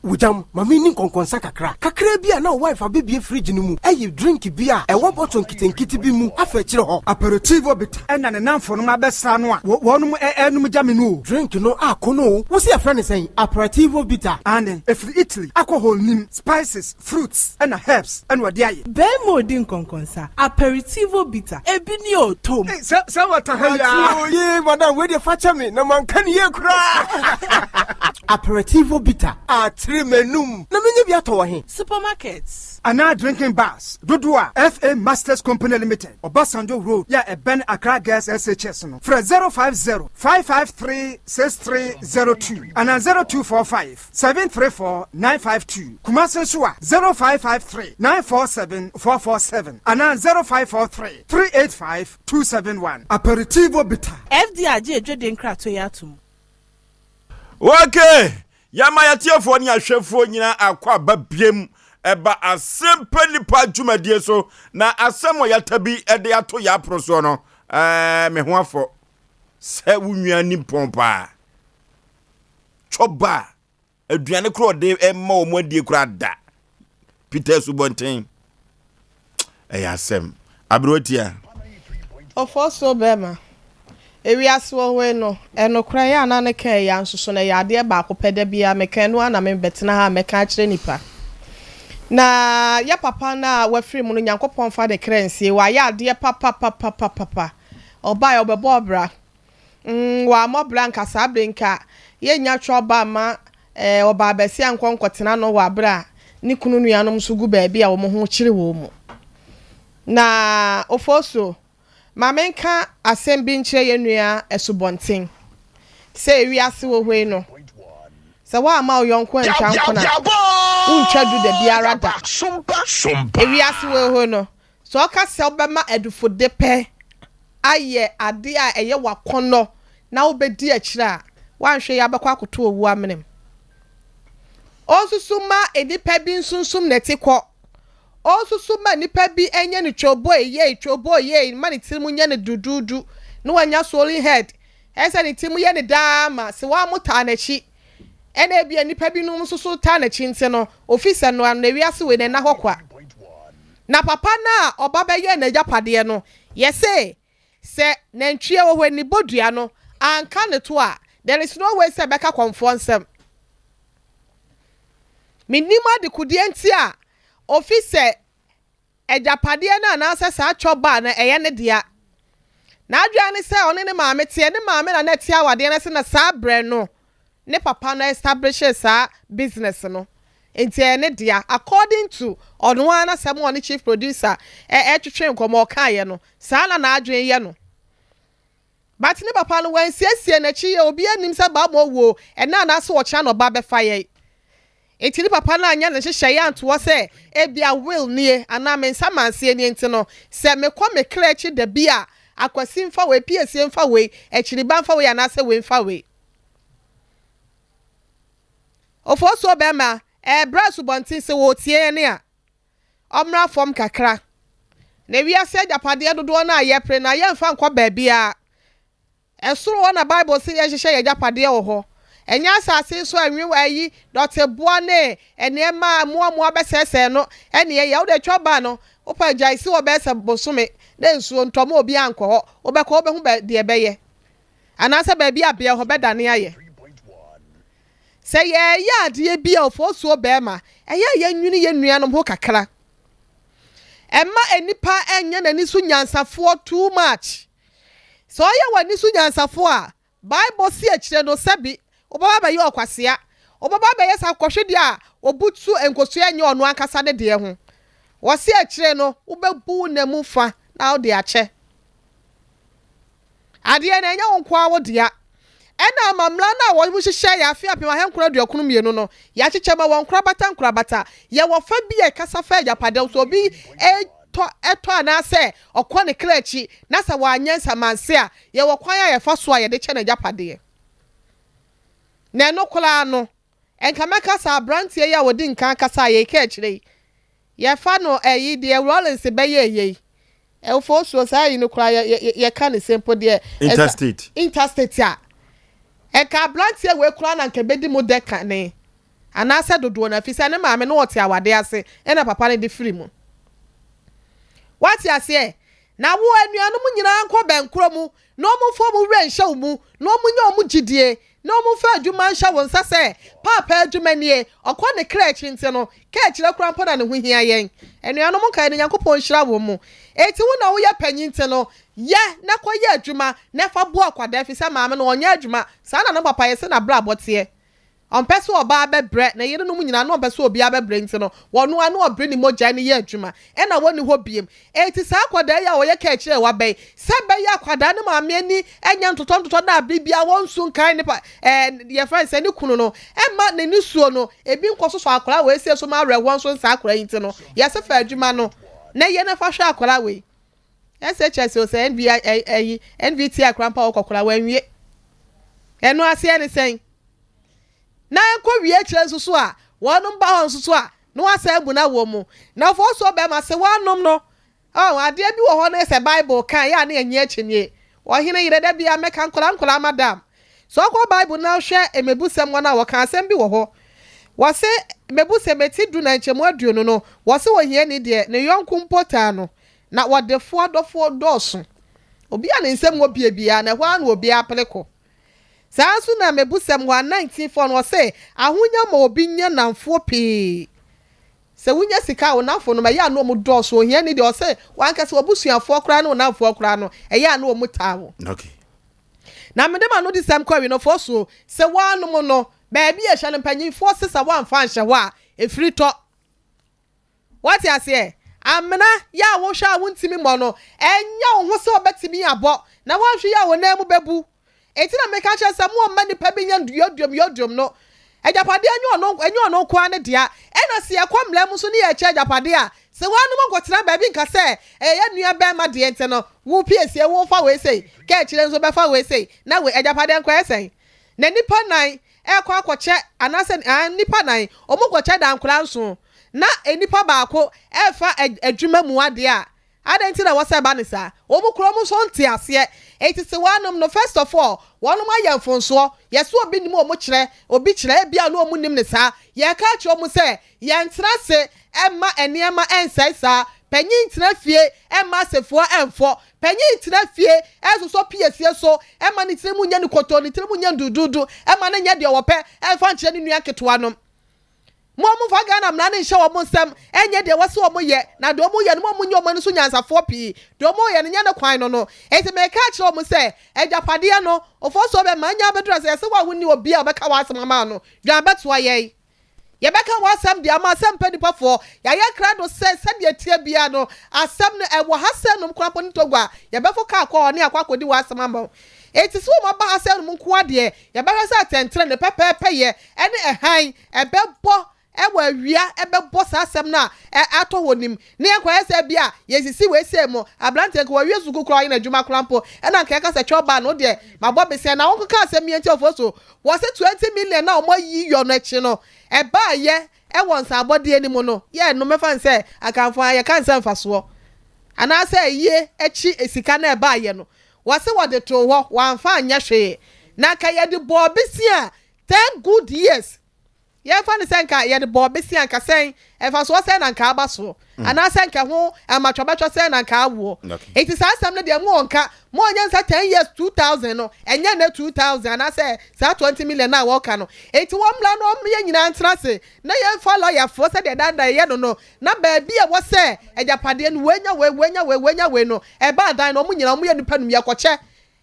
Wujam mami ni konkonsa kakra bia na wife abibie fridge no mu eyi drink bia e wo bottle nkitenkiti bi mu afa kire ho aperitivo bit ena ne namfo no abesra no a wonum enum jame no drink no akono wo se afra ne sen aperitivo bitter and if Italy alcohol nim spices fruits and herbs and what dey be modin konkonsa aperitivo bitter ebi ni otom say what hell ye madam we dey facha me na man kan ye kura aperitivo bitter atremenum na menye bi ato he supermarkets ana drinking bars dodoa FA Masters Company Limited Obasanjo Road ya Eben Accra Gas SHS no fra 050-553-6302 ana 0245-734-952 Kumasi Suwa 0553-947-447 ana 0543-385-271 aperitivo bitter FDAG edwede nkrato ya atum. Okay, yama yatiefo ni ahwefo nyina akwa babiem eba Asem Mpe Nipa dwumadie so na asem yatabi ede ato ya proso no me ho afo se wunua ni pompa choba aduane kro de emma omodie kra da Peter Subonten Asem abrotia Oforisuo bema ewiaso we no enokran ya na ne kan ya nsoso na ya de ba akopede bia mekan no na me betena ha meka kire nipa na ya papa na wafiri mu no Nyankopon fa de krensie wa ya de papa oba ya obebo obra wa mobra nka sabrenka ye nya twoba ma oba besi ankonkotena no wa bra ni kunu nuanom so gu ba bia wo mo ho kire wo mu na Oforisuo Mamenka asem bi nche yenua esubonten se ewiase wo hwe no se wa ma oyonko ntwanko na untwa du de biara da sompa ewiase wo hwe no so ka se obema edufode pe aye ade a eye wakono na obedi akira wanhwe ya bekwa akoto owu amenem osusuma edipa bi nsunsum netikọ osusuma nipa bi enye ni chobo ye mani timu nye ni dududu no wanya swollen head ese ni timu ye ni dama se wa muta na chi ene bia nipa bi no susu ta na chi nte no officer no na wiase we na hokwa na papa na obaba ye na japade no yese se na ntwie wo hwe ni bodua no anka ne to a there is no way se beka konfonsem minima de kudie nti a officer ejapade na na sa choba na eye ne dia na adwane se one ne maame tie ne maame na tie awade na se na sa bre no ne papa na establish sa business no enti ne dia according to onwa na sem one chief producer twetwe nkomo kaye no sa na adwen ye no but ne papa no wan siesie na chi ye obi anim se ba mo wo na so wo cha no ba be fa ye eti ni papa na anya na hyehyɛ ya nto se ebia will nie ana me nsamanse nie nti no se me kɔ me krechi da bia akwasi mfa we piesie mfa we echiri ba mfa we ana se we mfa we Oforisuo bema bra subontin se wo tie ne a omra fom kakra na wiase japade dodo na ayepre na ye mfa nkɔ ba bia esoro na Bible se ye hyehyɛ ye japade wo ho enya asase so anwe yi doteboa ne enema muamua besese no ene ye wo de twoba no opa jaisi wo bese bosume de nsuo ntomo obi anko ho obekọ obehu be de ebeye anase ba bia bia ho bedane aye se ye ya ade bia Oforisuo bema ye nwini ye nuanom ho kakra emma enipa enye nani so nyansafo too much so ye wani so nyansafo a Bible si akire no sabi obaba ba ye okwasea obaba ba ye sa kwhwede a obutu enkosu enye onu ankasa ne de ho wo si akire no ubebu na mu fa na wo de ache ade na enye wonko awo de a ena mamla na wo mu hyehyɛ ya afia pema henkora duakunu mienu no ya kyekema won krabata ye wo fa bi e kasa fa japade so bi eto na se okɔ ne krachi na sa wanyansa manse a ye wo kwan a ye fa so a ye de kye na japade na no kola no enka meka sa brantie ya wodi nkan kasa ye ka akire ye fa no eyi de Rollins be ye Oforisuo sa yi no kola ye ka ne sempo de interstate a enka brantie we kola na nka bedi mo de ka ne anase dodo na fi se ne maame no wote awade ase ena papa ne de free mu wati ase na wo anuanom nyina nkɔ benkro mu no mu fo mu re nhye mu no mu nya omu gidie no mu fa adwuma nhya won sase papa adwuma nie okɔ ne krechi nti no ka kire kura mpo na ne ho hia yen anuanom nka ne Nyankopɔn hyira wo mu eti wo na wo ye panyin nti no ye na kɔ ye adwuma na fa bo akwada fi se maame no onye adwuma sa na no papa ye se na bra abote on person oba be bread na yere no mu nyina no person obi abebre nti no wono anu obre ni mogya ne ye adwuma e na woni ho biem enti sa akwada ya wo ye ka kire wa be se be ya akwada ne maame ani enya ntoto na abibia wonsu kan ne ye friends ani kunu no e ma ne ni suo no ebi nkoso so akwara we se so ma re wonso nsa akwara nti no ye se fa adwuma no na ye na fa hwe akwara we SHS o se NVT akrampa okokora wanwie eno ase ne sen na enko wie kire nsusu a wonum ba hon nsusu a no asa abu na wo mu na fo so be ma se wanum no ade bi wo ho na se Bible kan ya na enye akyenye wo hene yire da bia meka nkola madam so ko Bible na hwe emebusem wona wo kan asem bi wo ho wo se mebusem eti du na nchemu aduonu no wo se wo hie ni de ne yonku mpota no na wadefo adofo dosu obi a ne nsem wo bia na hwa na obi apeleko sansu na mebusem wa 19 no say ahunya ma obi nya namfo pe se wunya sika wo namfo no ma ya no mu dosu ohia ni de o say wanka se obusuafo kra na namfo kra no eya na o mutawo okay na medema no di sam kwa wi no fo so se wanu no ba bi e hye mpanyin fo sesa wan fa nhye wa efiri to what you say amena ya wo hwa wontimi mo no enya wo ho se obetimi abo na wo hwe ya wo na mu bebu eti na meka che se mo ma nipa bi nya yodum no ejapade enyo no kwa ne dia ena se yakomla mu so ne ya che ejapade a se wanu mo gotena ba bi nka se ya nua ba ma de ente no wo piesie wo fa we sei ka kire nso be fa we sei na we ejapade nkwa esen na nipa nan ekwa akwache anase nipa nan omugwache da nkura nso na enipa baako efa adwuma mu ade a adenti na wasa ba ne sa omukuro mu so nte ase eti se wanum no first of all wanum ayemfonso yeso obi nim omu kire obi kire bia no omu nim ne sa ye ka chi omu se ye ntra se emma eniema ensaisa panyin tira fie emma sefo enfo panyin tira fie esoso piesie so emma ni tire mu nya ni koto ni tire mu nya dududu emma na nya de owope emfa nchire ni nua ketwa no mo fa Ghana mna ne hye wo mo nsem enye de wose wo mo ye na do mo ye no mo nyo mo no so nyansafo pi do mo ye ne nya ne kwan no enti me ka kire mo se ejapade no ofo so be manya bedra se wa woni obi a beka wa asem ma no dwan beto ye ye beka wa asem de ama Asem Mpe Nipa fo ya ye kra do se de tie bia no asem no e wo hasen no krampo ni togwa ye befo ka akọ ne akwakodi wa asem ma eti so mo ba hasen no nko ade ye beka se atentre ne pepepe ye ene ehan ebebo ewa wia ebebo sa asem na ato wonim ne yakwa ese bia yesisi we se mo ablante ko wi ezugu kro yin adwuma krampo ena nka ka se choba no de mabo bese na won ka asem yenti ofoso wo se 20 million na omo yi yo no echi no eba ye won sa abode ani mu no ye no mefa nse akanfo ye kan se mfaso ana se ye echi esika na eba ye no wo se wo de to ho wan fa anya hwe na ka ye de bo besia 10 good years ye fa ne senka ye de bo besi anka sen e fa so sen anka abaso ana senka ho amatwabetwa sen anka awo eti sa asem ne de mu onka mo nya nsa 10 years 2000 no enya na 2000 ana se sa 20 million na wo ka no eti wo mla no ye nyina ntra se na ye fa lawyer fo se de danda ye no na ba bi e wo se ejapade no wenya we no e ba dan no mo nyina mo ye nipa num ye koche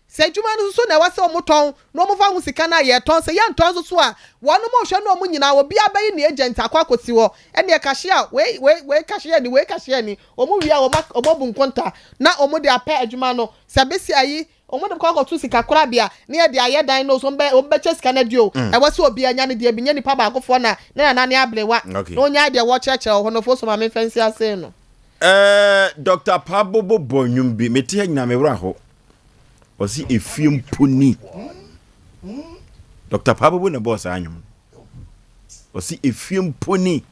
se juma no so na wase omoton no mo fa hu sika na ye ton se ye nton so a wonu mo hwe no mo nyina obi abayi ne agent akwakosi wo ene e cashier we cashier ni omo wia omo bu nkonta na omo de apa adwuma no se besi ayi omo de kwakotu sika kora bia ne ye de aye dan no so mbe che sika na dio e wase obi anya ne de binya ni pa ba akofo na ne ablewa no nya de wo cheche ho no fo so ma me fancy ase no Dr. Pabobo Bonyumbi meti nyina me wra ho osi efiem poni Dr. Pabobo na boss anyum osi efiem poni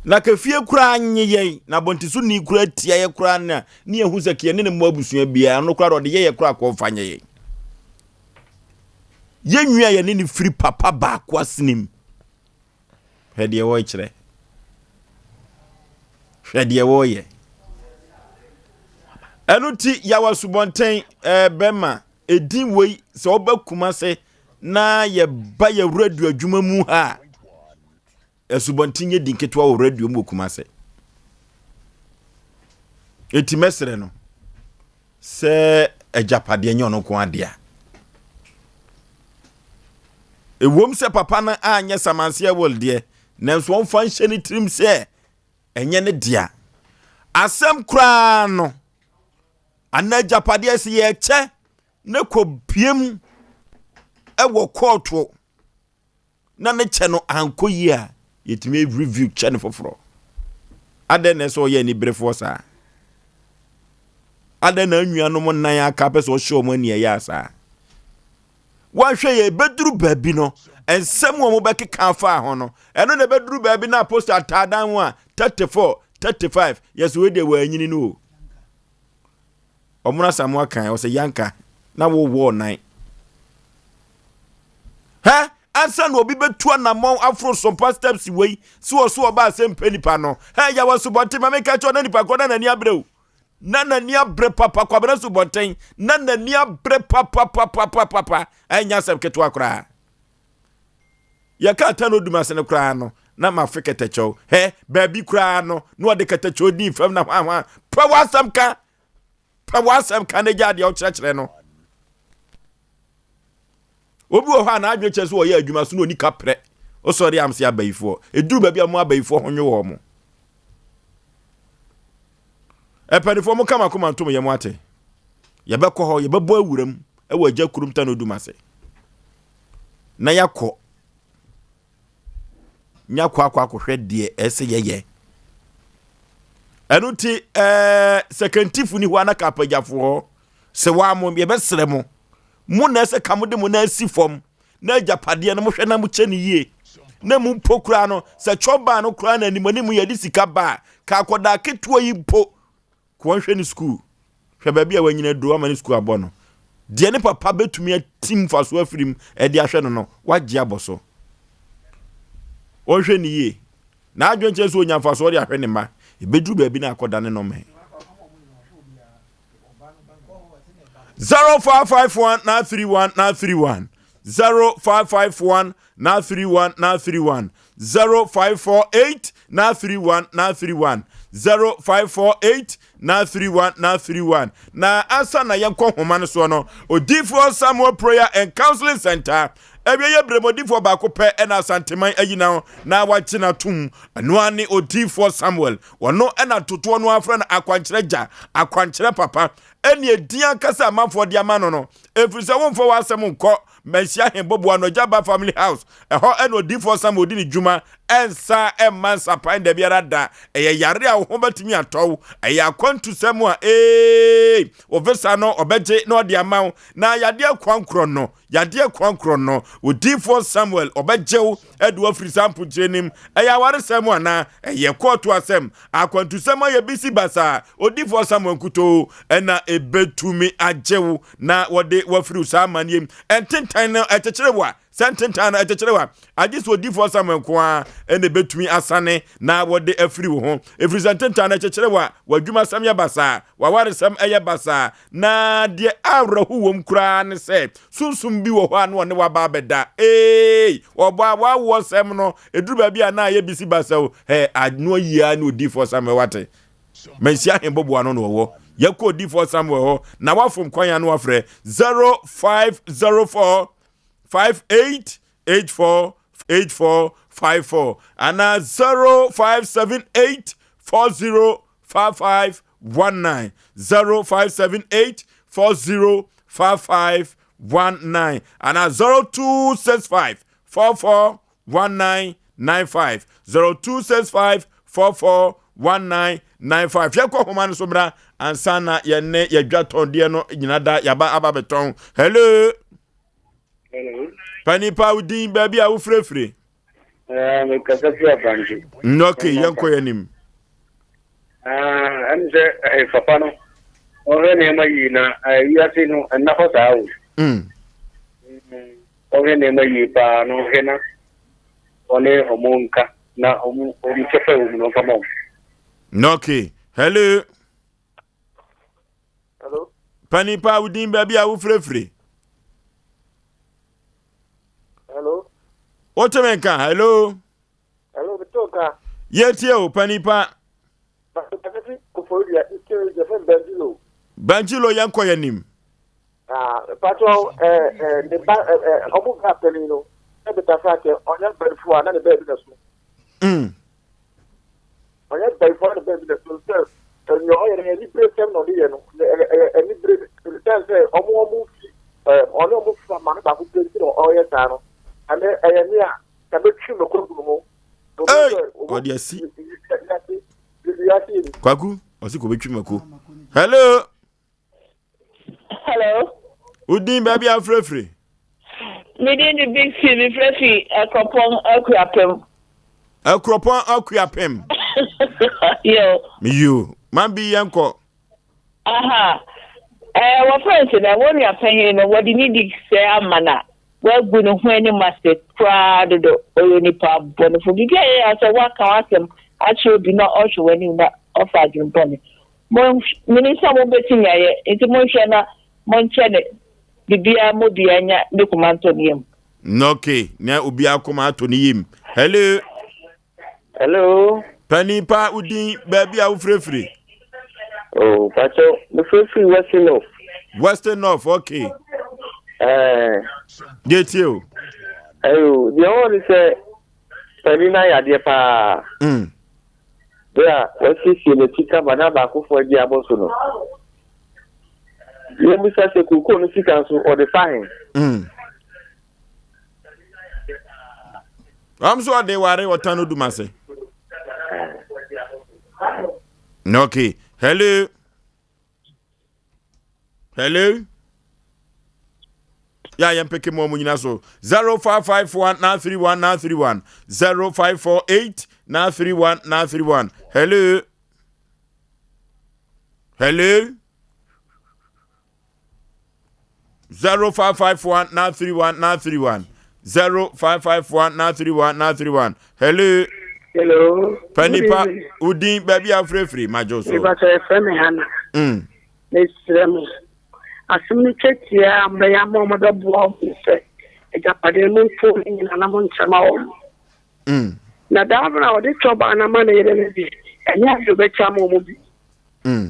na ka fie kura anye ye na bontisu ni kura tia ye kura na ni ehu zakie ne mo abusua bia no kura de ye kura ko fanye ye ye nwia ye ni free papa ba kwa sinim hede wo kire hede wo ye enuti yawa subonten bema edin wei se obakuma se na ye ba ye radio adwuma mu ha esubonten ye dinketwa o radio mu okuma se eti mesere no se ejapade enyo no ko adea Ewom se papa na anya samanse world de nanso won fa nhye ne trim se enye ne dia asem kra no anaja pade se ye che ne kobiem ewo court na ne che no anko yi a yetime review che ne foforo ade ne so ye ni brefo sa ade na nnuano mo nan aka pe so show mo ne ya sa wa hwe ye beduru baabi no ensem wo mo be keka fa ho no eno ne beduru baabi na post atadan ho a 34 35 yes we dey wa anyini no omuna samwa kan o se yanka na wo nan ha ansa no obi betua na mon afro Sompa steps wey so oba Asem Mpe Nipa no ha ya waso bonte ma meka cho na nipa ko na ni abreu nana ni abre papa kwa bena so bonten nana ni abre papa anya Asem keto akra ya ka ta no duma se ne kra no na ma Africa techo he baabi kra no no de katacho di fam na hwa pa wasam ka ne jade o kyerɛkyerɛ no obi wo ha na adwe kyɛ so ye adwuma so no ni kapre o sori am se abayifo eduru baabi am abayifo honwe wo mo epenifo mo kama koma ntom ye mo ate ye be kɔ hɔ ye be bɔ awuram e wo agya kurum ta no dumase na yakɔ nyakɔ akɔhwɛ de ese yeye enuti sekantifu ni ho ana kapagafo se wa mo ye be sere mo na ese kamode mo na asifom na agapade no mo hwɛ na mo kyɛ ne yie na mu pokura no se choba no kura na animani mu ye di sika ba ka akoda ketuo yi po ko hwɛ ni school hwɛ ba bia wanyina do amani school abɔ no de ne papa betumi atim faso afirim e de ahwɛ no wagye aboso o hwɛ ni yie na adwenche so onya faso de ahwɛ ne ma e beduru ba bi na akoda ne no me 0551 931 0551 931 0548 931 0548 931 na asa na yenko homa no so no odifo Samuel Prayer and Counseling Center ebiye bremodifo ba ko pe na santeman ayina na wachi na tum no ani odifo Samuel wono na toto no afra na akwankyere papa eni edian kasa amafo de amano no efrise wonfo wasem nko mensia hembobo no jaba family house eho eno odifo Samuel di ni djuma ensa emansa pan de biara da eye yare a ho batimi atow eye akwantu semu a ovesa no obeje no de amaw na yade kwankron no odifo Samuel obejew edu afri sample jenim eye aware semu na eye kotu asem akwantu semu ye bisi basa odifo Samuel kuto ena ebetumi ajew na wode wafri usamaniem ententan na etecherewa sententan na etecherewa agis odifo Samuel kwa ene betumi asane na wode afri wo ho efri sententan na etecherewa wadwuma sam ya basa waware sam eye basa na de awrahu wom kura ne se sunsum bi wo ho anu ne waba beda oba wa sem no eduru ba bia na ye bisi basa o anu yia na odifo Samuel wate mensia hembobo anu no wo yako odifo Samuel ho na wafom kwanya no wafre 0504 5884 ana 0578 405519 0578 405519 ana 0265 441995 0265 441995 yako homa no sobra ansana yene yadwaton de no nyinada yaba ababeton hello Panipa udin baby a ufrefre me kasafi abanji okay yanko yanim anje papa no ore ne mayi na yati no na hosa awu ore ne mayi pa no hena ole homunka na omchefe no kama okay hello Panipa udin baby a ufrefre hello Otemenka hello bitoka yetie o Panipa bakati kufodia ike jefe Banjilo yanko yanim pato ne ba obuka pelino better fact on your bed for another baby that's on your bed for the baby that's so and you're any break them no any break return say almost on your move from man back to all your time and then I am here can be true no go what do you see Kwaku osiko betwi mako hello Udin baby afrefre me dey the big city frefi akropon akuapem yo me you man bi yanko aha what friends na won ya panyin no what need say amana we gu no ho ani master crowd do oyoni pa bono fo bi get as wa kan asem actually be not also when you na offer adwun bone mo minister mo betinya ye enti mo hwe na mo nchene bibia mo bia nya ne komanto niem okay na obi akoma to ne yim hello Panipa Udin baby afrefre oh pacho the free western north okay get you ayo the only say Panina ya de pa yeah what is the tika bana ba ko for dia boso no you be say kuku no tika so or the fine I'm so they were what no do mase okay hello yeah yam peke mo munyina so 0551931931 0548931931 hello 0551931931 0551931931 hello Panipa Udin baby afrefre majoso e ba se feme hana nesrem asumni chetia ambe ya mo do bo se e ja pade mo fo ni na mo nchama o na dabra o de choba na ma na yere ne bi enya do be chama mo bi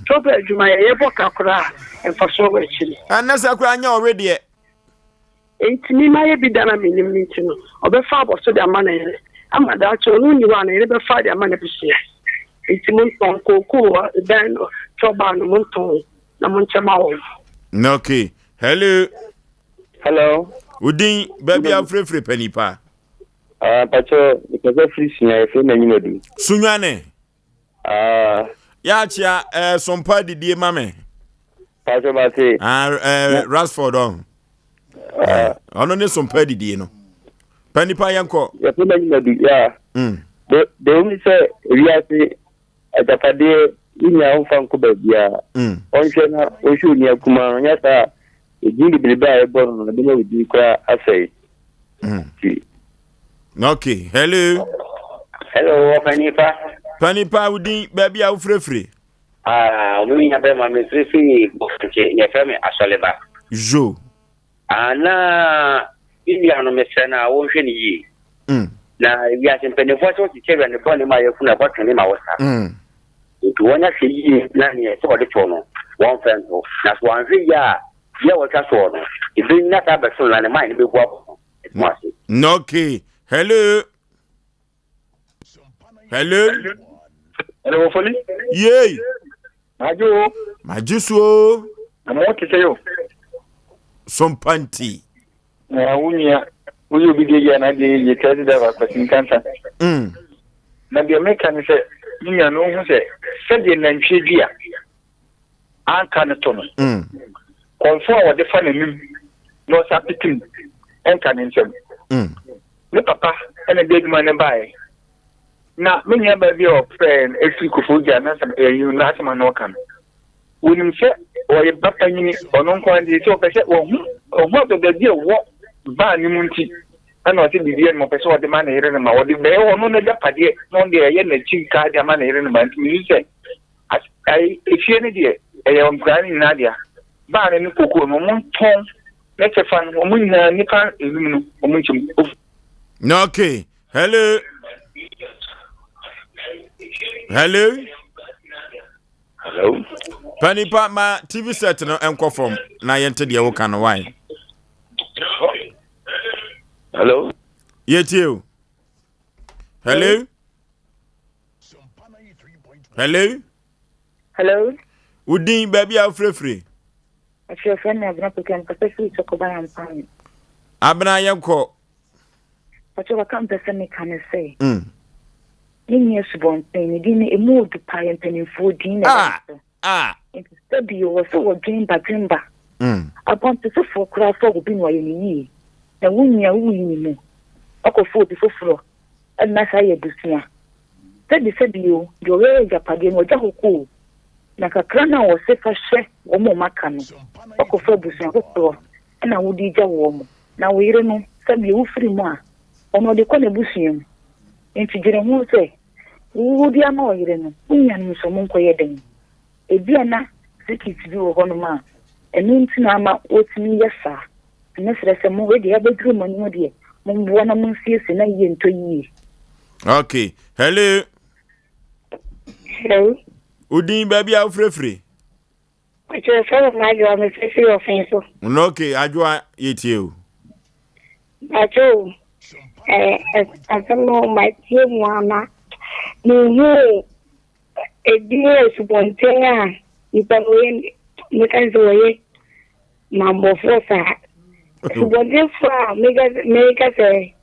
choba adwuma ye bo kakra enfaso we chiri anasa kra anya already e ntimi ma ye bi dana minim ni tino obefa aboso de ama na yere amada cho no ni wa na yere be fa de ama na bi sia ntimi nton kokoo dan choba no mo nton na mo nchama o okay hello Udin baby afrefre Panipa pacho because free senior fe na nyina du sunwane ya chia Sompa didie mame pacho ba se Rashford on ono ne Sompa didie no Panipa yanko ya fe na nyina du ya de only say we are say ajapade inya onfa ko ba bia onhwe na ohwe ni akuma nya sa ejindi biliba e bon na de na odi kwa asai okay hello Panipa Udin baby afrefre omi nya be ma me frefi ke nya feme asoleba jo ana India no me sena wonhwe ni yi na wi Asem Mpe Nipa so ti chebe ne bon ma yefuna botun ni ma wosa to wanya se yi na ne so de chono one friend na so anhwe ya waka so no ibi na ta be so na ne mind be go okay hello Foli yey majuso am what say yo Sompanti unya uyo bidie na de ye tell da ba kwatin kanta na de meka ni se unya no hu se de na ntwe dua anka ne to no konfo a wode fa nanim no sa pitin enka ne nsem ne papa ene de duma ne bae na menya ba bi o friend esi kufuja na sam you na sama no kan unim se o ye papa nyini ono nko andi se o pese wo to de die wo ba ni munti ana o te bibie mo pese o de ma na yere na ma o de be o no na ja pade no de ye na chi ka de ma na yere na ma ntimi se ai efie ne de e ye on kwani na dia ba ne ni kokoro mo monton ne te fan o mun na ni kan elum no o mun chim okay hello Panipa ma TV set no enko from na yente de wo kan why Yetio. Hello? Hello? Hello? Udin baby a free. If your friend has not become perfectly to go by and fine. Abna yanko. But you can't person can say. In your subon thing, didn't a mood to pie and penny food dinner. Instead, you were so dream by dream. Upon the for cry for being why you and when you are winning. Oko food before floor. And Masaya Busia. Said you, your way Japan was a cool. Nakakrana was safe as share or more macano. Oko for Busia floor. And I would eat a warm. Now we don't know, said you free more. Or no, they call a Busium. And to get a more say, would you know, you know, some quiet. A Diana, sick it to do one man. And mean to Nama, what's me, yes, sir. Necessary some more the other room on your dear. One among years in a year to ye. Okay. Hello. Hello. Udin baby a free. But you're a of my job, Mr. Your offensive. Okay, I do it you. But you, I don't know my team, Mama. You, a dear Subontea, you can win, you can do it. Number 4, sir. Subontea, make us say,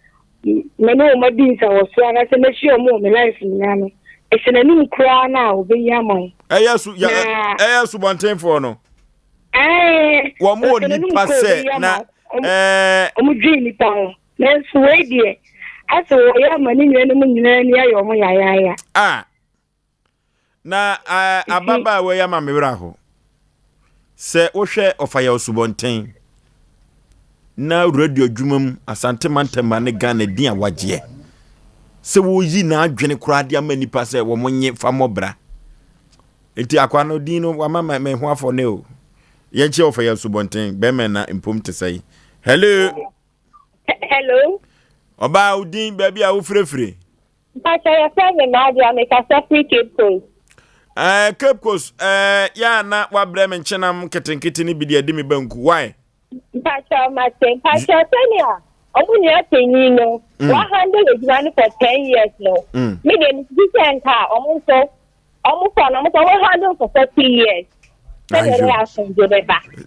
Mano, my beans are so I said, make sure more, my life in Yami. It's a new cry now, be Yamo. Yes, Subontea for no. One more need passe, na, Dreamy Pound. Let's wait, dear. I saw your money, and ah. Na ababa we ya mamira ho. Se wo hwe ofaya Subonten. Na radio dwumam asante mantema ne Ghana din awagye. Se wo yi na adwene kura de ama nipa se wo monye famobra. Enti akwa no din no wa mama me ho afo ne o. Ye nche ofaya Subonten be me na impom te sai. Hello. Hello. Oba udin baby a wo frefre. But I said the Nadia make a separate Cape Coast. Cape Coast, ya na wa brem nchenam ketenkete ni bidi adi me banku. Why? Pastor Martin, Pastor Tanya. Omu ya penyi no. 100 is running for 10 years no. Me dem different car. Omu so na so 100 for 30 years.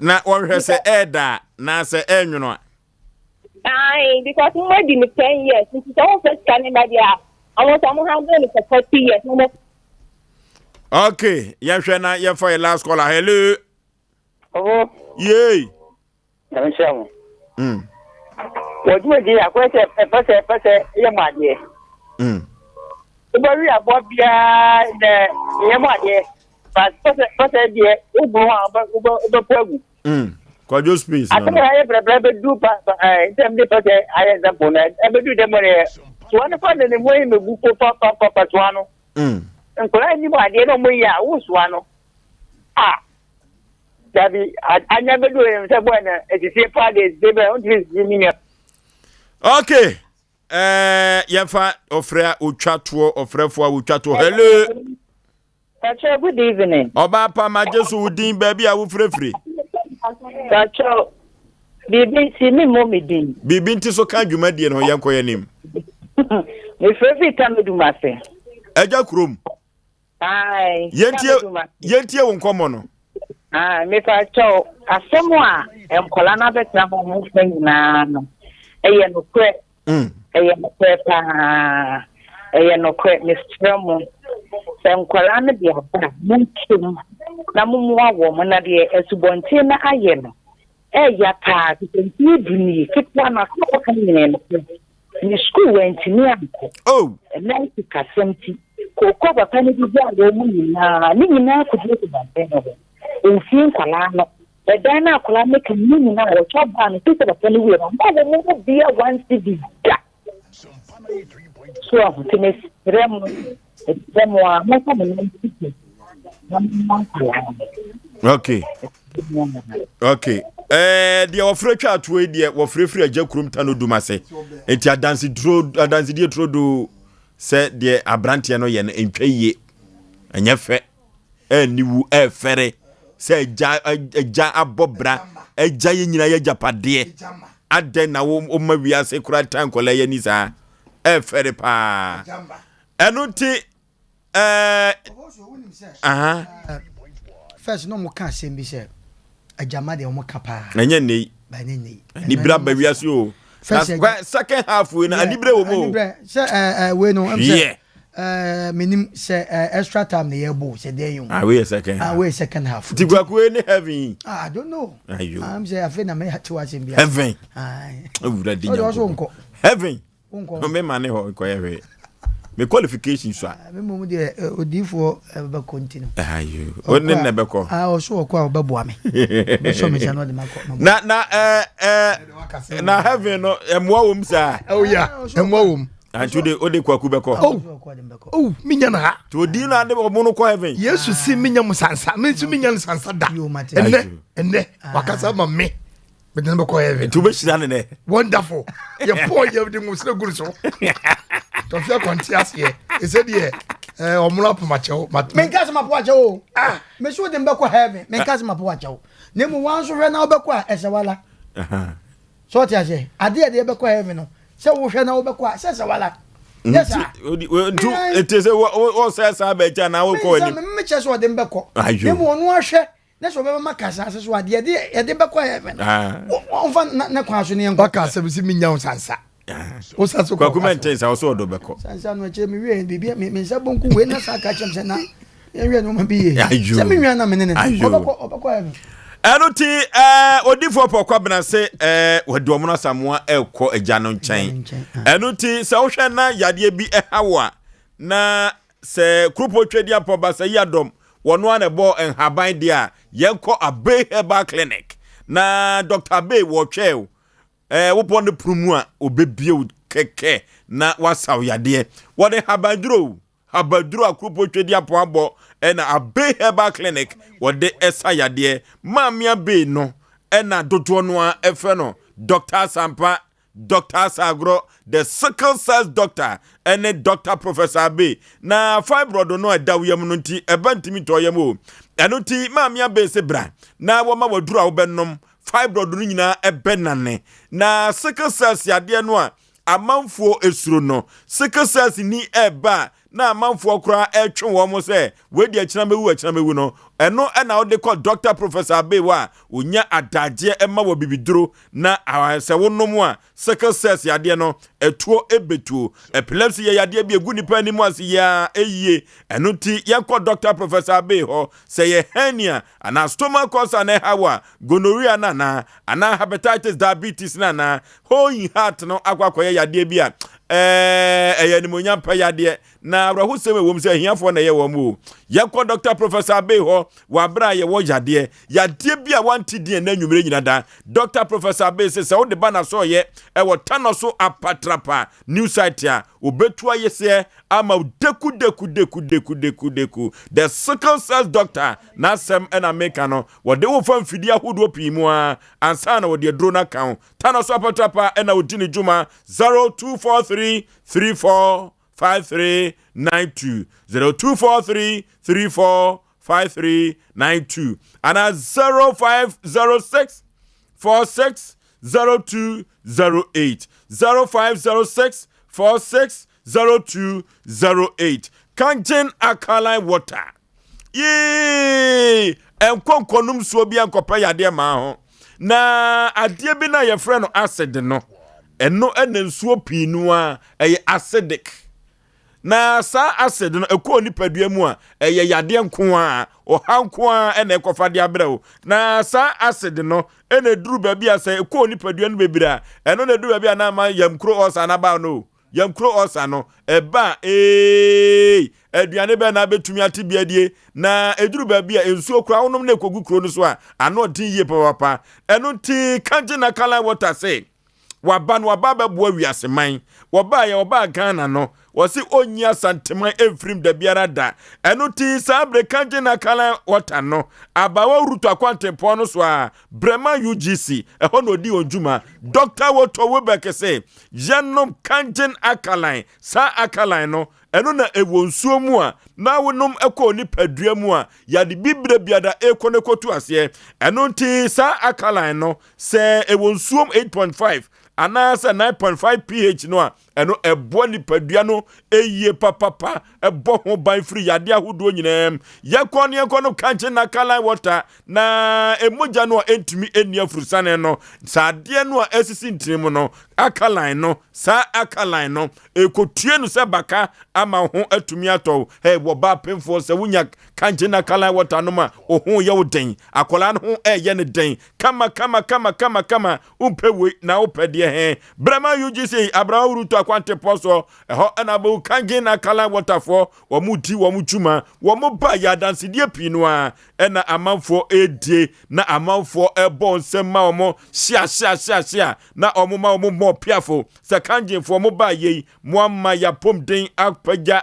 Na won se eda na se enwuno. Aye, because more than 10 years. Since so first can by dia. Almost 100 for 30 years. Okay, yahwe na ye for your last caller. Hello. Oh. Yey. Yamshamo. Woduma di akwese pese ye made. Ubari abobia de ye made. But pese die ubu pagu. Kwajo space. I think I have do them pese I example na e do dem more. So one for the way me buko papa twano. Nkola ni ba de no mo ya wuswa no dabi anya be do em se bona e ti se pa de be on ti ziminya. Okay, yafa ofra otwato ofrefo a otwato. Hello. Tacho, good evening. Oba pa majesu udin baby a wo frefre. Tacho, bibi si mi mo mi din. Bibi nti so ka dwuma die no yenkoye nim. Me frefre tamedu mase. Eja krom. Aye. Yentie won komo no. Me tacho, asemo a enkola na betra mo mo fen na no. Eye no kwe. Eye no kwe pa. Eye no kwe Mr. Mo. Enkola na bia ba munkim. Na mumu awo mo na de Subonten na aye no. Ya pa bitinti duni kitwa na ko kan ne no. Ni school went ni anko. Oh. And then to Kasemti. Koko papa ni bi ya mu nyina ko di ba no. Enfin kwala no. E dan na kwala make ni nyina o choba no tete papa ni we no. Mo mo bi ya one city da. So a fitness rem a mo ko mo city. Okay. Okay. The ofre twa to e de ofrefre agya krom ta no dumase. Enti adansi die tro do se de abrante no ye no entwaye. Anya fe. Aniwu fere. Se agya abobra, agya ye nyina ye japade. aden na wo ma wiase kura tan kola ye ni sa e fere pa enu ti first no mo kan sembi se ajama de mo kapa enye nei ba nei ni bra ba wiase o second half we na ani bre wo mo se we no am se minim se extra time na yebo se dey you we second we second half ti gwa ko any heaven I don't know am say afi na me hati wa sembi heaven owura di nya heaven no me mane ho ko ye me qualification so me mo de odifo ba continue ayo oni na be ko o so ko ba bo ame me so me no de mako na heaven no emwa wom sa emwa wom antude ode kwaku be ko minya na ha to di na de mo no ko heaven yesu si minya mu sansa me si minya sansa da enne wakasa ma me de be ko heaven to be shira ne wonderful ye boy ye de mu sre guru so to fia kontias ye e said ye omula pomacho men kaza mapoacho me so de be ko heaven men kaza mapoacho ne mu wan so hwe na obekọ a esewala so ti ase ade de be ko heaven no se wo hwe na obekọ a sesewala yes sir it is o say be ja na wo ko ni me che so de be ko ne mu onu ahwe na so be makasa ase so ade de be ko heaven on fa na kwa so ne enko ka se bi si minya sansa o sa so kwa comment sa o so do be ko sansa no che mi we bibia me sa bonku we na sa ka chem se na ye no ma bi ye se mi nwa na me ne obekọ heaven Enuti odifo pokwa bena se wadi omono samoa ekọ agya no nchen enuti se wo hwe na yade bi ehawa na se krupo twedi apoba se yadom wono an ebo enhaban dia yenko Abe Herbal Clinic na Dr. Abe wo twe wo pon prumu a obebie keke na wasaw yade wo de habaduro akrupo twedi apoabo ena Abe Herbal Clinic wode esa yade mamia be no ena dodo no a efe no Dr. Sompa, Dr. Sagro, the sickle cells doctor ene Dr. Professor Abe na fibroid no edawye mu nti ebantimi toyem o eno ti mamia be se bra na wo ma waduru a wo benom fibroid no nyina ebenane na sickle cells yade no a amanfo esuro no sickle cells ni eba na amanfo kura etwe wo mo se we di akina mewu no eno na wo de call Dr. Professor Abe wa onya adaje ema wo bibiduro na se wonom a sickle cells yade no etuo ebetuo epilepsy yade bi egu nipa ni mu ase ya eyie eno ti yenko Dr. Professor Abe ho se ye hernia ana stomach ulcer na hawa gonorrhea na ana hepatitis diabetes na hoyi heart no akwakoye yade bi a eyanimonya pa yade na abrahu seme wom se hiafo na ye wo mu yenko Dr. Professor Abe ho wa bra ye wo yade bi a wanti die na nwumre nyina da Dr. Professor Abe se wo de bana so ye e wo tano so apatrapa new site a obetua yese ama deku the sickle cells doctor na Asem ena meka no wo de wo fa mfidi ahodo pimu a ansa na wo de dro na kan tano so apatrapa ena odini juma 0243345392 0243345392 and 0506 460208 0506 460208 Kanjen alkaline water enkonkonum so bi ankopa yade ma ho na ade bi na ye frɛ no acid no eno enensuo pinu a eye acidic na sa acid no ekọ nipadua mu a eye yade nko a ohanko a ena ekofa de abrɛw na sa acid no ene duru ba bia sɛ ekọ nipadua no bebira eno na duru ba bia na ma yamkro osa na ba no yamkro osa no eba aduane be na betumi atibia die na eduru ba bia ensuo kura wonom na ekogu kro no so a ano din yie papa eno ti Kanjen alkaline water say waba no waba bebo wiase man waba ye waba Ghana no wasi onya santema efrim da biara da eno ti sa brekange na kala water no abawa rutu akwantempo no so a brema UGC eho no di onjuma Dr. Woto Webeke say yenom kangen akaline sa akaline no eno na ewonsuo mu a na wonom ekọ ni padua mu a yade bibre biada ekọ kotu ase eno ti sa akaline no se ewonsuo 8.5 anasa 9.5 pH no a eno ebo ni padua no eye papapa ebo ho ban free yade ahodo nyinem yekọ no kanche na kala water na emoja no entumi eni afurusane no sade no a esisi ntirim no akaline no sa akaline no ekotue no se baka ama ho atumi ato wo ba pemfo se wunya kanche na kala water no ma ho ye woden akola no ho eye ne den kama umpewe na opede he brema UGC Abraham Ruto akwante poso eho enabo kange na kala waterfo wo mudi wo mutuma wo mo ba ya dansidie pinu a ena amanfo edie na amanfo ebo nsema wo mo sia na omo ma omo mo piafo se kange fo mo ba ye mo amma ya pomden apaja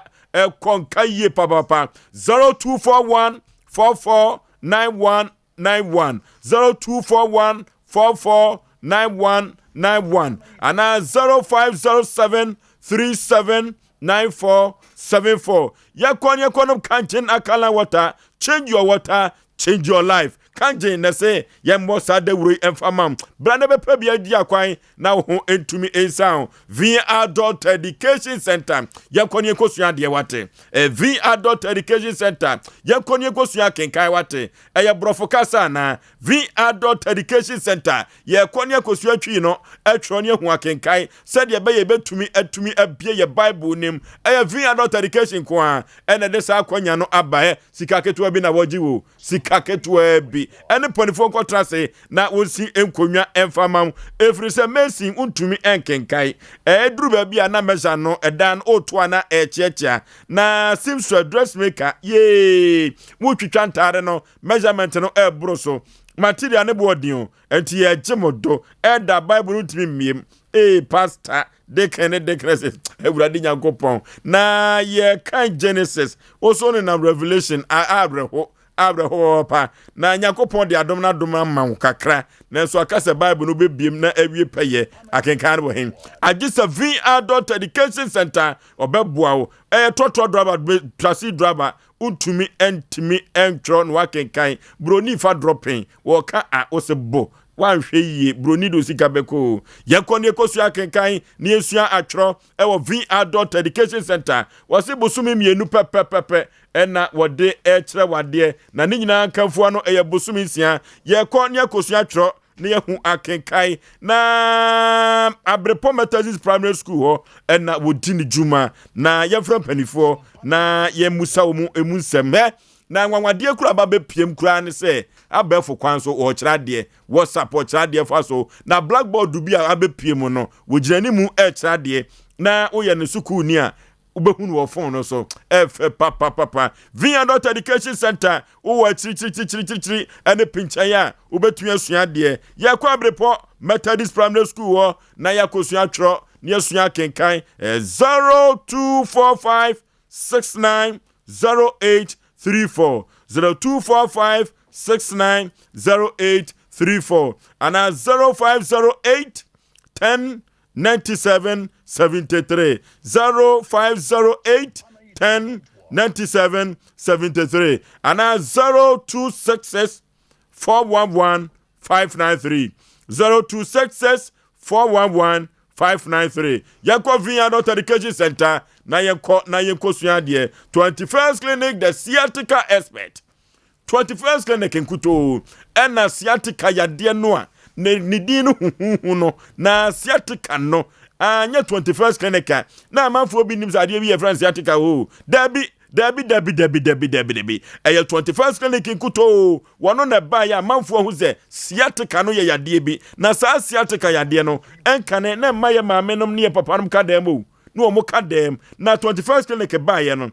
konkaye papa 0241 449191 0241 449191 and 0507 379474. Yakonom kanchen akala water, change your water, change your life. Kanjen na say yemmo sade wuri enfamam brande be pebia dia kwan na ho entumi ensan V Adult Education Center yakonye kosua de wate V Adult Education Center yakonye kosua kenkai wate eye brofo kasa na V Adult Education Center yakonye kosua twi no atwonye ho akenkai said ye be ye betumi atumi abie ye Bible nim eye V Adult Education kwa ene de sa akwanya no abae sikaketu bi na wojiwo sikaketu bi ene ponifo kontra se na wonsi enkonwa enfamam efrise mesin untumi enkenkai eduru ba bia na measure no edan oto na echiechia na simso dressmaker ye mutwitwa ntare no measurement no ebro so material ne boodin enti ye gyemodo eda Bible untumi miem pastor dekene ewurade nyankopon na ye kan Genesis also na Revelation Abraham pa na nyakopon de adom na dom ma kakra na so akase Bible no bebiem na awie peye akenkan bo hen agisa V Adult Education Center obeboa wo toto driver trasi driver untumi entimi entro no akenkan broni fa dropping wo ka a osebo wanhwe yie broni do sika beko yakone ekosua kenkan ni esua atro ewo V Adult Education Center wose bosumi mienu pepepepe ena wode ekire wade na ni nyina kanfo no eye bosumi sia yakone ekosua atro ne yehu akenkan na Abrepo Methodist Primary School ho ena wodi ni juma na yefra panifo na yemusa wo mu emunsem na nwanwade kura ba bepiem kura ne se abefo kwan so o kirade WhatsApp o kirade fa so na blackboard bi a abepiem no wo girani mu e kirade na oye ne sukuu ni a ubehunu wo phone no so papa V Adult Education Center wo chiri ene pincha ya ubetun asua de yakwa Abrepo Methodist Primary School ho na yakosua tro ne asua kenkan 0245 690834 0245 690834 and 0508 10 97 73 0508 10 97 73 and 0266 411 593 0266 411 593 Yanko V Adult Education Center na yenko sua de 21st Clinic the sciatica expert 21st Clinic enkuto ena sciatica yade no a ni din no na sciatica no anya 21st Clinic na amanfo bi nim sade bi ye friend sciatica o dabi eye 21st Clinic enkuto wono na ba ya amanfo hu ze sciatica no ye yade bi na sa sciatica yade no enkane na maye maamenom ne papanom kadam o no mo kadam na 21st Clinic ba ye no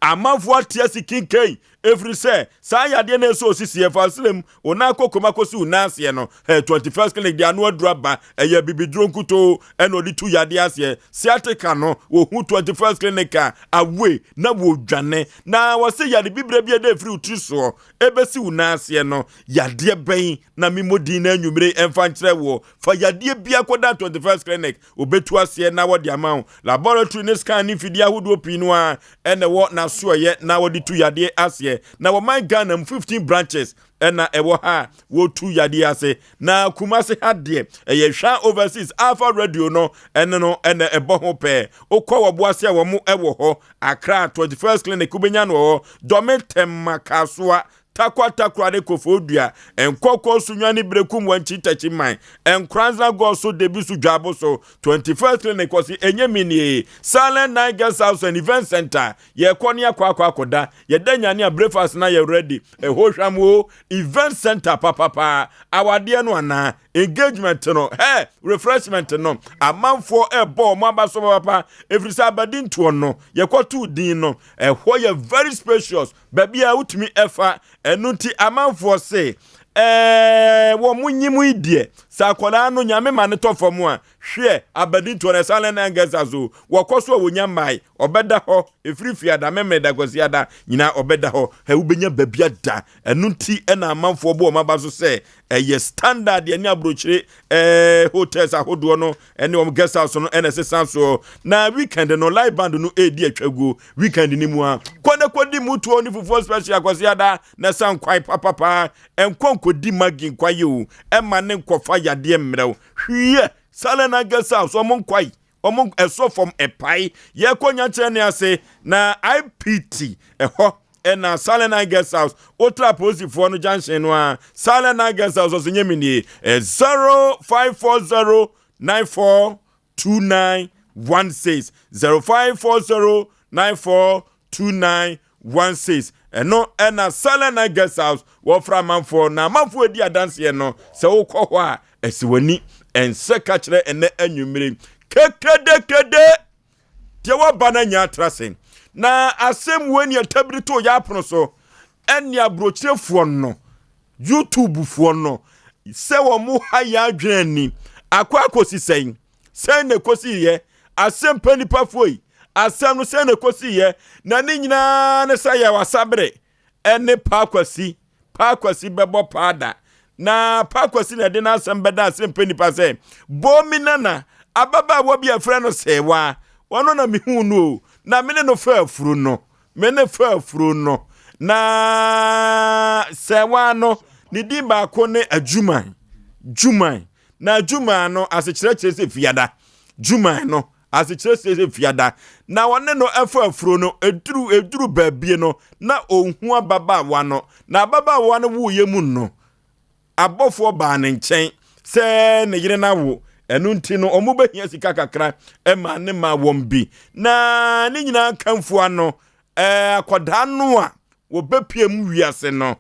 amanfo atia sikinkei every say saa yade na so osisi fasilem ona kokoma kosi unase no 21st clinic dia no aduraba eye bibidro nkuto eno di tu yade ase sciatica no wo hu 21st clinic awe na wo dwane na wose yade bibre bia da free utriso ebesi unase no yade ben na mimodi na anwumire emfa nkyere wo fa yade bia koda 21st clinic obetu ase na wo de ama laboratory ne scan ni fidi ahodo pinu a ene wo na so ye na wo di tu yade ase na wo man Ghana 15 branches ena ewo ha wo tu yade ase na Kumasi hade ye hwa overseas Alpha Radio no ene ebo ho pe okọ wo boase wo mu ewo ho Accra 21st clinic ubenya no Dometem Makasoa takwa de kofodua enkoko sunwani brekum wanchi tachiman enkranza go so debisu dwabo so 21st clinic was enyemini Silent Night Guest House and Event Center ye kwoni akwa ye danyane a breakfast na ye ready hohwamo event center papa awade no ana engagement no refreshment no amanfo ebo mo abaso papa every sabadin to no ye kwotu din no ho ye very spacious baby a utumi efa enunti amanfo se wo munyimu idie sakola no nyame mane tofomu a hwe abadin to na Silent Angesazo wokoso wonyamai obeda ho efrifia da memeda kwasiada nyina obeda ho ubenya babia da enunti ena amanfo bo mabaso se eye standard ye ni abrochire hotels ahodo no ene guest house no ene sesanso na weekend no live band no edi atwago weekend ni mu a kodi mutuo ni fufu special kwasiada na sankwai papa enkonkodi magin kwaye o ema ne nkofa yade mrew hwie Salena Guest House omon kwai omon eso from epai ye konya chene ase na IPT eho na Salena Guest House otra posifo no junction no a Salena Guest House osenyemini 0540942916 0540942916 eno na Salena Guest House wo fra manfo na manfo edi adanse no se wo kɔ hɔ a esiwani ense kachire ene anwumire kekede tie wo bana nya trasen na asem weni atabiri to ya apono so ene abrochirefuo no YouTube fuo no se wo mu ha ya adwani akwa akosi sen ne kosi ye Asem Mpe Nipa foi asem no sen ne kosi ye na ni nyina ne sa ya wasabre ene pakwasi bebo pada na pakwasi na de na asem beda Asem Mpe Nipa se bominana ababa wo bia frɛ no sewa wono na mihu no na mene no fa afuru no na sewa no ni di ba ko ne adwuman na adwuman no asekyerɛkyerɛ se fiada dwuman no asekyerɛkyerɛ se fiada na wone no afa afuru no eduru baabie no na onhu ababa wa no na ababa wa no wo yemu no abofo ba ne nkyɛn se ne yire na wo enunti no omubehia sika kakra ema ne ma wombi na ni nyina kanfo ano akoda no a wo bepiem wiase no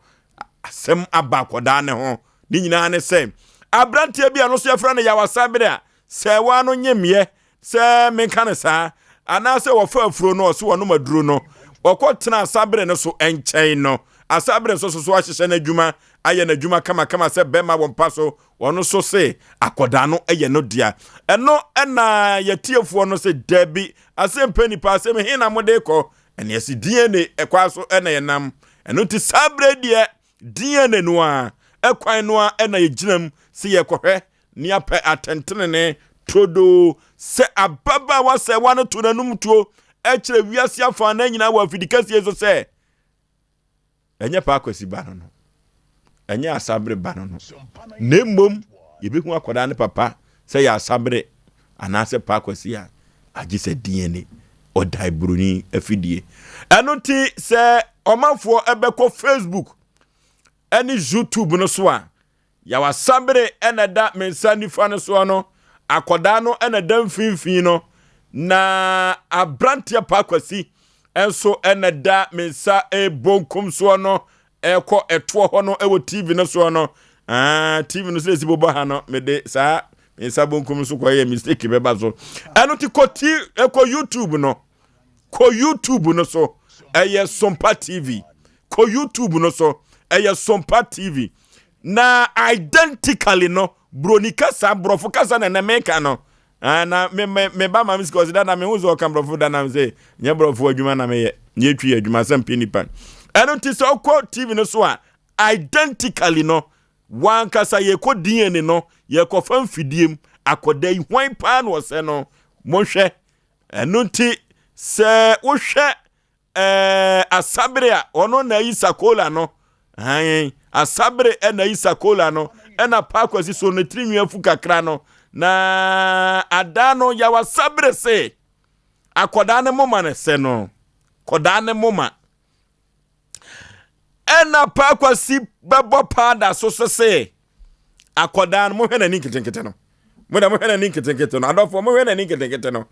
asem aba akoda ne ho ni nyina ne se abrantie bia no so yefra ne Yaw Osei Aboagye se wa no nyemye se menka ne sa ana se wo fa afuro no so wono maduro no okotena Asabre ne so enkyɛn no Asabre so ahyehye na adwuma aye na adwuma kama se bema wo mpaso wono so se akoda no eye no dia eno na yetiefo no se dabi Asem Mpe Nipa asem hina mode ko ene esi DNA ekwa so ena yenam eno ti Sabre die DNA no a ekwan no a ena yeginam se yekohwe ni apɛ atentene todo se ababa wa se wa no to nanum tuo ekire wiase afa na nyina wa fidikasi so se enye pa akwasi ba no enye Asabre ba no nemmom yebehu akoda ne papa se ya Asabre anase pa akwasi a agi se DNA odai bruni afidie eno ti se omanfo ebeko Facebook eni YouTube no so a Yaw Asabre enada mensa nifa no so no akoda no enada mfinfin no na abrantia pa akwasi enso enada mensa bonkum so no eko eto ho no ewo TV no so no TV no se sibobo ha no mede sa mensa bonkum so ko ye mistake beba so eno ti ko YouTube no so eye Sompa TV ko YouTube no so Sompa TV na identically no broni kasa brofo kasa na meka no na me ba ma misko da na me huzo ka brofo da na say nye brofo adwuma na me ye twi adwuma Asem Mpe Nipa eno ti so ko TV no so a identically no wan kasa ye ko DNA no ye ko fam fidiem akoda yi hwan pa no se no monhwe eno ti se wo hwe asabre a ono na yi sakola no asabre na yi sakola no na pa kwasi so ne trinwa fu kakra no na adano ya wasabre se akoda ne moma ne se no koda ne moma na pa kwasi bebo pada so se akoda mo hwe na ni kitenkete no mo da mo hwe na ni kitenkete no adofo mo hwe na ni kitenkete no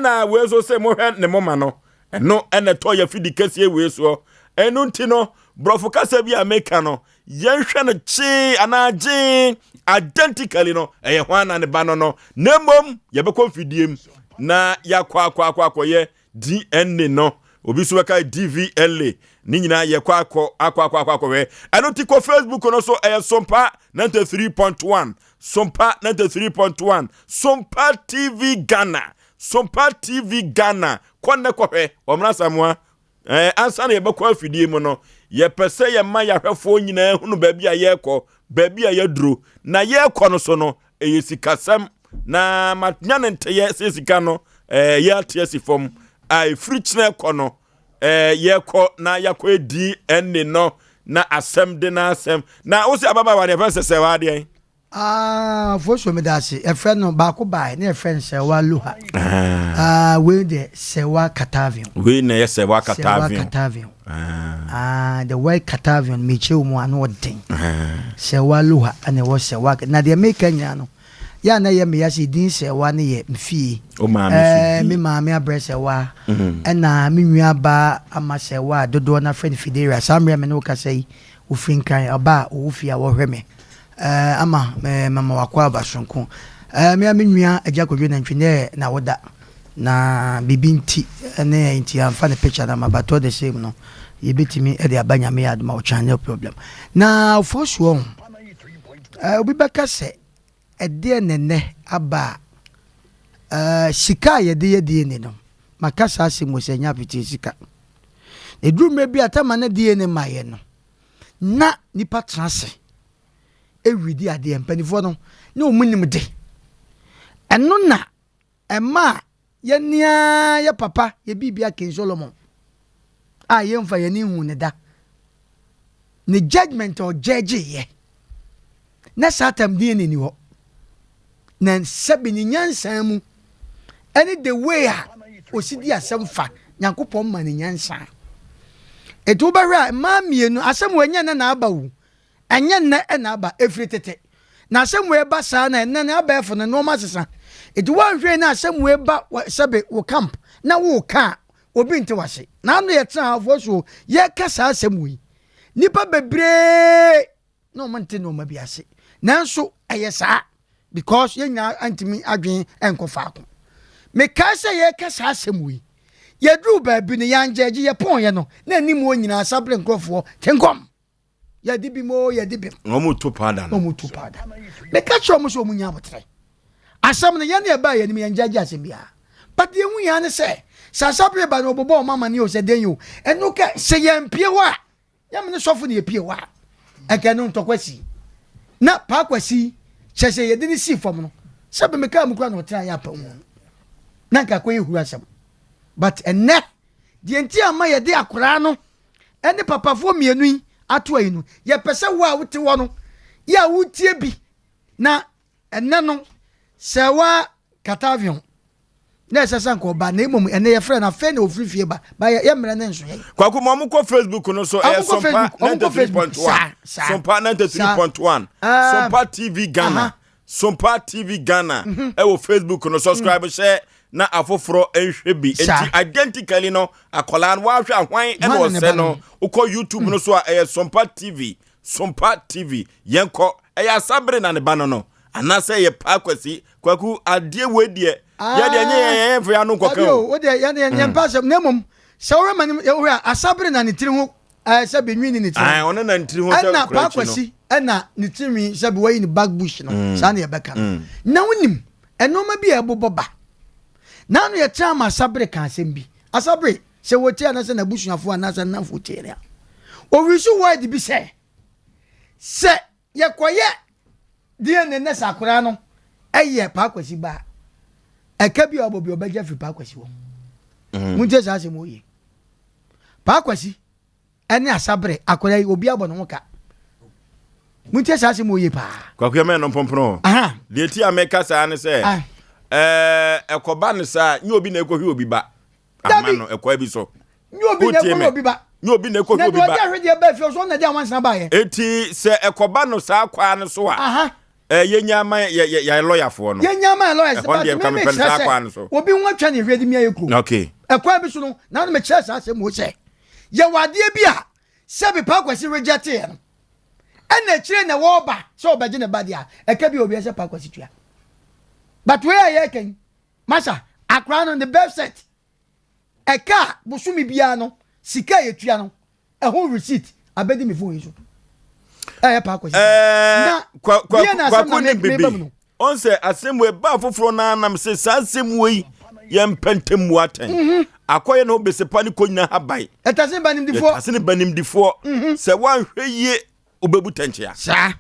na we so se mo hwe ne moma no no ene to ya fidi kase we so enu ntino brofo kase bi ameka no yenhwe no chi anaje identically no eye hwana ne ba no nemom ye be konfidiem na yakwa ye DNA no obi so ka DVLA ni nyina ye akwa we enu ti ko Facebook no so Sompa 93.1 Sompa 93.1 Sompa TV Ghana Sompa TV Ghana konne kohwe omra samwa ansa na ye be ko afidie mu no ye pese ye ma ya hwefo nyina hunu ba bia ye kɔ ba bia ye duro na ye kɔ no so no ye sikasam na matnya ne nteye sika no ye atie sifom ai frichne kɔ no ye kɔ na yakɔ edi enne no na asem de na asem na Osei Ababa wa ne fese se wa de Fosu me dasi e friend no ba ko bai na e friend Sewa Luha we de Sewa Katavion we na ye Sewa Katavion the white Katavion me che mu anu odin Sewa Luha ane wo Sewa na de make nya no ya na ye me ya si din Sewa ne ye mfie o ma me me ma me abre Sewa na me nua ba ama Sewa dodo na friend Fidera samre me no ka sei o finkan aba o fia wo hweme ama mama wakwa basonko me nua agya kodwe na ntwene na woda na bibinti na nti amfa ne picture na mabato the same no ye betimi e de abanya me yad ma o channel problem na fosuo obi beka se e de nene aba sika ye de ne no makasa asemo se nya piti sika edrume bi atama na de ne maye no na nipa transe ewidi ade empanifo no na omunim de eno na ema ye nia ye papa ye bibia King Solomon ye mfa ye ni hu ne da ne judgment or judge ye na satam die ni ho na sabi ni nyansa mu any the way a osidi asem fa Nyankopon ma ni nyansa eto bahwa ma mienu asem wanya na abawu anya na aba efritete na asem we ba sa na na aba efo no ma sesa eto wan hwe na asem we ba sabe wo camp na wo ka obi nte wase na no ye tra afo so ye kasa asem wi nipa bebre no mante no ma biase nanso ayesa because ye nya antimi adwen enkofa ko me ka se ye kasa asem wi ye dru ba bi ne yanjeje ye pon ye no na anim wo nyina sabre nkrofo tenkom ya dibi mo ya dibi omu to pada me ka cho mo so munya botre asam ne ya ne ba ya ni yanjeje asem bia but ye hu ya ne se sasabre ba no bobo mama ni o se den yo enu ka se ye mpie ho a ya me ne sofo ne ye pie ho a aka no ntokwasi na pa kwasi chese ye dini si fom no sabe me ka mu kwa no tra ya pa mu na ka ko ye hu asam but enne die nti ama ye de akora no ene papafo mienu yi ato ayinu ye pese wo a wote wo no ya wotie bi na enne no Sewa Katavion na sesa nko ba na emom ene ye frɛ na fe na ofrifie ba ye mre ne nso ye kwaku mo ko Facebook no so Sompa 93.1 Sompa 93.1 Sompa TV Ghana Sompa TV Ghana wo Facebook no subscribe share na afoforo enhwe bi enti identically no akola no wa hwe ahwan e no se no uko YouTube no so Sompa TV yenko sabre na ne ba no anase ye pa kwasi kwaku adie wedie ya de nye enfu ya no koka o de ya ne pass nemom sawre mani asabre na ne tiri ho Sabi nwini ni tiri. Ah, ona na ntiri ho se na pa kwasi na ni tiri sabi wayi ni back bush no. Sa na ye beka. Na wonim enoma bi eboboba. Na no ye chama sabre kan sembi. Asabre se wote ana se na busuafo ana se na fote ya. Owisu word bi se ye koye die ne ne sakura no eye pa kwasi ba. Eka bi obobi obaja fi pa kwasi wo. Munje sa se moye. Pa kwasi ene asabre akora obi abono ho ka. Munje sa se moye pa. Kwakuya me no pompro. Aha. De ti ameka sa ne se. Ekoba ne sa nyi obi na ekohwe obi ba. Ama no ekoa bi so. Nyi obi na ekohwe obi ba. Nyi obi na ekohwe obi ba. Na do hwe de ba fi so na de awansa ba ye. Eti se ekoba no sa kwa ne so a. Aha. Yenyama ya lawyer fo no. Yenyama lawyer ba. Me sa kwa ne so. Obi nwa twa ne hwe de mi ayeko. Okay. Ekoa bi so no na me kire sa se mo se. Ye wade bi a se bi pa kwasi reject ye no. Ena kire na wo ba so obaje ne ba dia. Eka bi obi se pa kwasi tua. But where are you ken? Masha, akra on the best set. Eka busumi bia no, sika yetua no. E ho receipt abedi me phone so. Pa kwasi. Na kwa ne bibi. On say asem we ba foforo na nam se sa asem we yem pentemu aten. Akoye no besepa ni konya habai. Etase banim difo. Etase banim difo. Se wan hweye obebu tenchia. Sa.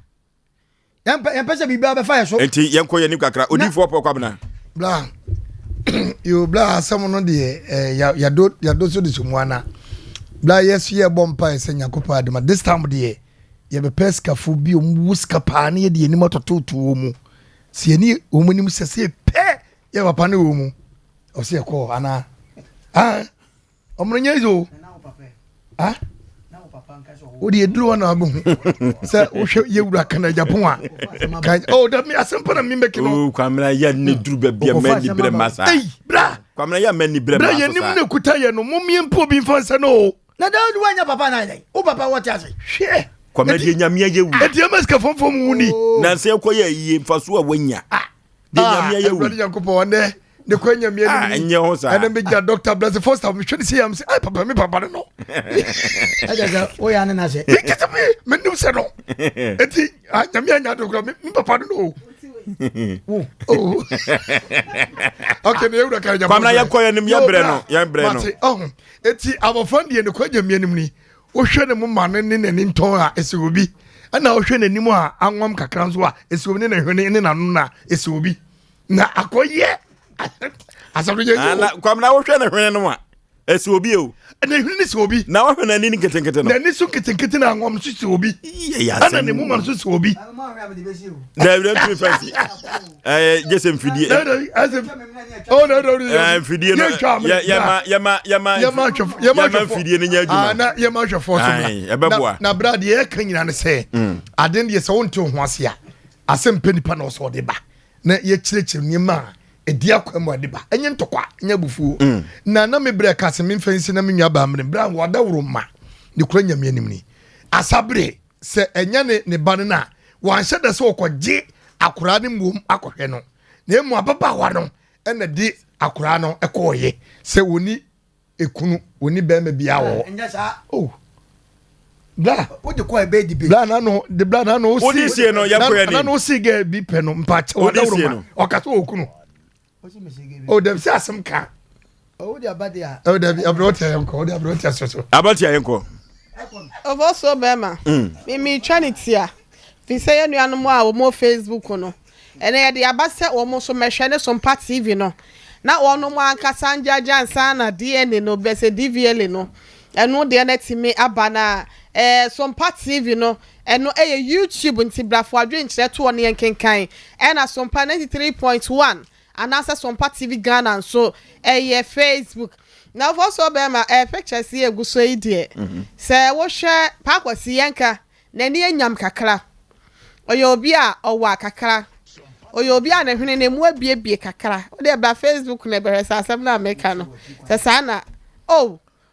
Yem pese bibia be fire so. Enti yen koye ni kakra odifo po kwabna. Bla. You bla asem no de ya do so de sumuana. Bla yes ye bompa ese nyakopa adema. This time de ye be peska fu bi omuska pa na ye de ni motototo mu. Se ni omunim sese pe ye papa na omu. O se ko ana. Omrenye zo. Ah? Odi edru na abu. Se o hwe yewura kana Japan a. Da me asempa na me make no. Kwamra ya ne duru ba bia mani bre masa. Bra. Kwamra ya mani bre masa. Bra ye nim na kuta ye no momie mpo bi mfansa no. Na da odi wanya papa na dai. O papa what ya say? Hwe. Kwamra de nyamia yewu. Edi amaska fomfom wuni. Na se koye yiye mfaso a wanya. De nyamia yewu. Bra Yakopo wonde. The kwenya mi enye ho sa and then big doctor bless the first time we should see am say ay papa no ajaga o ya na say me nim say no eti nyame anya do kra mi papa no oh okay ne ewura ka kwamna ya koye nim ya bre no eti abofan de ne kwenya mi anim ni o hwe ne mma ne ne nton a ese obi ana o hwe ne nim a anwam kakra nso a ese obi ne hwe ne na no na ese obi na akoye ana kwamna wo hwe na hwene no a esi obi o na hwene si obi na wo hwe na ni nketenkete no na ni so nketenkete na ngom so si obi ana ne mu man so si obi da we don't fancy just mfidie no mfidie no yama mfidie ni nyadwuma na yama hwefo so na brad ye kan nyina ne se aden de se wonto ho ase a Asem Mpe Nipa na so de ba na ye kirekire nyema edi akwam ade ba enye ntokwa nya bufu na me bre ka se me mfansi na me nwa ba mre bra wada woro ma ne kura nyame anim ni asabre se enya ne ba na wan hye de se okogye akura ne mom akohwe no na emu ababa wa no ena di akura no ekoye se woni ekunu woni ba ma bia wo enya sa bla o de ko ebe di be bla na no de bla na no o di se no yakoya ni na no si ge bi pe no mpa che wada woro ma okaso okunu o dem si asem ka o de abade a o de abroti ayenko o de abroti asoso abati ayenko ovoso bema mi trinity a fi say enu anu a wo mo Facebook no ene ye de abase wo mo so mehwe ne Sompa TV no na wono mo ankasa njaja nsa na DNA no bese DVL no enu de na timi abana Sompa TV no eno YouTube nti brafo adwe nkyere to ne yenkenkan ena Sompa 93.1 anasa Sompa TV Ghana so Facebook na also be ma picture see eguso ide se wo hwe pakwasi yenka na ne enyam kakra oyo obi a owa kakra oyo obi a na hwene ne mu abiebie kakra o de ba Facebook na be sa asem na America no se sana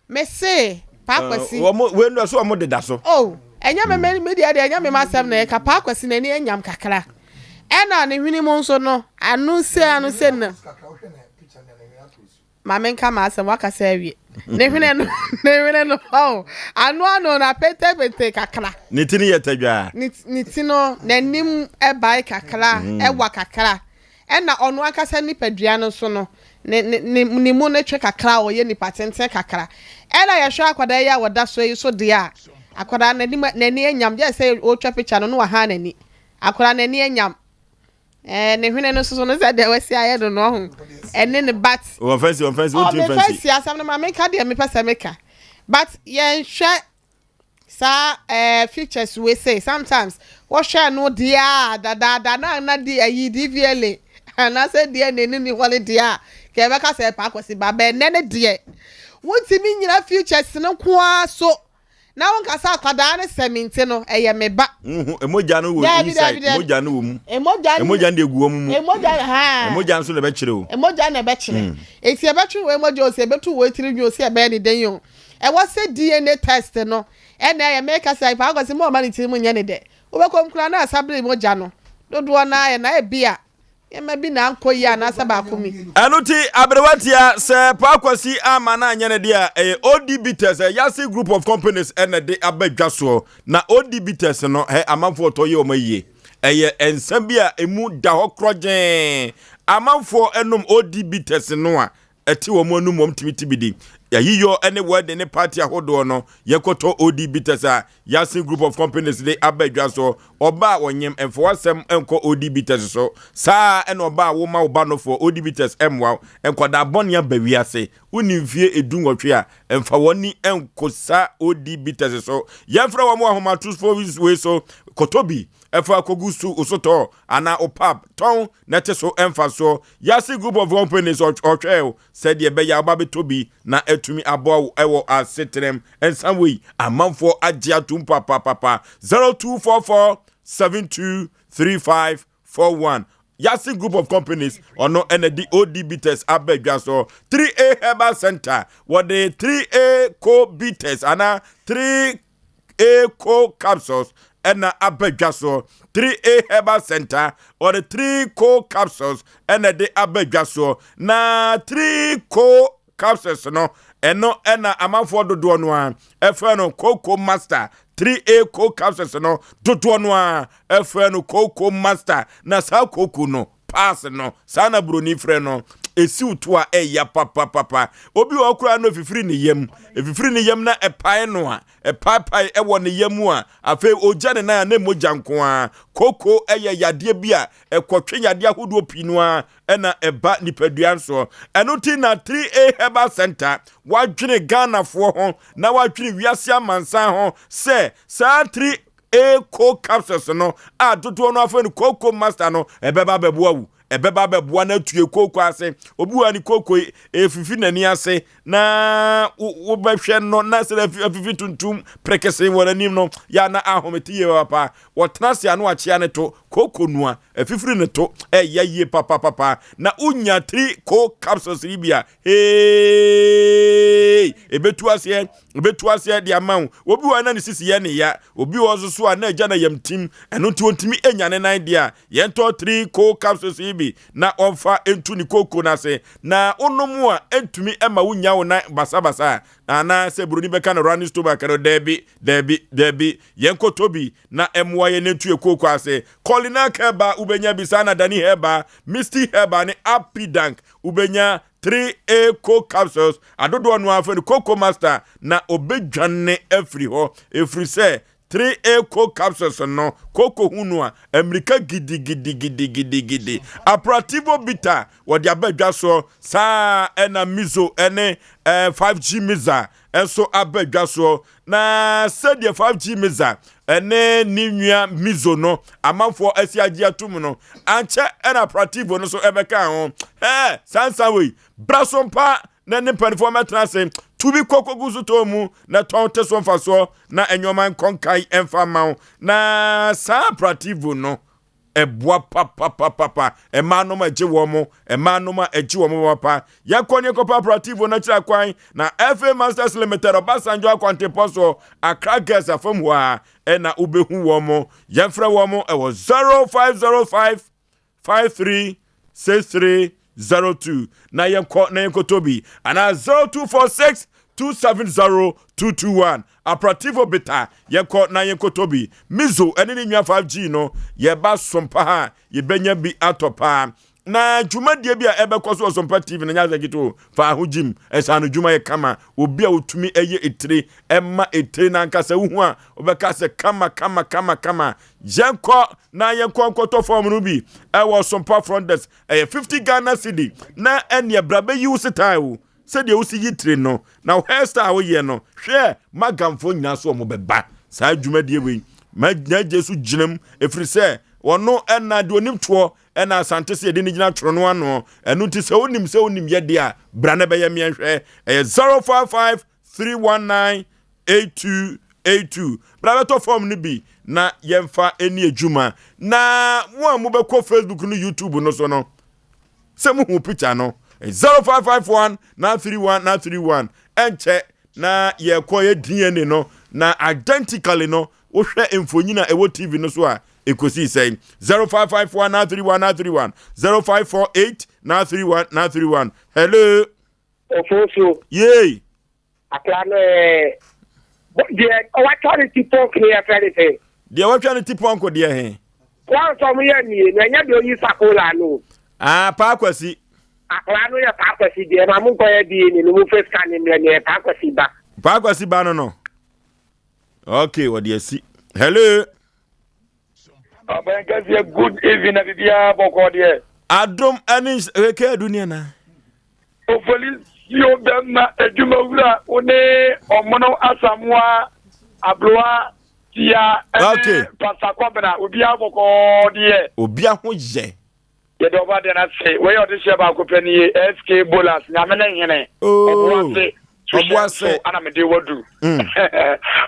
me say pakwasi we ndo so mo de da so enya me media de enya me masem na ka pakwasi na ne enyam kakra ena ne hwene mu nso no anu se na Mamenka Masa Wakasavi. Nevino, oh, I know na pete kakra. Nitini yetaja. Nitino, nenim e bai kakra, e wakakra. Ena ono akasa ni pedriano so no. Ni mu ne twe kakra o ye ni patente kakra. Ena ye hwa akwada ya wada so yi so dia. Akwada nani enyam je say o twa picture no wa ha nani. Akwada nani enyam. Ne hwene no so no say de wasi aye do no ho. Ene ne bat. O fancy what you fancy? Fancy asam no ma make de me pesa meka. But ye hwe sa features we say sometimes what share no dia da na di ayi DVLA. And I said dear nene holiday ke beka say pa kwesi ba be nene de wontimi nyina futures no kwa so na won kasa akwada ne seminti no eye me ba emoja no wo inside emoja no wo mu emoja de guo mu emoja ha emoja nso le be kire o emoja na be kire eti e be twu we emoja o se betu wo tiri nyo se be ne den yo e wo se DNA test no e na eye make say pa kwesi mo ma ne tiri mu nya ne de wo be kom kura na asable emoja no dodo na na e bia Maybe na ankoya na saba kumi. Anuti abrewatia se pakwasi ama na anyane dia ODBTS Yasi group of companies ene de abedwaso na ODBTS no amanfo to ye omaye ensambia emu da hokrogen amanfo enom ODBTS no a eti wo mo num timitibidi yayiyo ene word ne party ahodo no yekoto ODBTS Yasi group of companies de abedwaso oba wonyem enfo wasem enko ODBTS so saa ene oba wo ma oba no for ODBTS emwa enkoda bonia bawiase unimfie edunwotwe a emfa woni enko sa ODBTS so yefra wo mo ahomatus for we so kotobi efa kogusu osoto ana opap ton nete so emfa so Yasi group of companies otwe said ye be ya oba betobi na etumi abo ewo asetrem ensamwe amanfo agya tumpa papa 0244 723541 Yasi group of companies ono ND ODBTS abegwaso 3A Herbal Center what the 3A co-BTS ana 3A co-capsules ena abegwaso 3A Herbal Center or the 3 co-capsules ena de abegwaso na 3 co-capsules no eno ena amanfo dodo no a efe no Coco Master 3A co-capsules no dodo no a efe no Coco Master na sa Coco no pass no sana broni frɛ no esi utua ya papa obi wa kura no fifiri ne yam na epae no a epapai ewo ne yamu a afa oja ne na moja nko a koko yade bi a ekotwe yade ahodo pinu a na eba nipadua so eno ti na 3A Herbal Center wadwene Ghana fo ho na wadwene wiase amansan ho se sa 3A co-capsules no a dodo no afa ni Coco Master no ebeba beboawu ebeba beboa na tue koko ase obi wani koko efifi nani ase na wo behwe no na se efifi tuntum prekese wonanim no ya na ahometiye papa wotrase anu achia ne to koko nua efifiri ne to yeye papa na unya 3 co capsules libia ebetu ase dia man obi wana ne sisi ye ne ya obi wozo so na agya na yamtim eno ti ontimi enyane nan dia ye nto 3 co capsules na onfa entu ni koko na se na onomu a entumi ema wunya wo na basabasa na se bruni beka na running stove akaro debi yenko tobi na emwa ye netu ekoko ase kolina keba ubenya bisana dani heba misty heba ni happy dank ubenya 3A co-capsules adodo anu afeni Coco Master na obedwane efri ho efri se 3A co-capsules no koko hunua America gidi Aperitivo Bitter wodi abedwa so sa ena mizo ene 5G miza enso abedwa so na sadia 5G miza ene ninua mizo no amanfo asiagie atum no anche ena Aperitivo no so ebeka ho sansawe Sompa na ne performance trance tubi koko guzu tomu na tonte so mfaso na enyoman konkai emfama na sa Aperitivo no ebua papa emanoma eje womo papa yakonye ko Aperitivo na kira kwan na FA Masters Limited Obasanjo akwante poso Accra Girls afam wa na ubehu womo yemfra womo ewo 0505 5363 02 na yenko tobi ana 0246 270-221 Aperitivo Beta yenko na yenko tobi mizo ene ni nwa 5G no yeba sompa ha yebenya bi atopa na juma die bia ebekwaso Sompa TV na nyaza gito fa ahujim esanu juma ye kama obi a otumi eye etire emma etire na nkasa hu a obeka se kama yenko na yenko nkoto form no bi ewo Sompa front desk 50 Ghana cedi na ene brabe yi usitawo se de usi yitire no na hairstyle wo ye no hwe magamfo nyina so mo beba sa juma die we ma Jesu jinam efrise wono ena de onim to ena asante se de ni gina tro no ano enu ti se onim ye de a bra na be ye me hwe 055-319-8282 bra beto form ni bi na yemfa eni ejuma na mo be ko Facebook no YouTube no so no se mu hu picture no 0551-931-931 enche na ye ko ye DNA no na identically no wo hwe emfonyina ewo TV no so a ekosi say 0551-931-931 0548-931-931 hello Oforisuo yey aklane de authority talk here ferite de authority ponko de he wan so mo ye ni nya de oyi sakola no pa kwasi aklano ya pa kwasi de na mo ko ye di ni mo first can ni pa kwasi ba no okay what do you see hello Abangazi good evening abia boko de adom ani eke dunia na ofoli yo bemma eduma wura one omono asamwa abloa tia okay pasakobna obia boko de obia ho je ye do ba de na say we yo de sheba akopani SK Bolas na me na hene obuase ana me de wadu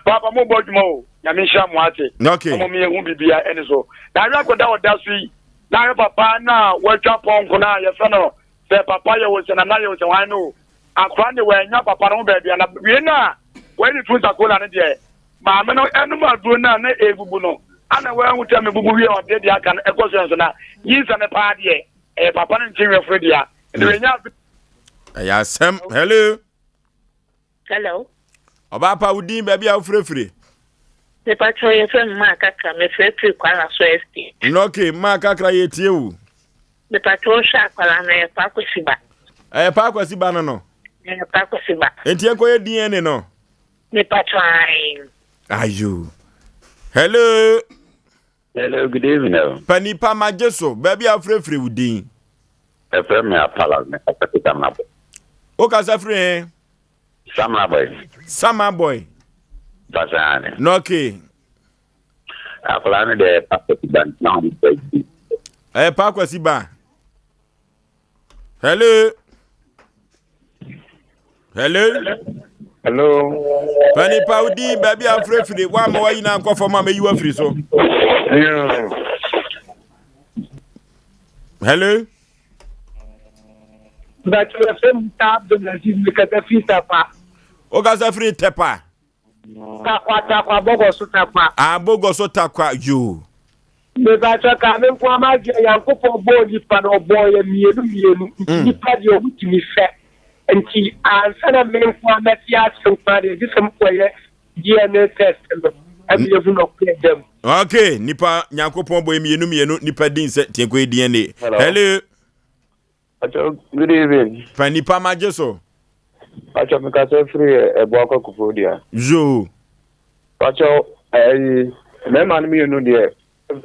papa mo boduma o ya me sha mo ate okay mo me hu bibia ene so na ya goda oda so yi na papa na watwa ponko na ye so no se papa ye wo se na ye wo se wan no akwa ne we nya papa no ba bia na we na we ni fuza kola ne de ma me no enu ma duro na ebubu no ana we hu te me bubu wi o de dia kan ekoso so na yi se ne pa de papa no nchi we dia ne we nya ya Asem hello Oba pa udin baby a frefre the patrol ye friend Makaka me frefre kwala so esti okay Makaka ye tie wu the patrol sha kwala na pa kwasiba pa kwasiba no pa kwasiba enti enko ye DNA no the patrol ayu hello good evening Panipa majeso baby a frefre udin FM me apala me akata na bo o ka safre Sama boy. Basane. No okay. Akulane de pakwasiba na mpeji. Pakwasiba. Hello. Panipa udi baby afrefre wa ma wayi na nkofo ma me yiwa firi so. Hello. But you FM tab de la ville que ta fille tapa. O ga safri tepa. Kwa bogo so tapa. Bogo so takwa you. Me ba cha ka me kwa ma je Yankopon bo ni pa no boy mienu ni pa di o mutimi fe. Enti ansana me kwa ma ti asompa de disem koye DNA test no. Abi evu no dem. Okay, nipa Yankopon bo mienu nipa din se tienko DNA. Hello. Good evening. Panipa majeso. Pacho mikase free ebuako kufodia. Jo. Pacho me man mi no de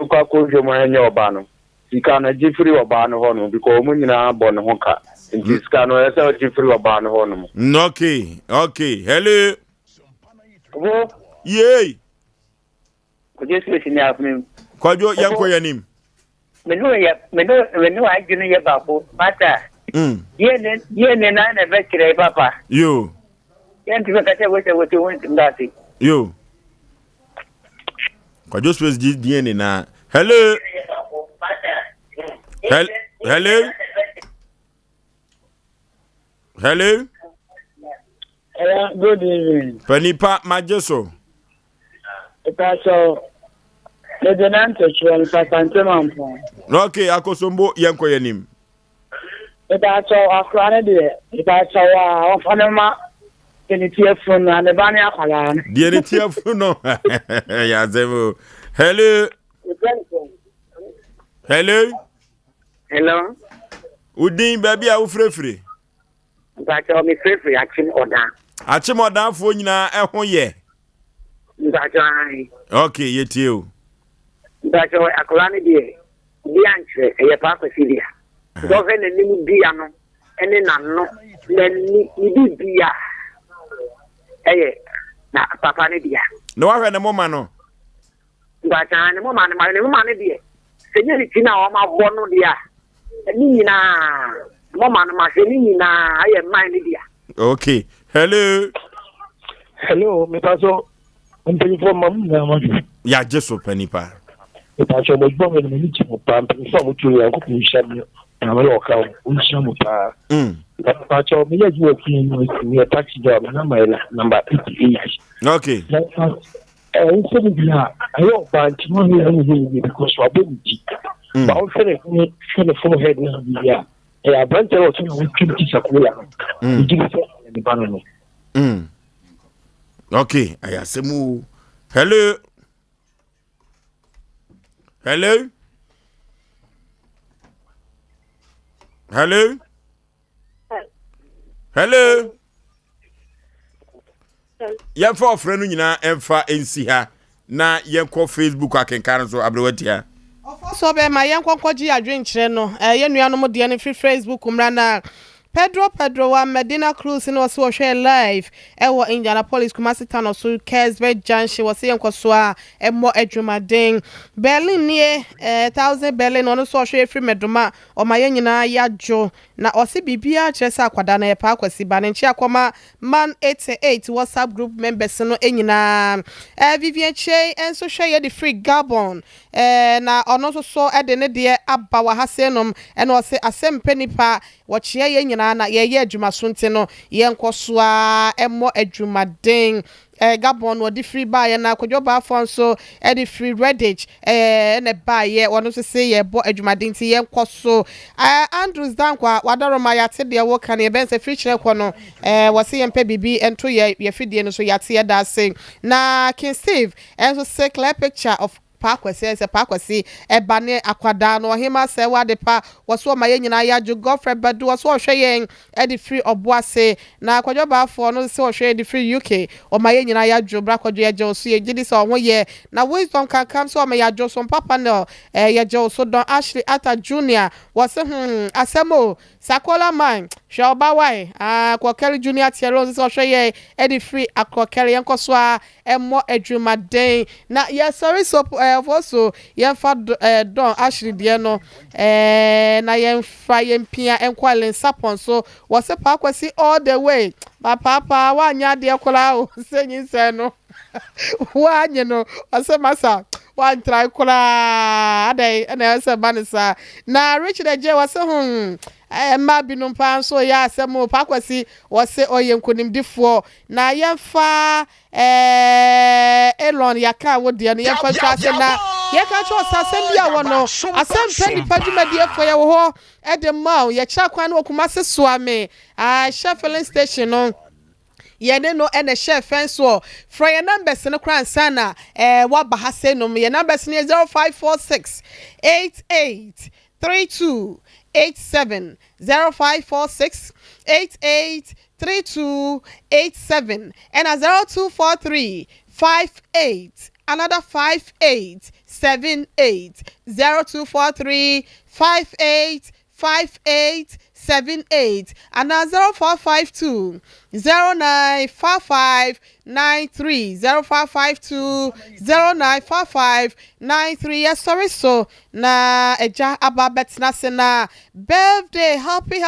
kwa ko hwemo anya oba no. Sika na jifri oba no ho no because mu nyina bo ne ho ka. Nti sika no esa jifri oba no ho no. Okay. Hello. Wo? Yey. Ko je se ni afmi. Kwajo yanko yanim. Menu ajunu ye babu mata ye ne na be kire papa yo yanti be kate wote ndati yo kwa just press DNA na hello Good evening. Panipa majeso Pacho Ledenante chwa pasante mampo. Okay, akosombo yanko yanim. That's all akra de. That's all fanema. Keni tiafu na ne bani akwala. Die ne tiafu no. Ya zemo. Hello. Hello. Hello. Udin baby a ufrefre. That's all me free action order. Achim odan fo nyina ehwo ye. That's all. Okay, yetie o. That's all akra ne de. Bi anche e pa kwasi dia. So when the new bia no ene na no na ni bia. Na papa ne dia. No wa hwe ne mama no. Ngata ne mama ne dia. Senye ni tina o ma bo no dia. Ni nyina mama no ma se ni nyina aye man ne dia. Okay. Hello. Hello, me paso. Mpe fo mam na ma. Ya Jesu panipa. Me paso mo gbo me ni ti mo pa mpe fo mo tu ya ko ku sham. Na me o ka o sham pa. Pacho me ya jiwo ki ni taxi driver number 88. Okay. Instead of that, I don't want to know anything because of ability. But I'm feeling the forehead now. Yeah, I went to the activities of the banana. Okay, I asemu. Hello. Hello. Hello. Hello. Yɛmfa ɔfrɛ no nyinaa ɛmfa ɛnsi ha na yɛnkɔ Facebook akenkan so abrewatia so be ma yɛnkɔnkɔgye adwenkyerɛ no yɛnnuanom deɛ no free Facebook mmra na Pedro wa Medina Cruz no so share live ewo Indianapolis Kumasi town so Kesbe Junction was yenko so a emo adwumaden Berlin nie 1000 Berlin no so share free medoma o ma nyina yajo na osi bibia kyeresa akwada na yepa akwasi ba ne nchi akoma man 88 WhatsApp group members no enyina Vivian Che enso share the free Gabon na ono so de ne de aba wa hasenom eno ose Asem Mpe Nipa wɔkyea yɛ nyinaa na yɛyɛ adwuma so nte no yɛnkɔ so a ɛmmɔ adwumaden Gabon wo di free buy na kodwo ba fon so di free Redditch na buy ye wono so say ye bo adwumaden ti yɛnkɔ so Andrews Dankwa wadaroma yate de wo kan ye ben se free kyerɛ kɔ no wo se yɛmpɛ bibi ento ye fidie no so yate ye da sing na King Steve enso say clear picture of Pakwasi ebane akwada no hima se wade pa waso ma ye nyina ya ju Godfrey Badu waso hwe yen edi free oboase na akwadwo ba fo no se hwe edi free UK o ma ye nyina ya ju bra kwadwo ye je so ye gidi so ho ye na wisdom can come so ma ya jo so papa no ye je so don Ashley Ata Junior wase asemo Sakola man hwe oba wai Kwokeri Junior Tiero so hwe ye edi free Akwokeri yenko so a emmo adwumaden na ye sorry so also yemfa don Ashley de no na yemfa yempia enkwalen sapon so wose Pakwasi all the way papa wa nya de kola o senyin se no wa nye no wose masa wa try kola adai na se banisa na Richard J wose ma binum pan so ya Asem Pakwasi wose oyenkonimdifo na yemfa Elon yaka wo de no yemfa twase na yeka cho sasem bia wo no Asem Mpe Nipa dwumadie fo ye wo ho edema ye kira kwan no Kumasi soame Sheffield station no yene no ene chef fenso from your numbers no kran sana wa bahase no your numbers ne 0546 88 32 87 0546 88 3287 and a 0243 58 another 5878 0243 58 5878 and a 0452 095593 0552 095593 yes sorry so na eja ababet na se na birthday happy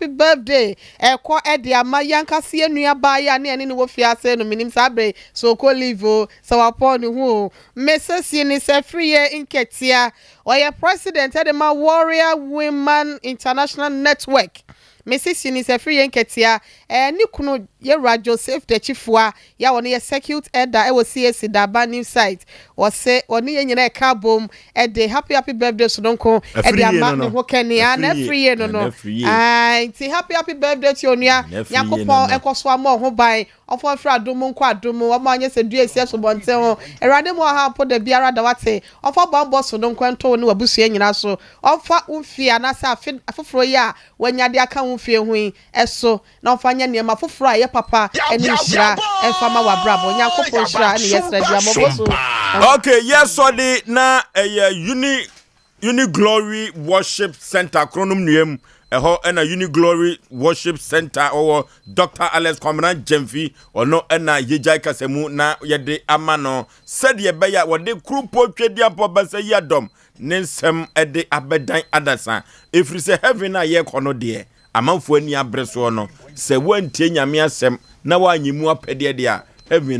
birthday ekọ ede ama yankase enua ba ya ne ne wo fiase no minim sabre so ko live so upon hu mesesi ni se free inketia oye president edema warrior women international network Mrs. ni se free enketia ni kunu ye Joseph de chifua ya woni ye circuit elder e wo CAC Daba new site wo se oni ye nyina e ka bom e de happy birthday so donko e de ama ne ho kania na free ye no ai ti happy birthday to onua yakopon ekoso ama ho ban ofo fra adomo nko adomo o ma anye se du esi so bonte ho erade mo ha po de biara da wate ofo bombo so donko ento ne wabusu nyina so ofa umfia na sa afoforo ya wanyade aka umfie hu eso na ofanya ne ma foforo ye papa eni nhira enfama wa brabo yakopon nhira ne yesra dia moboso. Okay, yes, so the na Uni Glory Worship Center Kronum Niem and a Uni Glory Worship Center or Dr. Alex Commandant Jemfi or no and a Yejai Kasemu na yede amano said ye beya what de crew portrait dia pobasa yadom nensem ede abedan adasa if you say heaven a ye kono de amanfo ani abreso no se wantie nyame asem na wanyimu apede dia heaven